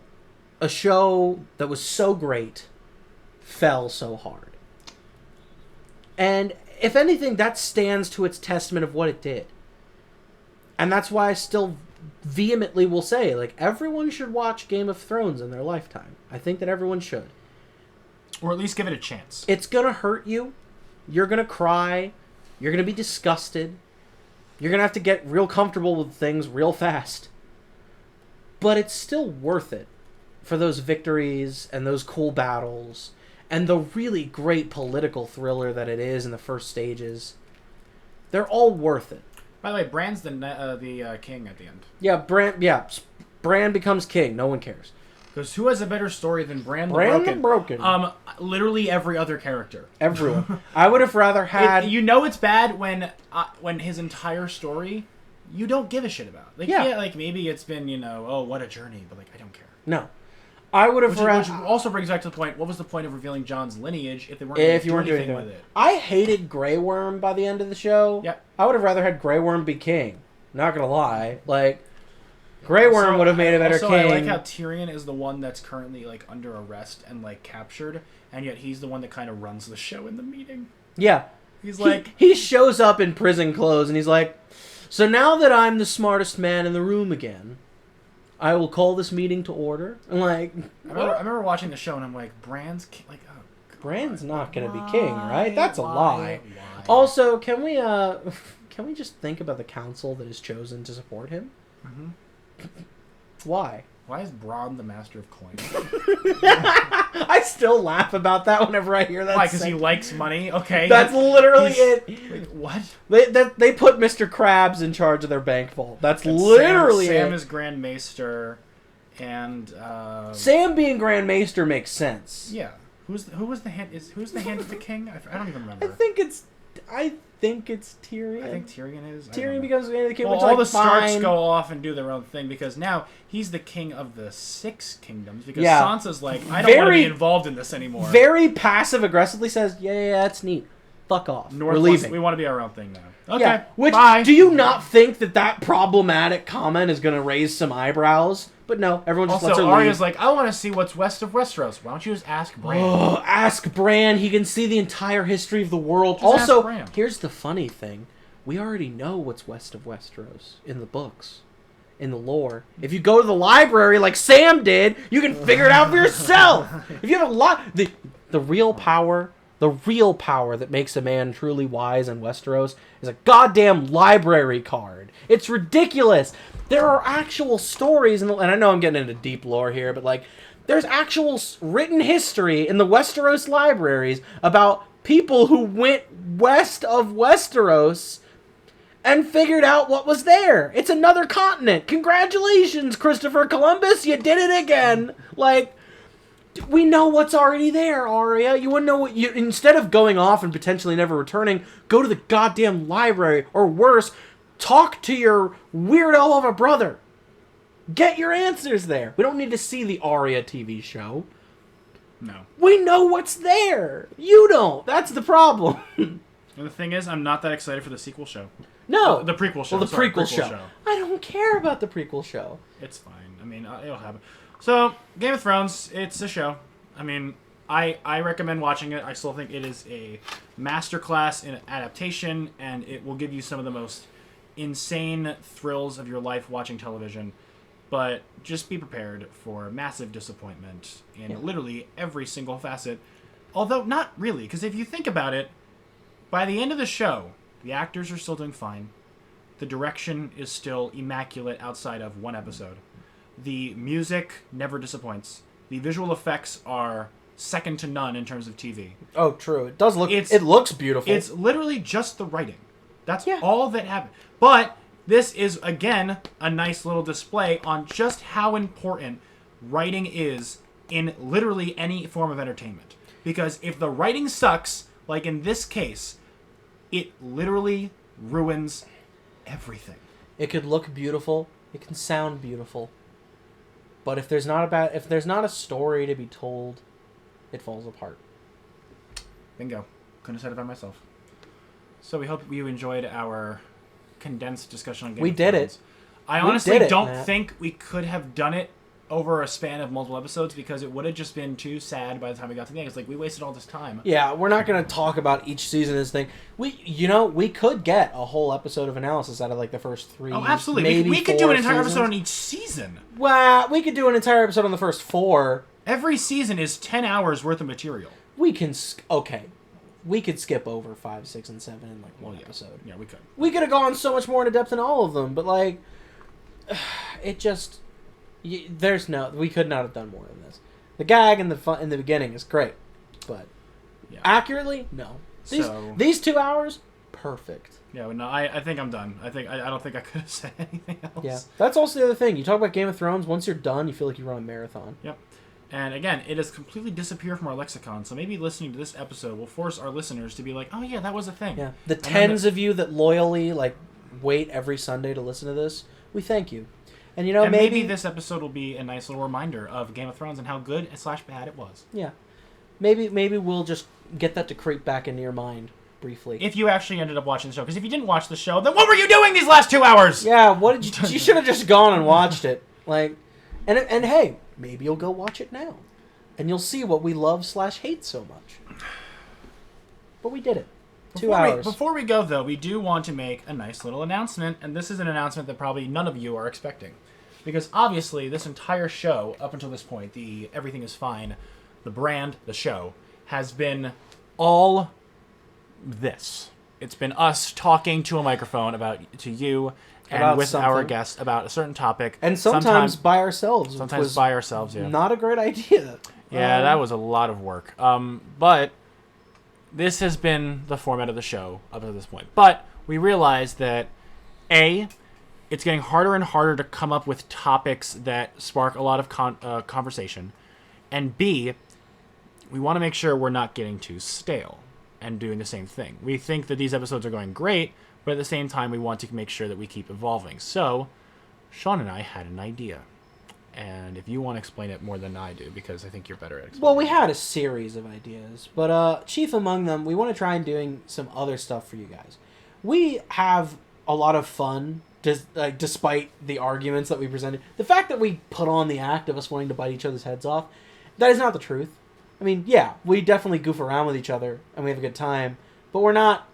a show that was so great fell so hard. And if anything, that stands to its testament of what it did. And that's why I still vehemently will say, everyone should watch Game of Thrones in their lifetime. I think that everyone should. Or at least give it a chance. It's going to hurt you. You're going to cry. You're going to be disgusted. You're going to have to get real comfortable with things real fast. But it's still worth it for those victories and those cool battles and the really great political thriller that it is in the first stages. They're all worth it. By the way, Bran's the king at the end. Yeah, Bran becomes king. No one cares. Because who has a better story than Bran the Broken? Literally every other character. Everyone. I would have rather had... it's bad when his entire story, you don't give a shit about. Maybe it's been, oh, what a journey, but, I don't care. No. I would have rather... Which also brings back to the point, what was the point of revealing John's lineage if they weren't doing anything with it? I hated Grey Worm by the end of the show. Yeah. I would have rather had Grey Worm be king. Not gonna lie. Grey Worm would have made a better king. I like how Tyrion is the one that's currently under arrest and captured, and yet he's the one that kind of runs the show in the meeting. Yeah, He's like... He shows up in prison clothes, and he's like, so now that I'm the smartest man in the room again, I will call this meeting to order. I'm like... I remember watching the show, and I'm like, Bran's... Like, oh, Bran's not going to be king, right? That's a lie. Why? Also, can we just think about the council that is chosen to support him? Mm-hmm. Why? Why is Braun the master of coin? I still laugh about that whenever I hear that. Why? Because he likes money? Okay. That's literally it. Wait, what? They put Mr. Krabs in charge of their bank vault. That's And literally Sam it. is Grand Maester, and Sam being Grand Maester makes sense. yeah. Who's the hand of the king? I don't even remember. I think it's Tyrion. I think Tyrion is. Tyrion becomes the hand of the king. Well, which, all like, the Starks fine. go off and do their own thing because now he's the king of the 6 kingdoms because Yeah. Sansa's like, I don't want to be involved in this anymore. Very passive aggressively says, yeah, that's neat. Fuck off. North We're wants- leaving. we want to be our own thing now. Okay. Yeah. Which bye. do you not think that problematic comment is going to raise some eyebrows? But no, everyone just lets her Also, Arya's leave. like, I want to see what's west of Westeros. Why don't you just ask Bran? Oh, ask Bran. He can see the entire history of the world. Just ask Also, Bran. here's the funny thing. We already know what's west of Westeros in the books, in the lore. If you go to the library like Sam did, you can figure it out for yourself. If you have a lot... The real power that makes a man truly wise in Westeros is a goddamn library card. It's ridiculous. There are actual stories, and I know I'm getting into deep lore here, but like, there's actual written history in the Westeros libraries about people who went west of Westeros and figured out what was there. It's another continent. Congratulations, Christopher Columbus. You did it again. Like, we know what's already there, Arya. You wouldn't know what you... Instead of going off and potentially never returning, go to the goddamn library. Or worse, talk to your weirdo of a brother. Get your answers there. We don't need to see the Arya TV show. No. We know what's there. You don't. That's the problem. And the thing is, I'm not that excited for the sequel show. No. The prequel show. Well, the Sorry, prequel show. I don't care about the prequel show. It's fine. I mean, it'll happen. So, Game of Thrones, it's a show. I mean, I recommend watching it. I still think it is a masterclass in adaptation, and it will give you some of the most insane thrills of your life watching television. But just be prepared for massive disappointment in literally every single facet. Although, not really, because if you think about it, by the end of the show, the actors are still doing fine. The direction is still immaculate outside of one episode. The music never disappoints. The visual effects are second to none in terms of TV. Oh, true. It does look... It looks beautiful. It's literally just the writing. That's Yeah. all that happened. But this is, again, a nice little display on just how important writing is in literally any form of entertainment. Because if the writing sucks, like in this case, it literally ruins everything. It could look beautiful. It can sound beautiful. But if there's not a story to be told, it falls apart. Bingo. Couldn't have said it by myself. So we hope you enjoyed our condensed discussion on Game of Thrones. We did it. I honestly don't Matt. think we could have done it over a span of multiple episodes because it would have just been too sad by the time we got to the end. It's like, we wasted all this time. Yeah, we're not going to talk about each season of this thing. We could get a whole episode of analysis out of like the first 3. Oh, absolutely. Maybe We could do an 4 entire seasons. episode on each season. Well, we could do an entire episode on the first 4. Every season is 10 hours worth of material. We can... Okay. We could skip over 5, 6, and 7 in like one episode. Yeah, we could. We could have gone so much more into depth in all of them, but like... It just... we could not have done more than this. The gag in the beginning is great, but accurately, no. These 2 hours, perfect. Yeah, but no, I think I'm done. I don't think I could have said anything else. Yeah, that's also the other thing. You talk about Game of Thrones. Once you're done, you feel like you run a marathon. Yep. And again, it has completely disappeared from our lexicon. So maybe listening to this episode will force our listeners to be like, "Oh yeah, that was a thing." Yeah, the tens of you that loyally wait every Sunday to listen to this, we thank you. And maybe this episode will be a nice little reminder of Game of Thrones and how good / bad it was. Yeah, maybe we'll just get that to creep back into your mind briefly. If you actually ended up watching the show, because if you didn't watch the show, then what were you doing these last 2 hours? Yeah, what did you? You should have just gone and watched it. And hey, maybe you'll go watch it now, and you'll see what we love / hate so much. But we did it. 2 hours. Before we go, though, we do want to make a nice little announcement, and this is an announcement that probably none of you are expecting. Because obviously, this entire show, up until this point, the Everything is Fine, the brand, the show, has been all this. It's been us talking to a microphone to you and about with something. our guests about a certain topic. And sometimes by ourselves. Sometimes was by ourselves, yeah. Not a great idea. Yeah, that was a lot of work. But this has been the format of the show up to this point. But we realized that, A, it's getting harder and harder to come up with topics that spark a lot of conversation. And B, we want to make sure we're not getting too stale and doing the same thing. We think that these episodes are going great, but at the same time, we want to make sure that we keep evolving. So, Sean and I had an idea. And if you want to explain it more than I do, because I think you're better at explaining Well, we had a series of ideas, but chief among them, we want to try and doing some other stuff for you guys. We have a lot of fun, despite the arguments that we presented. The fact that we put on the act of us wanting to bite each other's heads off, that is not the truth. I mean, yeah, we definitely goof around with each other, and we have a good time, but we're not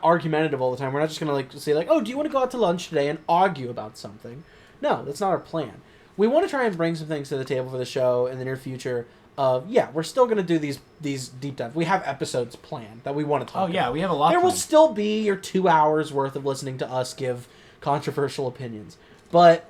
argumentative all the time. We're not just going to say, oh, do you want to go out to lunch today and argue about something? No, that's not our plan. We want to try and bring some things to the table for the show in the near future. We're still going to do these deep dives. We have episodes planned that we want to talk about. Oh, yeah, we have a lot There will planned. still be your 2 hours worth of listening to us give controversial opinions. But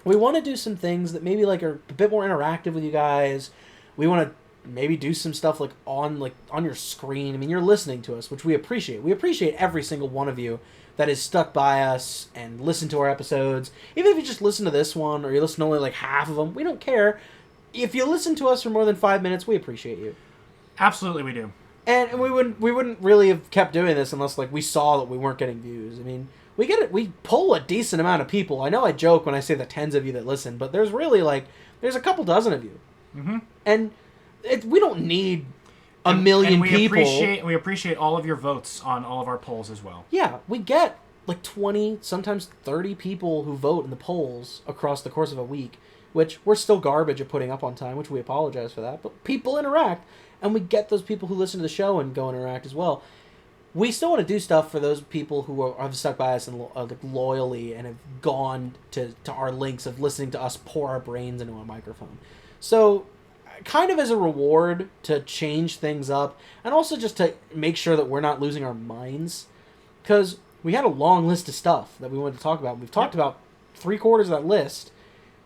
we want to do some things that maybe are a bit more interactive with you guys. We want to maybe do some stuff on your screen. I mean, you're listening to us, which we appreciate. We appreciate every single one of you that is stuck by us and listen to our episodes. Even if you just listen to this one or you listen to only half of them, we don't care. If you listen to us for more than 5 minutes, we appreciate you. Absolutely, we do. And we wouldn't really have kept doing this unless we saw that we weren't getting views. I mean, we pull a decent amount of people. I know I joke when I say the tens of you that listen, but there's really there's a couple dozen of you. Mm-hmm. And we don't need a million people. We appreciate all of your votes on all of our polls as well. Yeah, we get 20, sometimes 30 people who vote in the polls across the course of a week, which we're still garbage at putting up on time, which we apologize for that. But people interact, and we get those people who listen to the show and go and interact as well. We still want to do stuff for those people who have stuck by us and loyally and have gone to our links of listening to us pour our brains into a microphone. So, kind of as a reward to change things up, and also just to make sure that we're not losing our minds, because we had a long list of stuff that we wanted to talk about. We've talked about 3/4 of that list.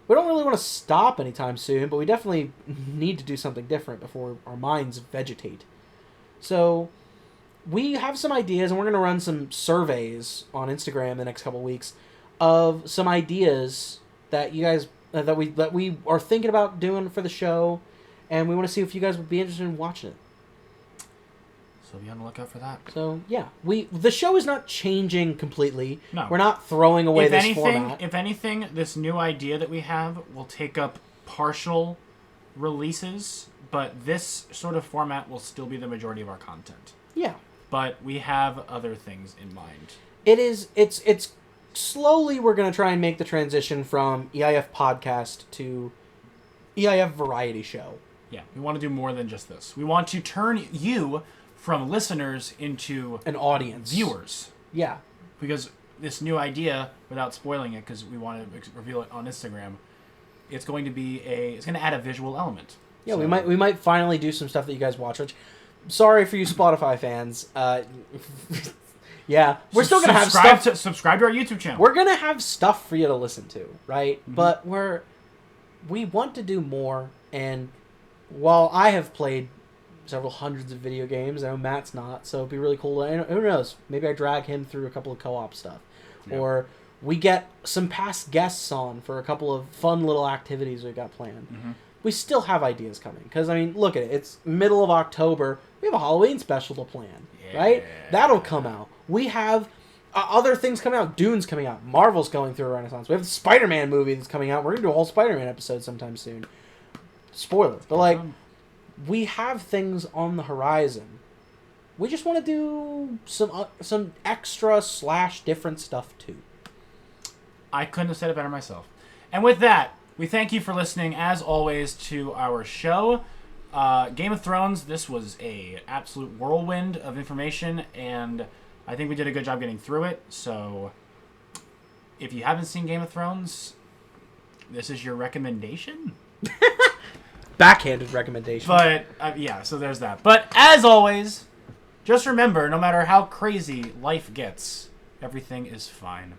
We don't really want to stop anytime soon, but we definitely need to do something different before our minds vegetate. So we have some ideas, and we're going to run some surveys on Instagram the next couple of weeks of some ideas that you guys that we are thinking about doing for the show, and we want to see if you guys would be interested in watching it. So be on the lookout for that. So yeah, the show is not changing completely. No, we're not throwing away this format. If anything, this new idea that we have will take up partial releases, but this sort of format will still be the majority of our content. Yeah, but we have other things in mind. It's slowly we're gonna try and make the transition from EIF podcast to EIF variety show. Yeah, we want to do more than just this. We want to turn you from listeners into an audience, viewers. Yeah, because this new idea, without spoiling it, because we want to reveal it on Instagram, it's going to add a visual element. Yeah, so we might finally do some stuff that you guys watch. Which, sorry for you Spotify fans. Yeah, we're still gonna have stuff. Subscribe to our YouTube channel. We're gonna have stuff for you to listen to, right? Mm-hmm. But we want to do more. And while I have played several hundreds of video games, I know Matt's not, so it'd be really cool. Who knows? Maybe I drag him through a couple of co-op stuff, or we get some past guests on for a couple of fun little activities we got planned. Mm-hmm. We still have ideas coming because I mean, look at it. It's middle of October. We have a Halloween special to plan, right? That'll come out. We have other things coming out. Dune's coming out. Marvel's going through a renaissance. We have the Spider-Man movie that's coming out. We're gonna do a whole Spider-Man episode sometime soon. Spoiler, but we have things on the horizon. We just want to do some extra / different stuff too. I couldn't have said it better myself. And with that, we thank you for listening, as always, to our show. Game of Thrones, this was a absolute whirlwind of information, and I think we did a good job getting through it. So if you haven't seen Game of Thrones, this is your recommendation. Backhanded recommendation. But yeah, so there's that. But as always, just remember, no matter how crazy life gets, everything is fine.